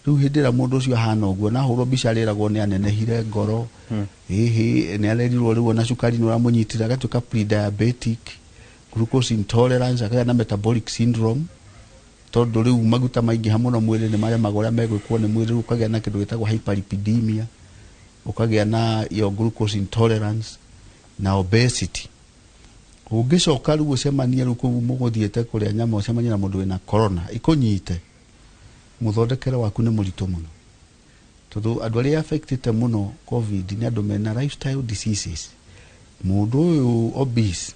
rĩu hĩndĩ ĩrĩa mũndũ ũcio ahana ũguo na hũrwo mbica rĩragwo nĩ anenehire ngoro nĩ arerirwo rĩu na cukari nĩ ũramũnyitire agatuĩka pre-diabetic glucose intolerance akagĩa na metabolic syndrome tondũ rĩu maguta maingĩ mũno mwĩrĩ nĩ marĩa magora megwĩkwo nĩ mwĩrĩ ũkagĩa na kĩndũ gĩtagwo hyperlipidemia ũkagĩa na yo glucose intolerance na obesity ũngĩcoka rĩu ũcemanie rĩu kũu mũgũthiĩte kũrĩa nyama ũcemanie na mũndũ wĩna corona ikũnyite mũthondekere waku nĩ mũritũ mũno tondũ andũ arĩa affected mũno covid nĩ andũ mena lifestyle diseases mũndũ ũyũ obese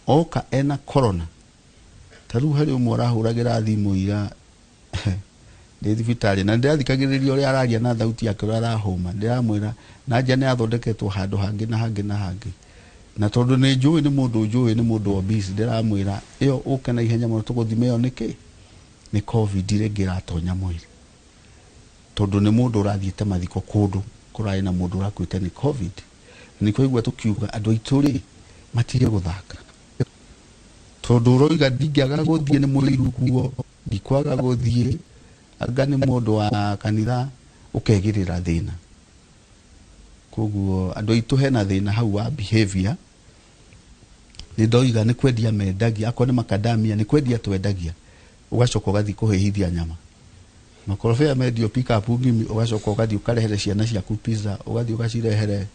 oka ena corona ta rĩu harĩ ũmwe ũrahũragĩra thimũ ira ndĩ thibitarĩ na ndĩrathikagĩrĩria ũrĩa araria na thauti yake ũrĩa arahũma ndĩramwĩra na nja nĩ athondeketwo handũ hangĩ na hangĩ na hangĩ na tondu nĩ njũĩ nĩ mũndũ obese ndiramwĩra ĩyo ũke na ihenya mũno tũgũthime ĩyo nĩkĩ nĩ covid rĩngĩ ĩratonya mwĩrĩ tondu nĩ mũndũ ũrathiĩte mathiko kũndũ kũrarĩ na mũndũ ũrakuĩte nĩ covid nĩkĩo igua tũkiuga andũ aitũ rĩ matige gũthaka tondu ũroiga ndingĩaga gũthiĩ nĩ mũrĩiru kuo ndikwaga gũthiĩ anga nĩ mũndũ wa kanitha ũkegĩrĩra thĩna koguo andũ aitũ hena thĩna hau wa behavior nĩ ndoiga nĩ kwendia mendagia akorwo nĩ macadamia nĩ kwendia twendagia ũgacoka ũgathiĩ kũhĩhithia nyama makorobia mendio pick up ngimi ũgacoka ũgathiĩ ũkarehere ciana ciaku pizza ũgathiĩ ũgacirehere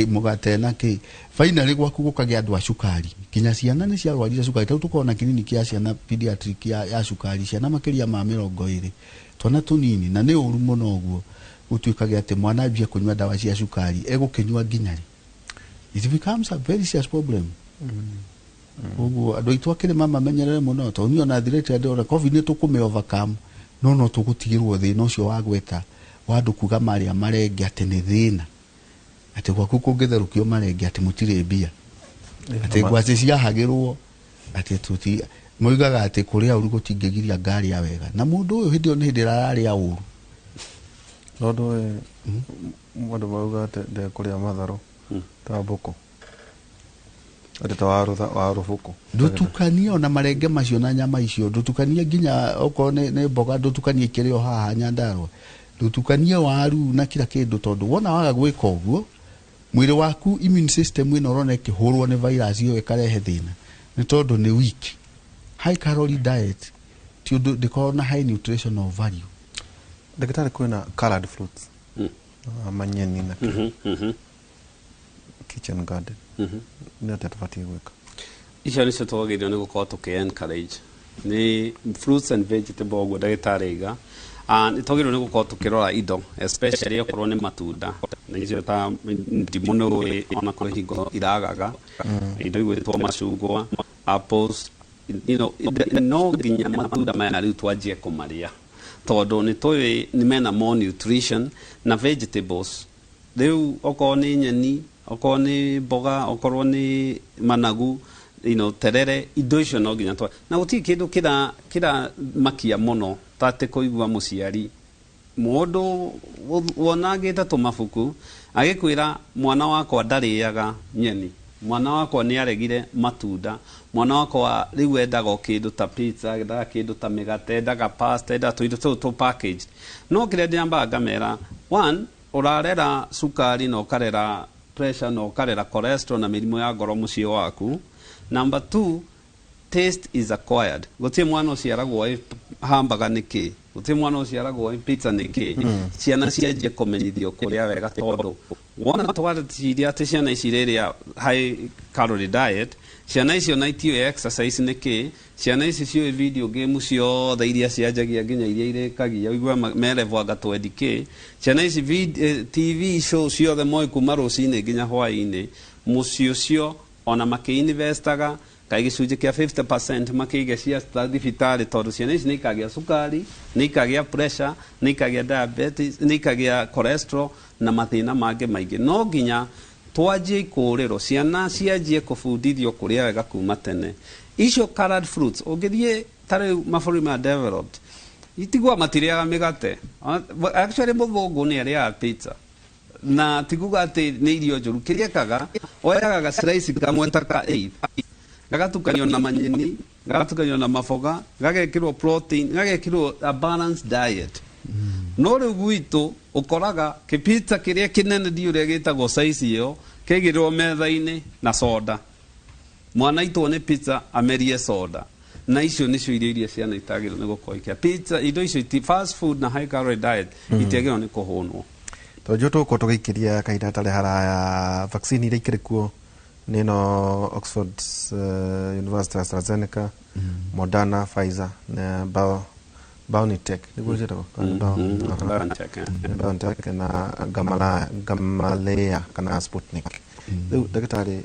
mũgate na kĩ finally gwaku gũkagĩa andũ a cukari kinya ciana nĩ ciarwarire cukari tau tũkorwo na kiliniki ya ciana pediatric ya cukari ciana makĩria ma 20 twana tũnini na nĩ ũru mũno ũguo gũtuĩkaga atĩ mwana ambia kũnyua ndawa cia cukari egũkĩnyua nginya rĩ it becomes a very serious problem ũguo andũ aitũ akĩrĩ mamenyerere mũno tondũ niĩ ona thirĩte andũ covid nĩ tũkũmĩ overcome no tũgũtigĩrwo thĩna ũcio wa gweta wa andũ kuga marĩa marenge atĩ nĩ thĩna atĩ gwaku kũngĩtherũkio marenge atĩ mũtirĩ mbia atĩ ngwacĩ ciahagĩrwo atĩ tũti moigaga atĩ kũrĩa ũru gũtingĩgiria ngari ya wega na mũndũ ũyũ hĩndĩ ĩyo nĩ hĩndĩ ararĩa ũru Nodo mũndũ mauga atĩ ndekũrĩa matharũ ta mbũkũ Ndeta wa rufuku ndutukanie ona marenge macio na nyama icio ndutukanie nginya oko ne mboga ndutukanie kirio haha Nyandarua ndutukanie waru na kila kindu tondu wona waga gwika uguo mwiri waku immune system ino rone kihurwo ne virus iyo ikarehe thina ni tondu ni weak high calorie diet ti undu ndikoro na high nutritional value ndagitari kwina colored fruits amanyeni na kitchen garden nä atä tåbatiä gwä ka icio nä cio twagä nä gå korwo tå kä encourage nä fruits and vegetable guo ndagä tarä iga nä twagä nä gå korwo tå kä rora indo especially okorwo nä matunda nä icio ta ndimå nä ona kå hingo iragaga indo igwä two macungwa apples no nginya matunda maya rä u twanjie kå marä a tondå nä tå nä mena more nutrition na vegetables rä u okorwo nä nyeni okorwo nä mboga okorwo nä managu terere indo icio no nginya na gå tirä kä ndå kä makia må no tatä kå igua må ciari må ndå wonangä te tå mabuku agä kwä ra mwana wakwa ndarä aga nyeni mwana wakwa nä aregire matunda mwana wakwa rä u endaga kä ndå ta pizza endaga kä ndå ta mä gate endaga pasta endaga tå indo tå tå packaged no kä rä a ndä ambaga ngamera one å rarera cukari na å karera pressure na ukarera cholesterol na mirimo ya ngoro muciĩ waku. Number 2, taste is acquired. Gutie mwana uciaragwo hamburger niki, gutie mwana uciaragwo pizza niki. Ciana cianjie kumenyithio kuria wega tondu wona twathiria ati ciana ici riria high calorie diet, ciana icio na itio exercise niki, ciana ici cio video game ciothe iria cianjagia nginya iria irekagia igua merevo gatwe dike, ciana ici TV show ciothe moi kuma rucini nginya hwaini, muciĩ ũcio ona makiinvestaga kai gicunjĩ kia 50% makiige cia thibitarĩ tondu ciana ici nĩ ikagia sukari, nĩ ikagia pressure, nĩ ikagia diabetes, nĩ ikagia cholesterol na mathĩna mangĩ maingĩ. No nginya twanjie ikũrĩro ciana cianjie kũbundithio kũrĩa wega kuma tene. Icio colored fruits ũngĩthiĩ tarĩ mabũrũri ma developed itigua matirĩaga mĩgate. Actually mũthũngũ nĩ arĩaga pizza na tiguga atĩ nĩ irio njũru. Kĩrĩa kaga oyaga ga slice kamwe ta ka 8 gagatukanio na manyeni, gagatukanio na maboga, gagekĩrwo protein, gagekĩrwo a balanced diet. No rĩu gwitũ ũkoraga kĩpizza kĩrĩa kĩnene ndiũrĩa gĩtagwo size ĩyo kĩigĩrĩrwo metha-inĩ na soda. Mwana aitwo nĩ pizza amerie soda. Na icio nĩcio irio iria ciana itagĩrĩirwo nĩ gũkorwo ikĩrĩa. Pizza indo icio fast food na high calorie diet itiagĩrĩirwo nĩ kũhũnwo. Tondu tũkũ tũgĩikĩria kahinda gatarĩ haraya vaccine iria ikĩrĩ kuo nino Oxford University AstraZeneca, Moderna, Pfizer na BioNTech niguo njĩtagwo BioNTech na Gamaleya kana Sputnik. Rĩu ndagĩtarĩ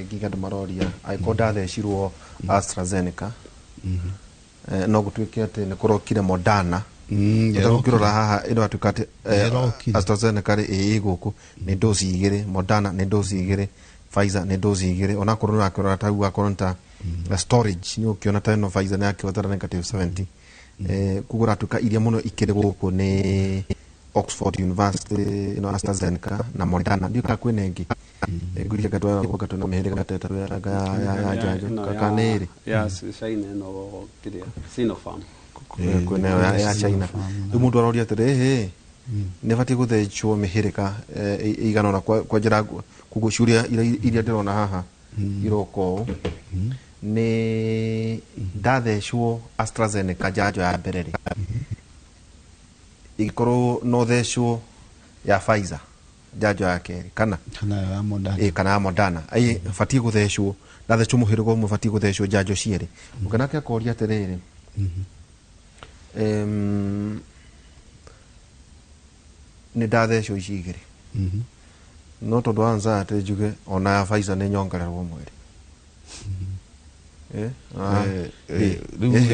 nginya andũ maroria angĩkorwo ndathecirwo AstraZeneca no gũtuĩke atĩ nĩ kũrokire Moderna. Ũkĩrora haha ĩno atuĩka atĩ AstraZeneca ĩ gũkũ nĩ dosi 2, Moderna nĩ dosi 2, Pfizer nĩ dosi 2, ona korwo nakĩrora ta ugakorwo ta storage nĩ ũkĩona ta ĩno Pfizer nĩ yakĩhotera -70. Kugura atuĩka iria mũno ikĩrĩ gũkũ nĩ Oxford University, ĩno AstraZeneca na Moderna. Ndiũka kwĩna ĩngĩ ngũria gatũ na mĩhĩrĩga gatetũ ya njanjo kana ĩrĩ ya China no kĩrĩa Sinopharm kwĩna ya China. Rĩu mũndũ aroria atĩrĩ nĩ batiĩ gũthecwo mĩhĩrĩga ĩigana ũna kwa njĩra kũgũciũria iria ndĩrona haha iroko nĩ ndathecwo AstraZeneca njanjo ya mbere rĩ ĩgĩkorwo no thecwo ya Pfizer njanjo ya kerĩ kana ya Moderna kana ya Moderna batiĩ gũthecwo ndathecwo mũhĩrĩga ũmwe batiĩ gũthecwo njanjo cierĩ. Ũkanake akoria atĩrĩrĩ nĩ ndathecwo ici igĩrĩ no tondũ wanza atĩ njuge ona ya Pfizer nĩ nyongererwo mweri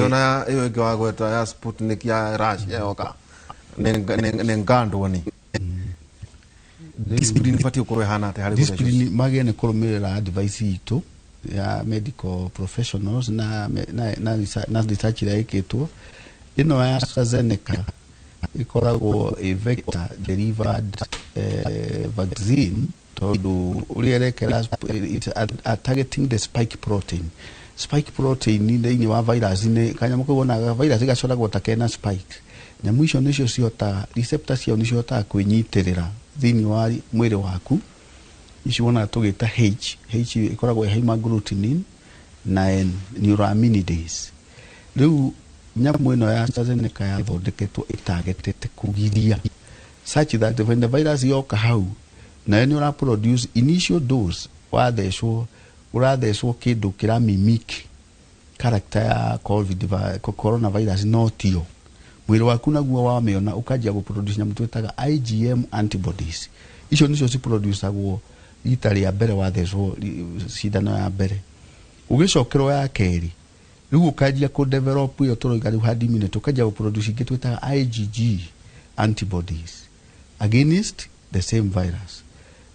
ona ĩyo ĩngĩ wagweta ya Sputnik ya Russia yoka nĩ ngandwo nĩ discipline batiĩ gũkorwo ĩhana atĩ harĩ discipline magĩe nĩ kũrũmĩrĩra advice itũ ya medical professionals na research ĩrĩa ĩkĩtwo. Ĩno ya AstraZeneca ikoragwo a vector delivered vaccine tondu ulirekera it's targeting the spike protein ni thini wa virus ni kanyamu kuona virus igacoragwo ta kena spike nyamu icio nicio ciota receptors cio nicio ta kwinyitirira thini wa mwiri waku icio wona tugita H ikoragwo hemagglutinin na neuraminidase riu nyamu ino ya AstraZeneca yathondeketwo itagetete kugiria such that when the virus yoka hau na ni ura produce initial dose urathecwo kindu kira mimic character ya coronavirus no tio mwiri waku naguo wameona ukajia go produce nyamu twetaga IgM antibodies icio nicio ci produceagwo itari ya mbere wathecwo cindano ya mbere ugicokerwo ya keri riu ukajia ku develop iyo turoiga riu hard immunity ukajia go produce ingi twetaga IgG antibodies against the same virus.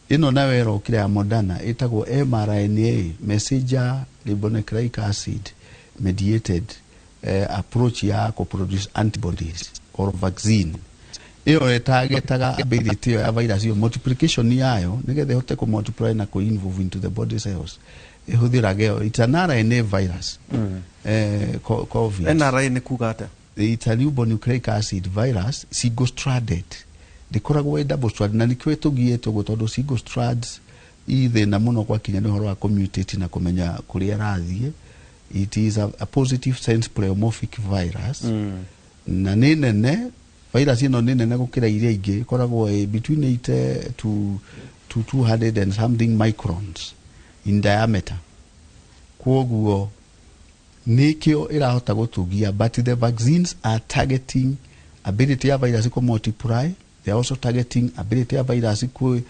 Ino nawe rokire ya Moderna itagwo mRNA messenger ribonucleic acid mediated approach ya ko produce antibodies or vaccine. Iyo etagetaga ability ya virus yo multiplication yayo nigethe hote ko multiply na ko involve into the body cells. Ihuthirage it's an RNA virus. COVID. NRNA kugata. It's a ribonucleic acid virus single stranded. Dikoragwo double strand na nikwe tugietwo gutondu single strands ithe na muno kwa kinya ni horo wa commutate na kumenya kuria rathie. It is a positive sense pleomorphic virus. Na nene virus ino nene gukira iria ingi koragwo between 80 to 200 and something microns in diameter. Kwoguo nikio irahota gutugia, but the vaccines are targeting ability ya virus to multiply. They are also targeting ability ya virus to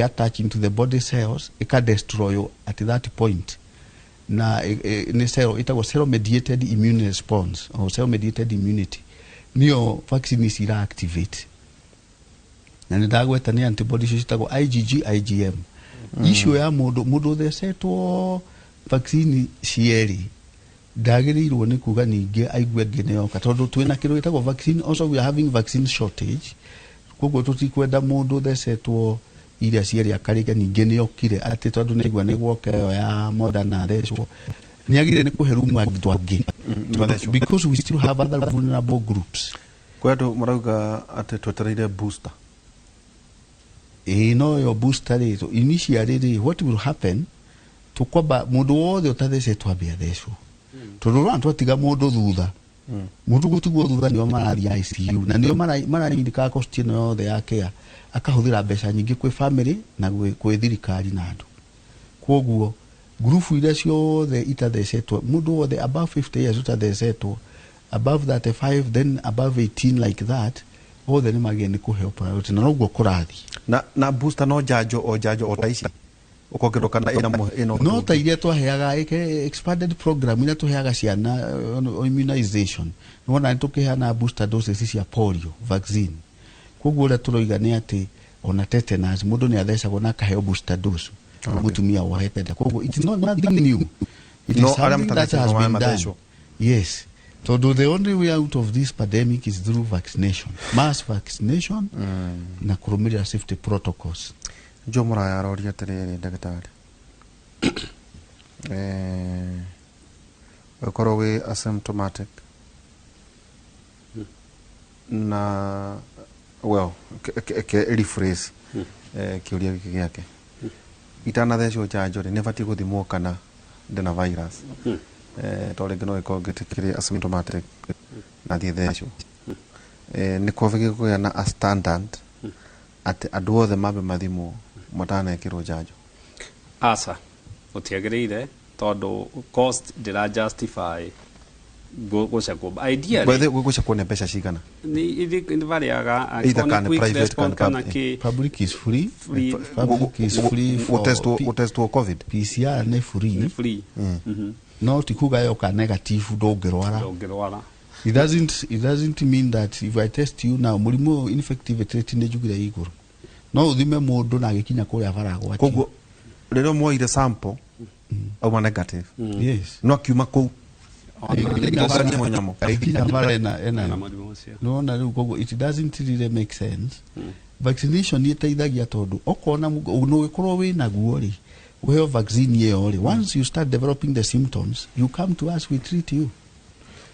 attach into the body cells, ika destroy at that point. Na ni cell itago cell mediated immune response or cell mediated immunity. Niyo vaccine is activate. Na ndagweta ni antibodies itago IgG IgM. Issue ya mudo the setwo vaccine cieri ndagiriirwo ni kuga ninge aigwe ngeneo katondu twina kiro itago vaccine, also we are having vaccine shortage. Koguo tutikwenda mundu thecetwo iria cieri akariga ninge ni okire ati tondu ni igwa ni gwoke ya Moderna thecwo ni agire ni kuherumu agitwangi because we still have other vulnerable groups. Kwetu marauga ati twetereire booster. No yo booster rito initially what will happen tukwamba mundu wothe utathecetwo abia thecwo tondu rantu atiga mundu thutha mundu gutigwo thutha nio marathia ICU na nio maranyindika cost ino yothe ya care akahuthira mbeca nyingi kwi family na kwi thirikari na andu. Kwoguo group iria ciothe itathecetwo mundu wothe above 50 years utathecetwo, above 35 then above 18 like that othe ni mageni kuheo priority na noguo kurathi na booster no janjo o taici ukongeroka na ino no ta iria twaheaga expanded program ina tuheaga ciana immunization nona nitukiheana booster doses cia polio vaccine. Koguo ura turoiga ni ati ona tetanus mundu ni athecagwo na kaheo booster dose mutumia wahete. Koguo it's not nothing new, it is something that has been done. Yes, so the only way out of this pandemic is through vaccination, mass vaccination na kurumirira safety protocols. Jo muraya roria tiriri ndagitari ukoro we asymptomatic na well ke rephrase kiuria giki giake itana thecwo chanjo ni bati guthimwo kana ndina virus to ringi no ikorwo ngitikiri asymptomatic na thi thecwo ni kovige kuya na a standard ati andu othe mabe mathimwo matanekirwo chanjo. Asa utiagirire tondu cost dira justify gucakwo idea whether gucakwo ne mbeca cigana ni variaga private kana public is free for test to COVID. PCR ne free no tikuga yo ka negative ndongirwara. It doesn't mean that if I test you now murimu infective rate ne jugira iguru no uthime mundu na gikinya kuria baragwa ati koguo rero moire sample au negative yes no kiuma ku no na koguo it doesn't really make sense vaccination ni iteithagia tondu okona no gikorwo wi naguo ri weo vaccine iyo ri once you start developing the symptoms you come to us, we treat you.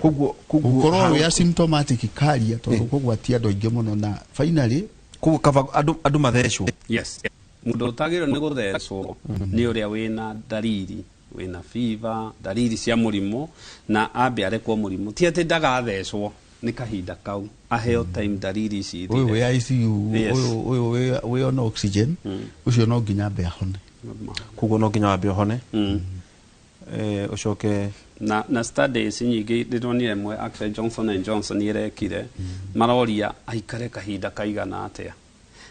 Kuguo korwo wi asymptomatic karia tondu kugwatia andu aingi muno na finally kuguo kava andu mathecwo. Yes, mundu utagirwo ni guthecwo ni uria wina dariri, wina fever, dariri cia murimu na ambe arekwo murimu ti ati ndagathecwo ni kahinda kau aheo time dariri ici uyu we ICU uyu we on oxygen ucio no nginya ambe ahone. Kuguo no nginya ambe ahone ucoke na studies nyingi ndironire mwe actually Johnson & Johnson irekire maroria aikare kahinda kaigana atia.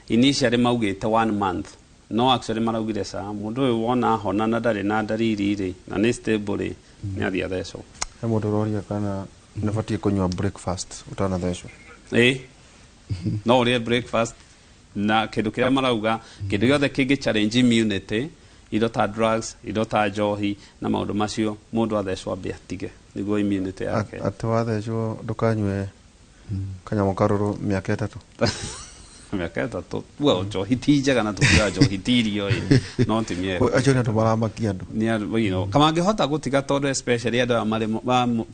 Initially maugite 1 month, no actually maraugire sa mundu uyu wona hona na ndari na dariri ri na ni stable ri ni athia thecwo. He mundu roria kana nabatie kunywa breakfast utana thecwo. No urie breakfast na kindu kiria marauga kindu giothe kingi challenge immunity, indo ta drugs, indo ta njohi na maundu macio mundu athecwo ambe atige niguo immunity yake. Ati wathecwo ndukanywe kanyamo karuru miaka 3 miaka 3 well njohi ti njega na tukiga njohi ti irio no ti miega acio ni andu maramakia andu ni you know kama angihota gutiga tondu especially andu amari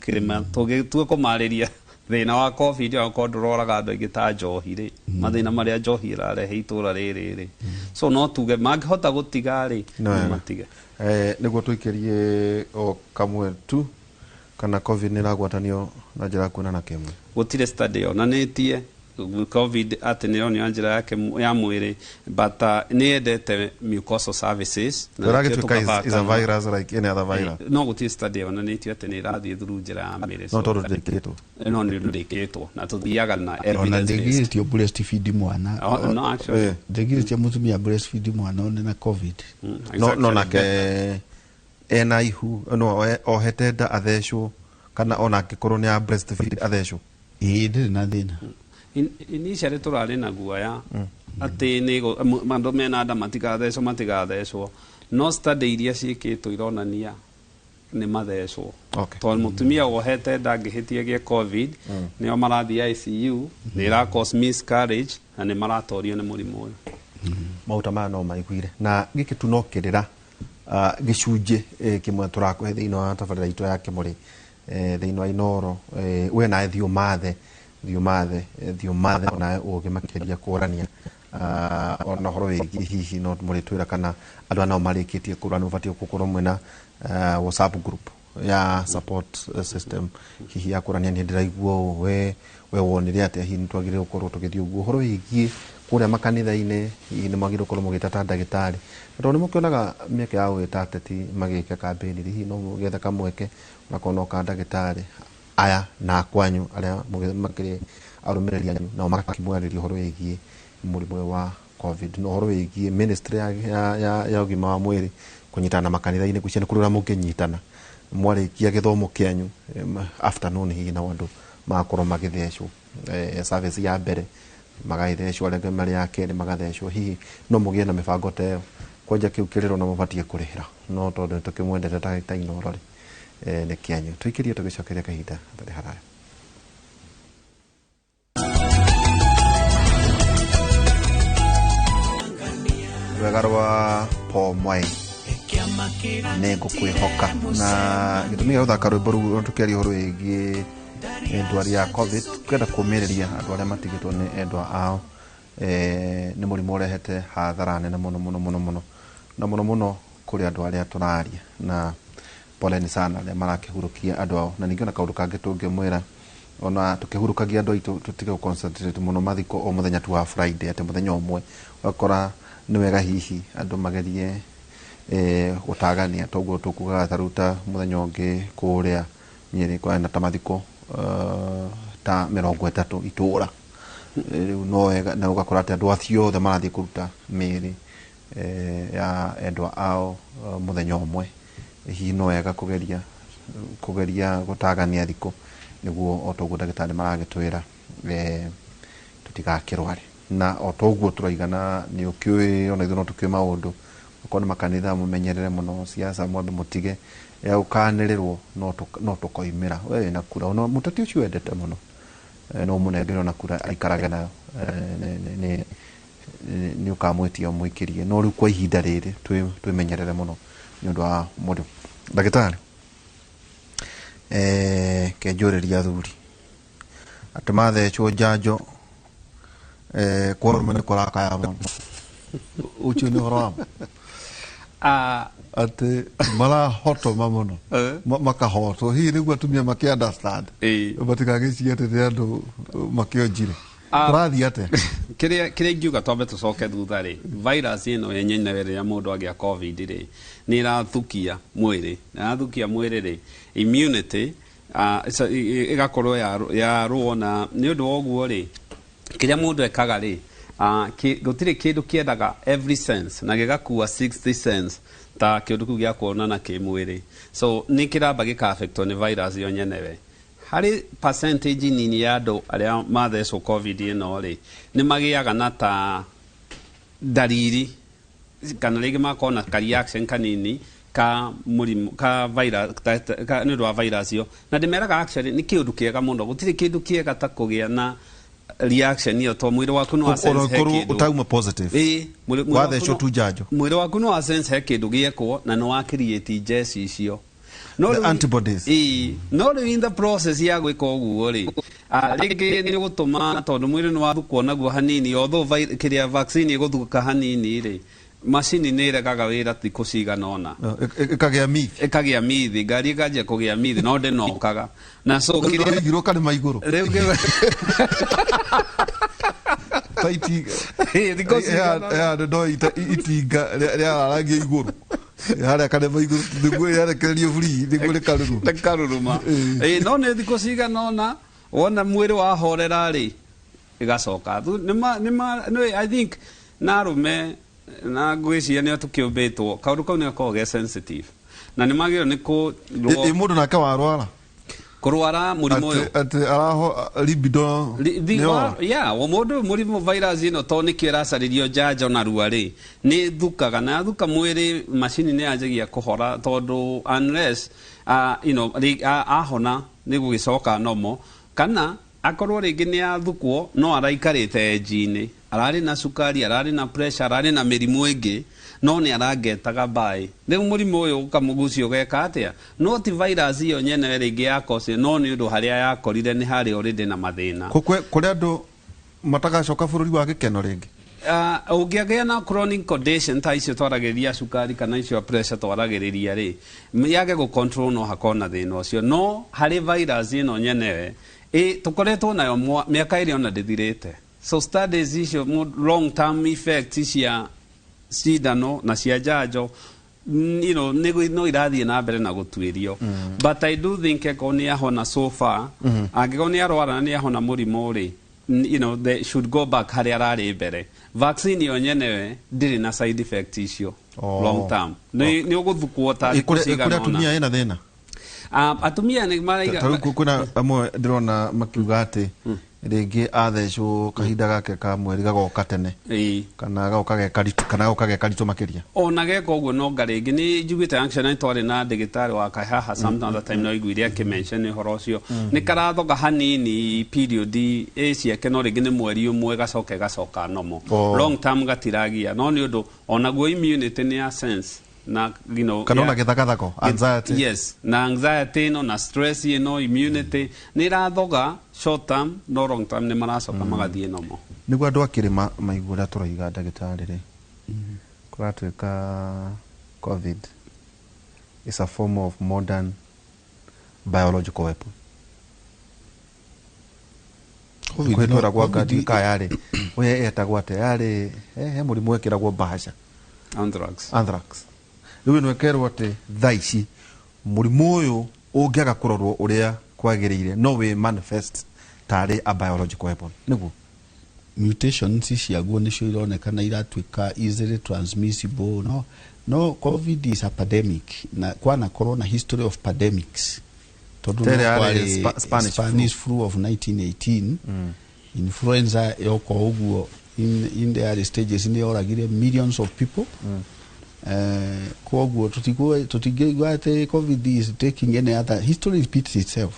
kirima tugitua kumariria thina wa covid ya ko ndroraga andu aingi ta njohi ri mathina maria njohi irarehe itura riri ri so no tuge mangihota gutiga ri matige niguo tuikirie o kamwe tu kana covid ni ragwatanio na njira kuona na kemwe gutire study onanitie covid ati ni onio njira yake ya mwiri but ni endete mucosal services na is a virus like any other virus no gutire study onanitie ati ni rathie through njira ya mwiri no tondu ndikitwo no ni ndikitwo na tuthiaga na evidence ndikitwo breastfeed mwana no actually ndikitwo mutumia breastfeed mwana one na covid no nake ena ihu no ohete nda athecwo kana ona akikorwo ni a breastfeed athecwo ndiri na thina initially turari na guaya ati ni mandu mena nda matigathecwo no study iria ciikitwo ironania ni mathecwo tondu mutumia wohete nda ngihitie gia covid nio marathi ICU ni ra cause miscarriage na ni maratorio ni murimu uyu mauta ma no maiguire na giki tu no kirira gicunje kimwe turakuhe thiini wa tabarira itu ya kimuri thiini wa Inoro we na thiu mathe ona uge makiria kurania ona horo wigi hihi no muri twira kana andu ana marikitie kurana ubatio gukorwo mwena WhatsApp group ya support system hihi ya kurania ni ndiraiguo we wonire atia hihi twagire gukorwo tugithio guo horo wigi kuria makanitha-ini ni magire gukorwo mugitata ndagitari tondu ni mukionaga mieke ya gwitateti magike kampeni hihi no mugetha kamweke na kono ka ndagitari aya na kwanyu aria makire arumiriri anyu na makakimwariria horo wigie murimu wa covid no horo wigie ministry ya ugima wa mwiri kunyitana makanitha-ini kuciana kurura mukinyitana mwarikia githomo kianyu afternoon hihi na wandu makorwo magithecwo service ya mbere magaithecwo aria mari ya keri magathecwo hihi no mugie na mibango teo kwanja kiu kiriro na mubatie kurihira no tondu tukimwendete ta Inoro ri ne kianyu twikirie tugicokeria kahinda tari haraya wegarwa po mwai nego kwihoka na gitumi gya uthaka rwimbo ru tukiaria horo igi ndwari ya covid kwenda kumiriria andu aria matigitwo ni endwa ao ni murimu urehete hathara nene muno kuri andu aria turaria na poleni sana le marakihurukia andu ao na ningiona kaundu kangi tungimwira ona tukihurukagia andu aitu tutige concentrate muno mathiko o muthenya tu wa Friday ate muthenya omwe wakora ni wega hihi andu magerie gutagania toguo tukuga taruta muthenya ungi kuria Nyeri kwa na tamathiko ta 30 itura no wega na ugakora ati andu acio the marathi kuruta miri ya endwa ao muthenya omwe hihi no wega kugeria gutagania thiko niguo otoguo ndagitari maragitwira tutigakirware na otoguo turaigana ni ukiui ona ithuno tukiu maundu ukona makanitha mumenyerere muno siasa mwambe mutige ya ukanirirwo no tukoimira we na kura ona mutati ucio endete muno no munengero na kura aikarage nayo ni ukamwitia mwikirie no riu kwa ihinda riri twimenyerere muno ni undu wa murimu ndagitari kenjuriria athuri ati mathecwo njanjo kwa rume ni kurakaya muno ucio ni horo wamo ati marahotoma muno makahotwo hihi niguo atumia makiunderstand matikagiciria ati ni andu makionjire turathii atia kiria ingiuga twambe tucoke thutha ri virus ino yenyewe riria mundu agia covid ri ni irathukia mwiri ri immunity igakorwo yarwo na ni undu woguo ri kiria mundu ekaga ri gutiri kindu kiendaga every sense na gigakua 60 sense ta kindu kiu gia kuonana kimwiri so ni kiramba gika affectwo ni virus yo nyenewe hari percentage nini ya andu aria mathecwo covid ino ri ni magiaga na ta dariri kana rĩngĩ makorwo na ka reaction kanini ka mũrimũ ka virus ka nĩ ũndũ wa virus iyo na ndĩmeraga actually nĩ kĩũndũ kĩega mũno gũtirĩ kĩndũ kĩega ta kũgĩa na reaction iyo to mwĩrĩ waku no sense he kĩndũ utauma positive wathecwo tu njanjo mwĩrĩ waku no sense he kĩndũ gĩekwo na no wa create jesi icio the antibodies no in the process ya gwika uguo ri rĩngĩ nĩ gũtũma tondũ mwĩrĩ nĩ wathukwo naguo hanini although kĩrĩa vaccine ĩgũthuka hanini ri macini nĩ ĩregaga wĩra thikũ cigana ũna ĩkagĩa mithi ngari ĩkanjia kũgĩa mithi no ndĩnokaga na so kĩrĩa karĩma igũrũ rĩu ndo itinga rĩararangia igũrũ harĩa karĩma igũrũ nĩguo yarekererio free nĩguo rĩkaruruma no nĩ thikũ cigana ũna wona mwĩrĩ wahorera rĩ ĩgacoka I think na arũme na ngwĩciria nĩo tũkĩũmbĩtwo kaũndũ kau nĩ gakoragwo ge sensitive na nĩ magĩrĩirwo nĩ mũndũ nake warwara kurwara mũrimũ ũyũ ati araho libido mũndũ mũrimũ virus ino to nĩ kĩo ĩracarĩrio njanjo na rua rĩ nĩ thukaga na thuka mwĩrĩ macini nĩ yanjagia kũhora tondũ unless ahona nĩ gũgĩcoka nomo kana akorwo rĩngĩ nĩ yathukwo no araikarĩte enji-inĩ ararĩ na cukari ararĩ na pressure ararĩ na mĩrimũ ĩngĩ no nĩ arangetaga mbaĩ rĩu mũrimũ ũyũ ũkamũgucia ũgeka atĩa no ti virus iyo nyene rĩngĩ yakoce no nĩ ũndũ harĩa yakorire nĩ harĩ already na mathĩna kũrĩ andũ matagacoka bũrũri wa gĩkeno rĩngĩ ũngĩagĩa na chronic condition ta icio twaragĩria cukari kana icio pressure twaragĩrĩria rĩ yage gũcontrol no hakorwo na thĩna ũcio no harĩ virus ĩno nyenewe tukoretwo nayo mĩaka ĩrĩa ona ndĩthirĩte so studies icio long term effects cia cindano na cia njanjo no irathiĩ na mbere na gũtuĩrio but I do think eko nĩ ahona so far angĩkorwo nĩ arwara na nĩ ahona mũrimũ rĩ they should go back harĩa ararĩ mbere vaccine yo nyenewe ndĩrĩ na side effects icio long term nĩ ũgũthukwo ta kũrĩa atumia ĩna thĩna atumia nĩ maraiga kuna amwe ndĩrona makiuga atĩ rĩngĩ athecwo kahinda gake ka mweri gagoka tene kana gagoka ge karitũ makĩria ona geka ũguo no nga rĩngĩ nĩ njugĩte actually twarĩ na ndagĩtarĩ wa kahaha some other time no iguire akĩmention ũhoro ũcio nĩ karathoga hanini period ciake no rĩngĩ nĩ mweri ũmwe gacoka nomo long term gatiragia no nĩ ũndũ onaguo immunity nĩ ya sense na kana ona gĩthagathako anxiety yes na anxiety no na stress immunity nĩ irathoga short term no long term nĩ maracoka magathiĩ nomo nĩguo andũ akĩrĩ maigua ũrĩa tũroiga ndagĩtarĩ rĩ kũratuĩka covid is a form of modern biological weapon kwĩtwĩragwo ngatuĩka yarĩ ũrĩa etagwo atĩ yarĩ he mũrimũ wekĩragwo mbahaca anthrax rĩu nĩ wekerwo atĩ thaa ici mũrimũ ũyũ ũngĩaga kũrorwo ũrĩa kwagĩrĩire no we manifest tarĩ a biological weapon nĩguo mutations ciaguo nĩcio ironekana iratuĩka easily transmissible no covid is a pandemic na kwanakorwo na history of pandemics tondũ Spanish flu of 1918 influenza yoko ũguo in the early stages nĩ yoragire millions of people koguo tutingĩigua atĩ covid is taking any other history repeats itself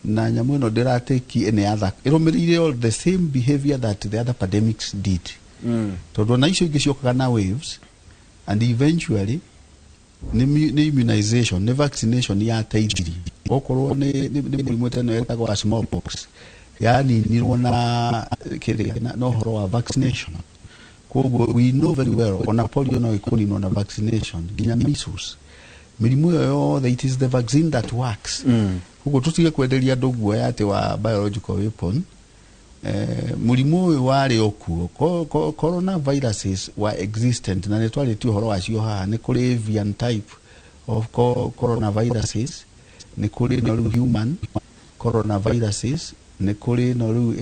na nyamũ ĩno ndĩratake any other ĩrũmĩrĩire all the same behavior that the other pandemics did tondu na icio ingĩ ciokaga na waves and eventually ni immunization ni vaccination ya teithiri okorwo ni mũrimũ tene wetagwo smallpox yani nirwo na kĩrĩa na ũhoro wa vaccination koguo we know very well ona polio no ĩkũninwo na vaccination nginya measles mĩrimũ ĩyo yothe it is the vaccine that works koguo tũtige kwenderia andũ guoya atĩ wa biological weapon mũrimũ ũyũ warĩ okuo coronaviruses were existent na nĩtwarĩtie ũhoro wacio haha nĩ kũrĩ avian type of coronaviruses nĩ kũrĩ no rĩu human coronaviruses nĩ kũrĩ no rĩu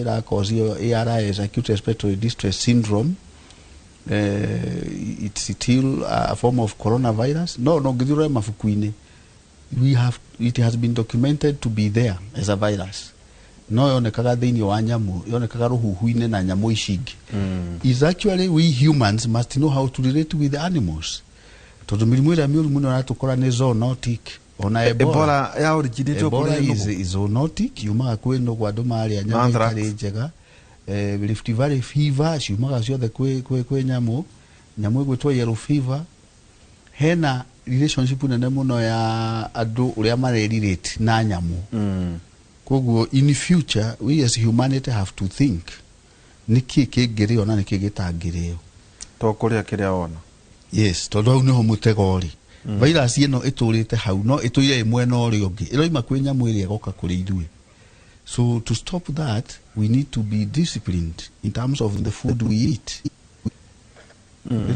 ĩrakozio ARS acute respiratory distress syndrome it's still a form of coronavirus no ngĩthirũra mabuku-inĩ it has been documented to be there as a virus no yonekaga thĩinĩ wa nyamũ yonekaga rũhuhu-inĩ na nyamũ ici ingĩ is actually we humans must know how to relate with the animals tondũ mĩrimũ ĩrĩa mĩũru mũno ĩratũkora nĩ zoonotic ona Ebola ya originate Ebola is zoonotic yumaga kwĩ nũgũ andũ marĩa nyamũ itarĩ njega Rift Valley fever ciumaga ciothe kwĩ nyamũ ĩgwĩtwo yellow fever hena relationship nene mũno ya andũ ũrĩa marerelate na nyamũ koguo in future we as humanity have to think niki kĩngĩrĩo na niki gĩtangĩrĩo to kũrĩa kĩrĩa ona yes tondũ hau nĩho mũtego ũrĩ virus ĩno ĩtũrĩte hau no ĩtũire ĩmwe na ũrĩa ũngĩ ĩroima kwĩ nyamũ ĩrĩa ĩgoka kũrĩ ithuĩ so to stop that we need to be disciplined in terms of the food we eat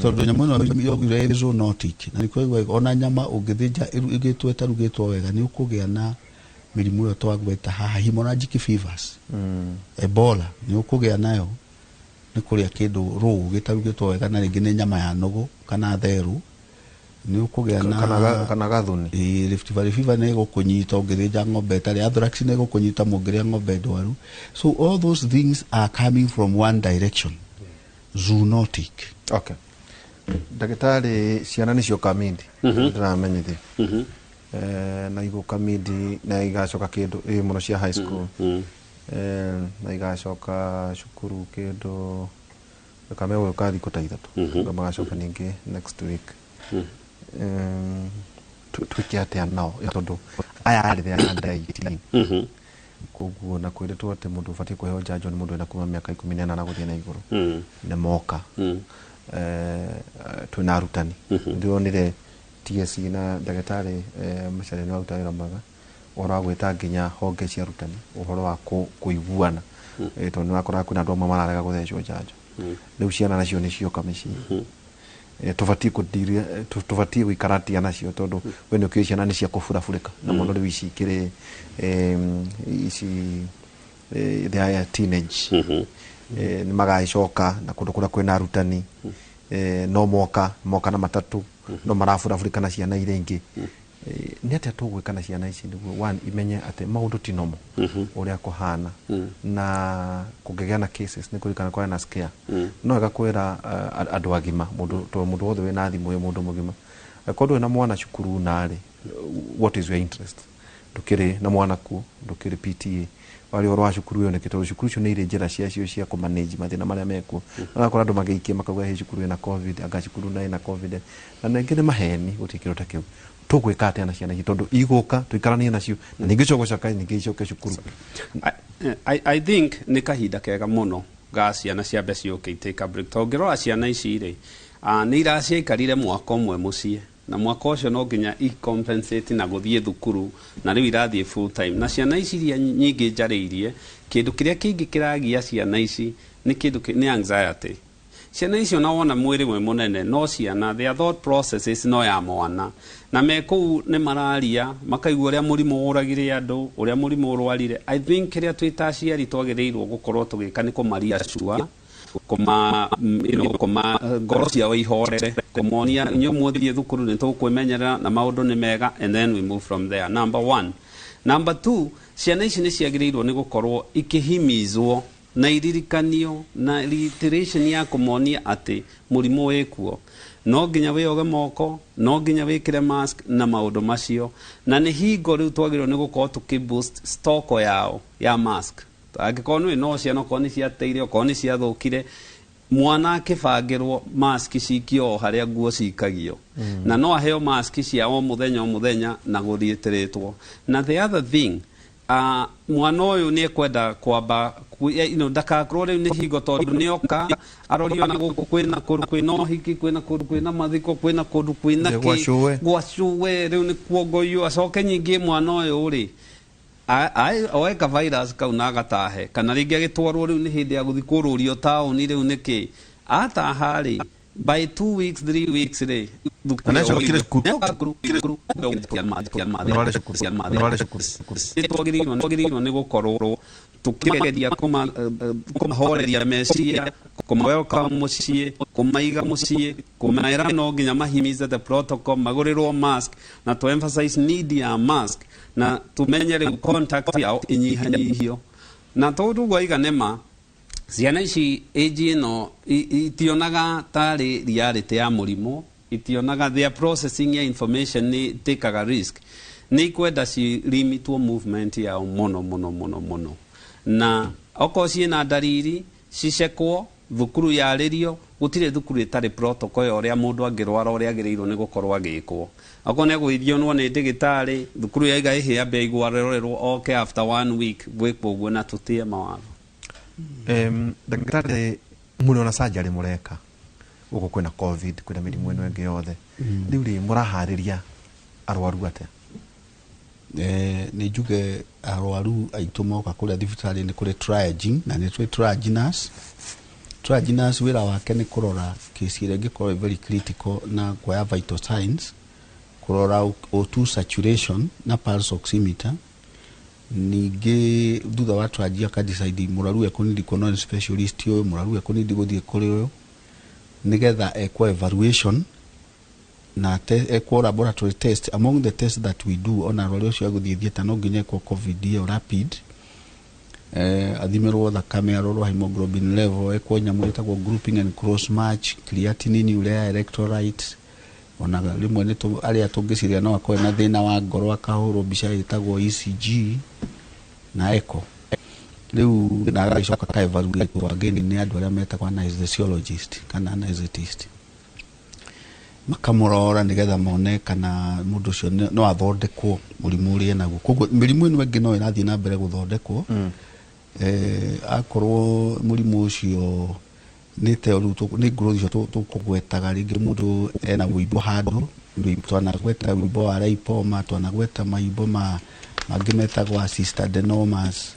tondũ nyamũ ĩno ĩrĩa zoonotic na nĩkũigua ona nyama ũngĩthĩnja ĩgĩtwo ĩtarugĩtwo wega nĩ ũkũgĩa na mĩrimũ ĩyo twagweta haha hemorrhagic fevers Ebola nĩ ũkũgĩa nayo nĩ kũrĩa kĩndũ rũũ gĩtarugĩtwo wega na rĩngĩ nĩ nyama ya nũgũ kana therũ nĩ ũkũgĩa na kana gathuni Rift Valley fever nĩ ĩgũkũnyita ũngĩthĩnja ng'ombe ĩtarĩ anthrax nĩ ĩgũkũnyita mũngĩrĩa ng'ombe ndwaru so all those things are coming from one direction zoonotic okay ndagĩtarĩ ciana nĩcio kamindi ndĩramenyithia na igoka midi na igacoka kĩndũ mũno cia high school na igacoka cukuru kĩndũ kamwe kathi kũta ithatũ magacoka ningĩ next week twĩke atĩa nao tondũ aya arĩ thea under 18 koguo na kwĩrĩtwo atĩ mũndũ ũbatiĩ kũheo njanjo nĩ mũndũ wĩna kuma mĩaka 18 na gũthiĩ na igũrũ nĩ moka twĩna arutani ndĩronire TSC na ndagĩtarĩ Macharia nĩ waruta wĩra mwega ũhoro wa gwĩta nginya honge cia arutani ũhoro wa kũiguana tondũ nĩ wakoraga kwĩna andũ amwe mararega gũthecwo njanjo rĩu ciana nacio nĩ cioka mĩciĩ tũbatiĩ gũikara atia nacio tondũ we nĩ ũkĩũĩ ciana nĩ cia kũburabũrĩka na mũno rĩu ici ikĩrĩ ici they are teenage nĩ magagĩcoka na kũndũ kũrĩa kwĩna arutani no moka na matatũ no maraburabũrĩka na ciana iria ingĩ nĩ atĩa tũgwĩka na ciana ici nĩguo one imenye atĩ maũndũ ti nomo ũrĩa kũhana na kũngĩgĩa na cases nĩ kũrikana kwari na scare no wega kwĩra andũ agima mũndũ wothe wĩna thimũ ya mũndũ mũgima korwo wĩna mwana cukuru narĩ what is your interest ndũkĩrĩ na mwana kuo ndũkĩrĩ PTA wari oro wa cukuru yo nekete cukuru cio nĩ irĩ njĩra ciacio cia kũmanage mathĩna marĩa mekuo agakora andũ magĩikia makauga he cukuru ĩna covid anga cukuru na covid na ningĩ nĩ maheni gũtikĩrwo ta kĩu tũgwĩka atĩa na ciana ici tondũ igũka tũikaranie nacio na ningĩ cogocoka ningĩ icoke cukuru I think nĩ kahinda kega mũno ga ciana ciambe ciũke itake break tongĩrora ciana ici rĩ nĩ iraciaikarire mwaka ũmwe mũciĩ na mwaka ũcio no nginya compensate na gũthiĩ thukuru na rĩu irathiĩ full time na ciana ici iria nyingĩ njarĩirie kĩndũ kĩrĩa kĩngĩ kĩragia ciana ici nĩ kĩndũ nĩ anxiety ciana icio na wona mwĩrĩ we mũnene no ciana their thought processes no ya mwana na mekũu nĩ mararia makaigua ũrĩa mũrimũ ũragire andũ ũrĩa mũrimũ ũrwarire I think kĩrĩa twĩta aciari twagĩrĩirwo gũkorwo tũgĩka nĩ kũmaria cua kuma ngoro ciao ihorere kũmonia inyuĩ mũthiĩ thukuru nĩ tũkwĩmenyerera na maũndũ nĩ mega and then we move from there number one number two ciana ici nĩ ciagĩrĩirwo nĩ gũkorwo ikĩhimizwo na iririkanio na reiteration ya kũmonia atĩ mũrimũ wĩkuo no nginya wĩoge moko no nginya wĩkĩre mask na maũndũ macio na nĩ hingo rĩu twagĩrĩirwo nĩ gũkorwo tũkĩboost stoko yao ya mask angĩkorwo nĩ no ciana okorwo nĩ ciateire okorwo nĩ ciathũkire mwana akibangirwo mask cikio haria nguo cikagio na no aheo mask cia o muthenya na guthieteretwo. Na the other thing, mwana uyu ni ekwenda kwamba ndakakorwo riu ni hingo tondu ni oka arorio na guku kwina kundu kwina uhiki, kwina kundu kwina mathiko, kwina kundu kwina gwacue riu ni kuongoio acoke nyingi mwana uyu ri oeka virus kau na agatahe kana ringi agitwarwo riu ni hindi ya guthi kururio tauni riu niki ataha ri by 2 weeks 3 weeks ri twagĩrĩirwo nĩ gũkorwo tukigeria kumahoreria meciria, kumawelcome muciĩ, kumaiga muciĩ, kumera no nginya mahimize the protocol, magũrĩrwo mask na to emphasize need ya mask na tumenye rĩu contact yao inyihanyihio. Na tondu gwaiga nĩma ciana ici age ĩno itionaga tarĩ reality ya mũrimũ, itionaga their processing ya information ni tekaga risk, ni kwenda ci limitwo movement yao muno na oko ciina ndariri cicekwo thukuru yarĩrio, gutire thukuru itari protocol ya uria mundu angirwara uria agĩrĩirwo ni gukorwo agĩkwo. Oko ne gwithionwo ni ndagĩtarĩ, thukuru yaiga ihe ambe igwarererwo oke after 1 week gwĩkwo guo na tutie mawatho. Ndagĩtarĩ muno na surgery mureka uko kwina covid, kwina mĩrimũ ĩno ĩngĩ yothe, rĩu rĩ mũraharĩria arwaru atia? Nĩ njuge arwaru aitũ moka kũrĩa thibitarĩ nĩ kũrĩ triaging na nĩ twĩ triaginous. Triaginous wĩra wake nĩ kũrora kesi ĩrĩa ĩngĩkorwo very critical na kuoya vital signs, kũrora O2 saturation na pulse oximeter. Ningĩ thutha wa triage akadecide mũrwaru ekunidi kuona specialist ũyũ, mũrwaru ekunidi gũthiĩ kũrĩ ũyũ, nigetha ekwo evaluation na ekwo laboratory test. Among the tests that we do on arwaru ũcio agũthiĩ theater no nginya ekwo covid ya rapid, athimirwo thakame, arorwo hemoglobin level, ekwo nyamũ ĩtagwo grouping and cross match, creatinine, urea, electrolytes, ona rimwe nĩ arĩa tũngĩciria no akorwo na thĩna wa ngoro akahũrwo mbica ĩtagwo ECG na echo. Rĩu na agacoka ka evaluate again nĩ andũ arĩa metagwo anesthesiologist kana anesthetist, makamũrora nĩgetha mone kana mũndũ ũcio no athondekwo mũrimũ ũrĩa naguo. Koguo mĩrimũ ĩno ĩngĩ no ĩrathiĩ na mbere gũthondekwo akorwo mũrimũ ũcio nĩ teoru nĩ ngũrũ icio tũkũgwetaga, rĩngĩ mũndũ ena wĩimbo handũ, twanagweta wĩimbo wa lipoma, twanagweta maimbo mangĩ metagwo cystadenomas,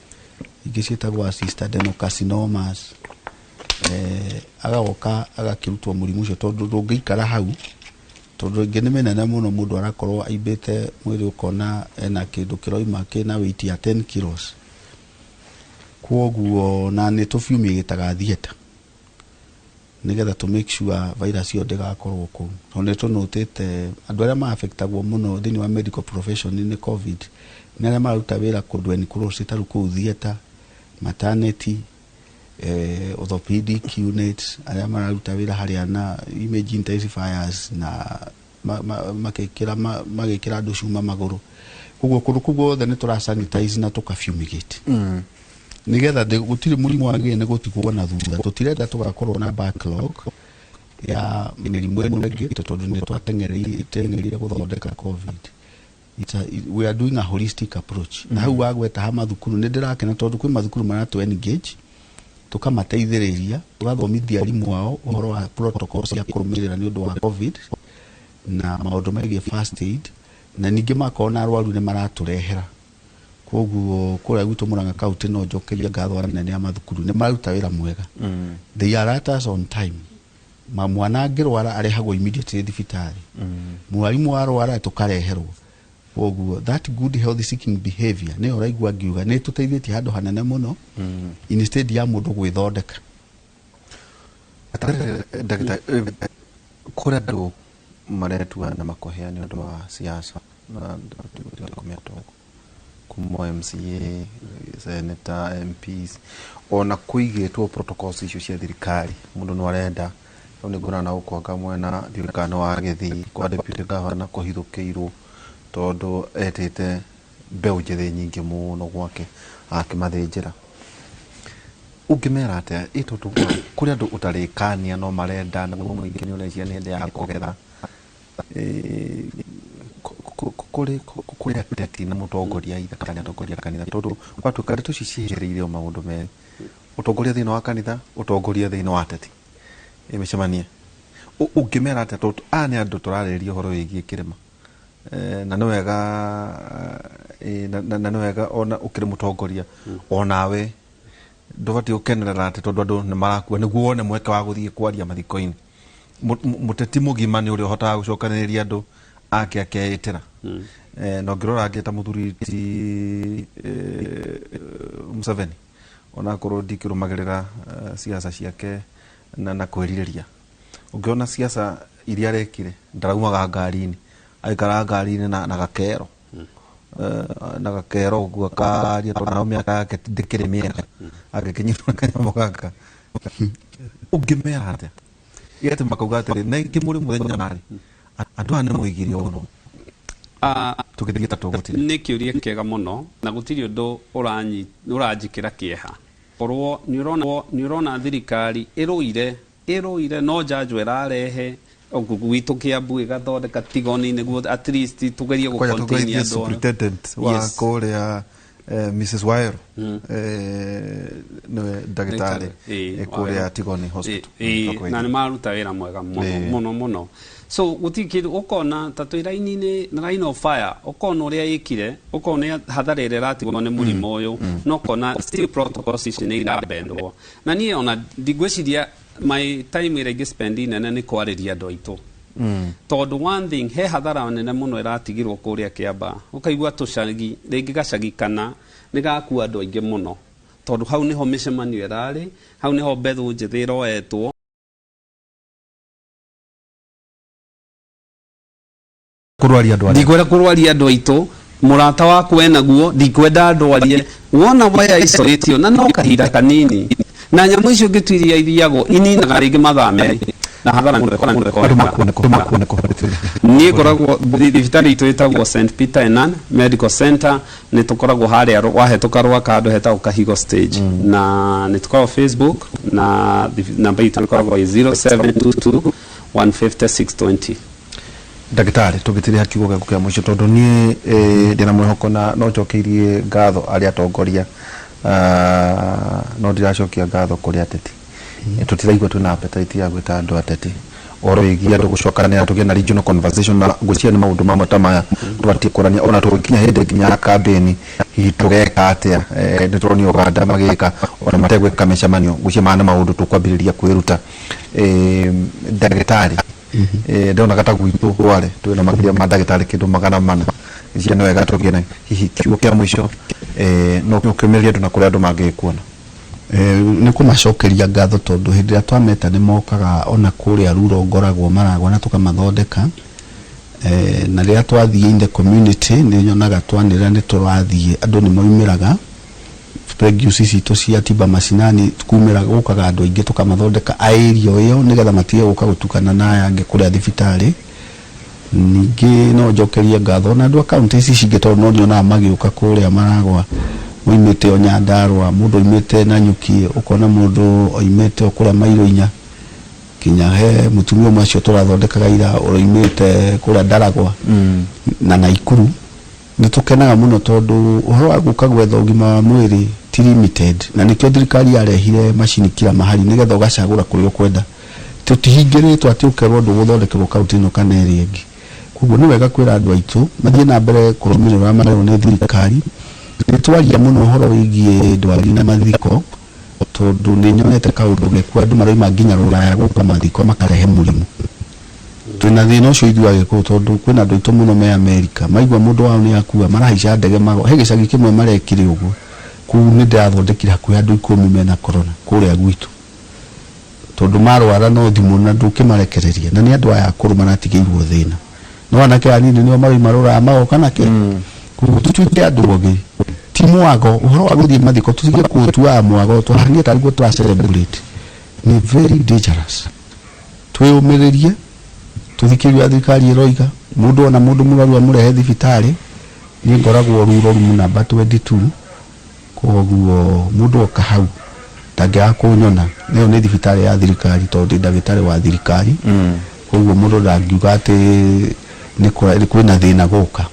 ingĩ ciĩtagwo cystadenocarcinomas. Agagoka agakĩrutwo mũrimũ ũcio tondũ ndũngĩikara hau, tondũ rĩngĩ nĩ mĩnene mũno, mũndũ arakorwo aimbĩte mwĩrĩ ũkona ena kĩndũ kĩroima kĩna weight ya 10 kilos. Kwoguo na nĩ tũfiumĩgĩtaga theater nigetha to make sure virus yo ndĩgakorwo kũu. Tondũ tũnotĩte andũ arĩa ma-affectagwo mũno thĩinĩ wa medical profession nĩ covid nĩ arĩa mararuta wĩra kũndũ enclosed tarĩ kũu theater, maternity, orthopedic units, arĩa mararuta wĩra harĩa na image intensifiers na magĩkĩra andũ cuma magũrũ. Koguo kũndũ kũu guothe nĩ tũrasanitize na tũkafumigate nigetha gũtirĩ mũrimũ wagĩrĩire nĩ gũtigwo na thutha. Tũtirenda tũgakorwo na backlog ya mĩrimũ ĩno ĩngĩ tondũ nĩ twateng'ereire gũthondeka covid. We are doing a holistic approach. Na hau wagweta ha mathukuru nĩ ndĩrakena tondũ kwĩ mathukuru maratũ engage, tũkamateithĩrĩria, tũgathomithia arimũ ao ũhoro wa protocol cia kũrũmĩrĩra nĩ ũndũ wa covid na maũndũ megiĩ first aid, na ningĩ makona arwaru nĩ maratũrehera. Koguo kũrĩa gwitũ Murang'a kaunti no njokeria ngatho anene a mathukuru nĩ maruta wĩra mwega. They are at us on time. Mwana angĩrwara arehagwo immediately thibitarĩ, mwarimũ arwara tũkareherwo. Koguo that good health seeking behavior nĩ ũraigua ngiuga nĩ tũteithĩtie handũ hanene mũno instead ya mũndũ gwĩthondeka. Ndagĩtarĩ, kũrĩa andũ maretua na makohea nĩ ũndũ wa siasa na ndĩkomĩatogo kuma MCA, Senator, MPs, ona kũigĩtwo protocols icio cia thirikari. Mũndũ no arenda rĩu nĩ ngũrana gũkwanga mwena thirikari wa Gĩthii kwa deputy governor kũhithũkĩirwo tondũ etĩte mbeũ njĩthĩ nyingĩ mũno gwake akĩmathĩnjĩra. ungimera atia itutu kuria andu utarikania no marenda na muingi ni urecia ni hende ya kugetha kuri ateti na mutongoria ithakanya mutongoria kanitha tondu watu kare tuciciriire maundu meri utongoria thina wa kanitha utongoria thina wa ateti imecemania ungimera atia tondu ni andu turariria horo wigie kirima na no wega ona ukiri mutongoria onawe ndubati ukenerera ati tondu andu ni marakua niguo wone mweke wa guthie kwaria mathiko-ini muteti mugima ni uri hotaga gucokaniria andu ake akeitira no ngirora ngeta muthuri ti Museveni ona korwo ndikirumagirira siasa ciake na kwiriria ungiona siasa iria arekire ndaraumaga ngari-ini aikara ngari-ini na gakero na gakero guo karia tondu nao miaka yake ndikiri miega agikinyirwo kanyamo gaka ungimera atia yete makauga atiri na ingi muri muthenya nari andu ane muigirie uno tukithigita tugutire ni kiuria kiega muno na gutiri undu uranjikira kieha korwo ni urona thirikari iruire no judge rarehe gwitå kä ambu ä gathondeka tigoni nä guo at least tugerie gå continue andå superintendent wa kå a Mrs. Wairo nä ndagätarä kå rä a tigoni hospital na nä maruta wä ra mwega muno so gå kä å kona ta twä raini-inä rain of fire å kona å rä a ä kire å kona hatharä ä rä ratigwo nä må rimå å yå no kona still protocols ici nä irabendwo na niä ona ndigwä ciria my time ira ingispendi nene ni kwariria andu aitu tondu one thing he hathara nene muno iratigirwo kuria Kiamba ukaigua tucagi ringi gacagi kana ni gakua andu aingi muno tondu hau niho micemanio irari hau niho mbethu njithi iroetwo kurwaria andu aitu murata waku enaguo ndikwenda ndwarie wona waya icoritio na no kahinda kanini na nyamu icio ngitwiria ithiagwo ininaga ringi mathaa meri na hathara ni koragwo thibitari itu itagwo St Peter Enan Medical Center ni tukoragwo haria wahetuka rwa kandu hetagwo Kahigo Stage na ni tukoragwo Facebook na namba itu ikoragwo 0722 150 620 ndagitari tugitiria kiugo giaku kia muico tondu nie ndina mwihoko na no njokeirie ngatho aria atongoria no ndiracokia ngatho kuri ateti tutiraigua twina appetite ya gwita andu ateti oro igia andu gucokanira tugie na regional conversation na gucia ni maundu mamwe ta maya tubatie kurania ona tugikinya hindi nginya campaign hihi tugeka atia ndituroni Uganda magika ona mategwika micemanio gucia maana maundu tukwambiriria kwiruta ndagitari ndona kata gwitu kware twina makiria ma ndagitari kindu 400 icia no wega tugiena hihi kiugo kia mwisho no kumeria andu na kuria andu mangikuona ni kumacokeria ngatho tondu hindi ria twameta ni mokaga ona kuria ruro ngoragwo maragwa na tukamathondeka na riria twathie in the community ni nyonaga twanira ni turathie andu ni moimiraga pregiusi citu cia timba macinani tukumiraga gukaga andu aingi tukamathondeka area iyo nigetha matige guka gutukana na yange kuria thibitari ningi no njokeria ngatho na andu akaunti ici cingi tondu no niona magiuka kuria maragwa muimite Onyandarwa mundu imite Nanyuki ukona mundu oimite okuria mairo 4 kinya he mutumio macio turathondekaga ira uroimite kuria Ndaragwa na Naikuru nitukenaga muno tondu uhoro wa guka gwetha ugima wa mwiri ti limited na nikio thirikari yarehire macini kila mahali nigetha ugacagura kuria ukwenda tutihingiritwo ati ukerwo ndu guthondekerwo kaunti ino kana area ingi koguo ni wega kwira andu aitu mathie na mbere kurumirira marero ni thirikari nitwaria muno uhoro wigie ndwari na mathiko tondu ni nyonete kaundu gekwa andu maroima nginya ruraya guka mathiko makarehe murimu twina thina ucio ithuĩ agĩkũyũ tondu kwina andu aitu muno me America maigua mundu wao ni akua marahaica ndege mago he gicagi kimwe marekire uguo kuu ni ndirathondekire hakuhi andu 10 mena corona kuria gwitu tondu marwara no thimu na ndukimarekereria na ni andu aya akũrũ maratigĩirwo thina no anake anini nio maroima ruraya magoka nake koguo tutuike andu ogi ti mwago uhoro wa guthie mathiko tutige kutua mwago twahanie tariguo twa celebrate ni very dangerous twiyumiririe tuthikiria thirikari iroiga mundu ona mundu muraru amurehe thibitari ni ngoragwo ruro rumu namba 22 koguo mundu oka hau tangĩaga kũnyona nĩyo nĩ thibitarĩ ya thirikari tondũ ndagĩtarĩ wa thirikari koguo mũndũ ndangiuga atĩ kwĩna thĩna gũka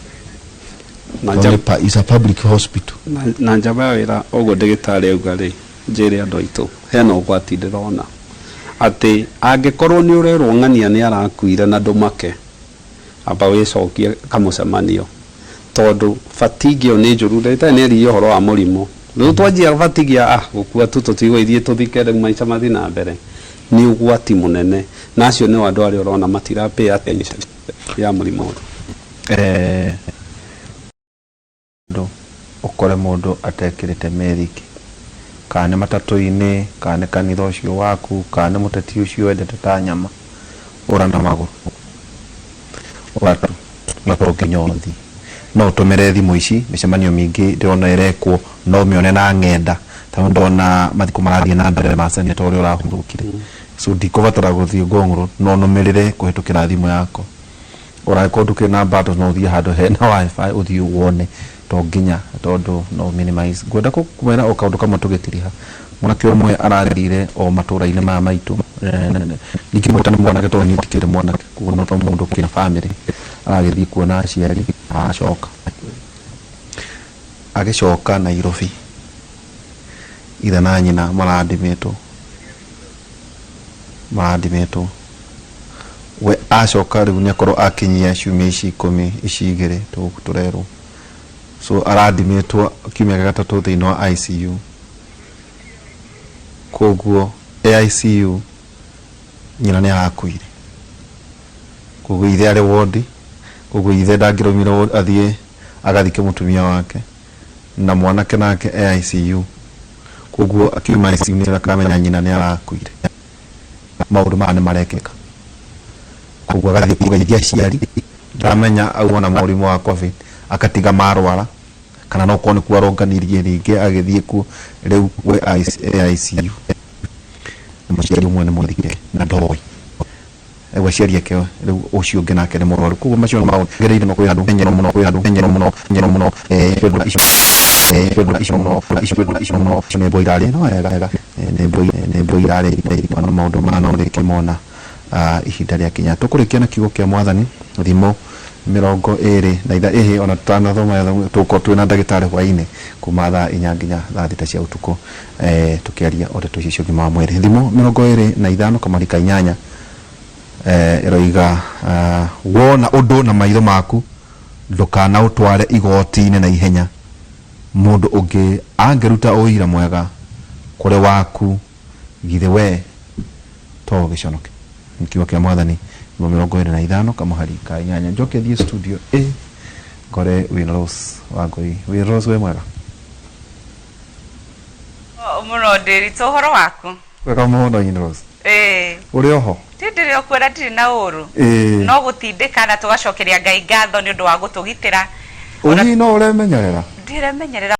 is a public hospital na njamba wĩra ũguo ndagĩtarĩ auga rĩ njĩre andũ aitũ hena ũgwati ndĩrona atĩ angĩkorwo nĩ ũrerwo ng'ania nĩ arakuire na ndũmake amba wĩcokie kamũcemanio tondũ fatigue nĩ njũru ndagĩtarĩ nĩ eririe ũhoro wa mũrimũ rĩu twanjia fatigue gũkua tu tũtigwo ithiĩ tũthike rĩu maica mathiĩ na mbere nĩ ũgwati mũnene na acio nĩ andũ arĩa ũrona matirapay attention ya mũrimũ ukore mundu atekirite methiki kana matatu-ini kana kanitha ucio waku kana muteti ucio endete ta nyama urana maguru uratu makoro kinyothi no tumere thimu ici micemanio mingi ndona irekwo no mione na ngenda tondu ndona mathiko marathie na mbere ma senator uri urahurukire so ndikubatara guthie ngongoro no numirire kuhitukira thimu yako urako nduke na bado no thie handu hena wifi uthie wone to nginya tondu no minimize gwenda kumera o kaundu kamwe tugitiriha mwanake umwe ararire o matura-ini ma maitu niki mwetana mwanake to nyitikire mwanake kuona to mundu kina family aragithii kuona aciari agicoka Nairobi ithe na nyina marandimitwo we acoka riu ni akorwo akinyia ciumia ici 10 ici igiri turerwo so arandimitwo kiumia gatatu thiini wa ICU koguo ICU nyina ni arakuire koguo ithe ari ward koguo ithe ndangirumire athie agathike mutumia wake na mwanake nake ICU koguo akiuma ICU ni akamenya nyina ni arakuire maundu mane marekeka koguo agathie kugeithia ciari ndamenya aumana mũrimũ wa covid akatiga marwara kana no kone kuaronganirie ringi agithie ku riu we ICU muciari umwe ni muthikire na ndoi ewa ciari yake riu ucio ungi nake ni murwaru koguo macio maundu gereire no kwira andu nyero muno ne boirare no ega ne boirare kwa maundu mana no kimona ihinda ria kinya tukurikia na kiugo kia mwathani thimo 20 ona tutanathoma tuko twina ndagitari hwaini kuma thaa 4 nginya thaa 6 cia utuko tukiaria ndeto icio ngima wa mwiri thimo 25 kamarika 8 eroiga wona undu na maitho maku ndukana utware igoti-ini na ihenya mundu ungi angeruta uira mwega kuri waku githe we to giconoke nikiwa kia mwathani 25 kamarika 8 njoke thie studio ngore wina Rose wangoi wina Rose we mwega muno ndiri tohoro waku wega muno wina Rose uri oho tindiri okwera tiri na uru no gutindika na tugacokeria Ngai ngatho ni undu wa gutugitira uhi no uremenyerera ndiremenyerera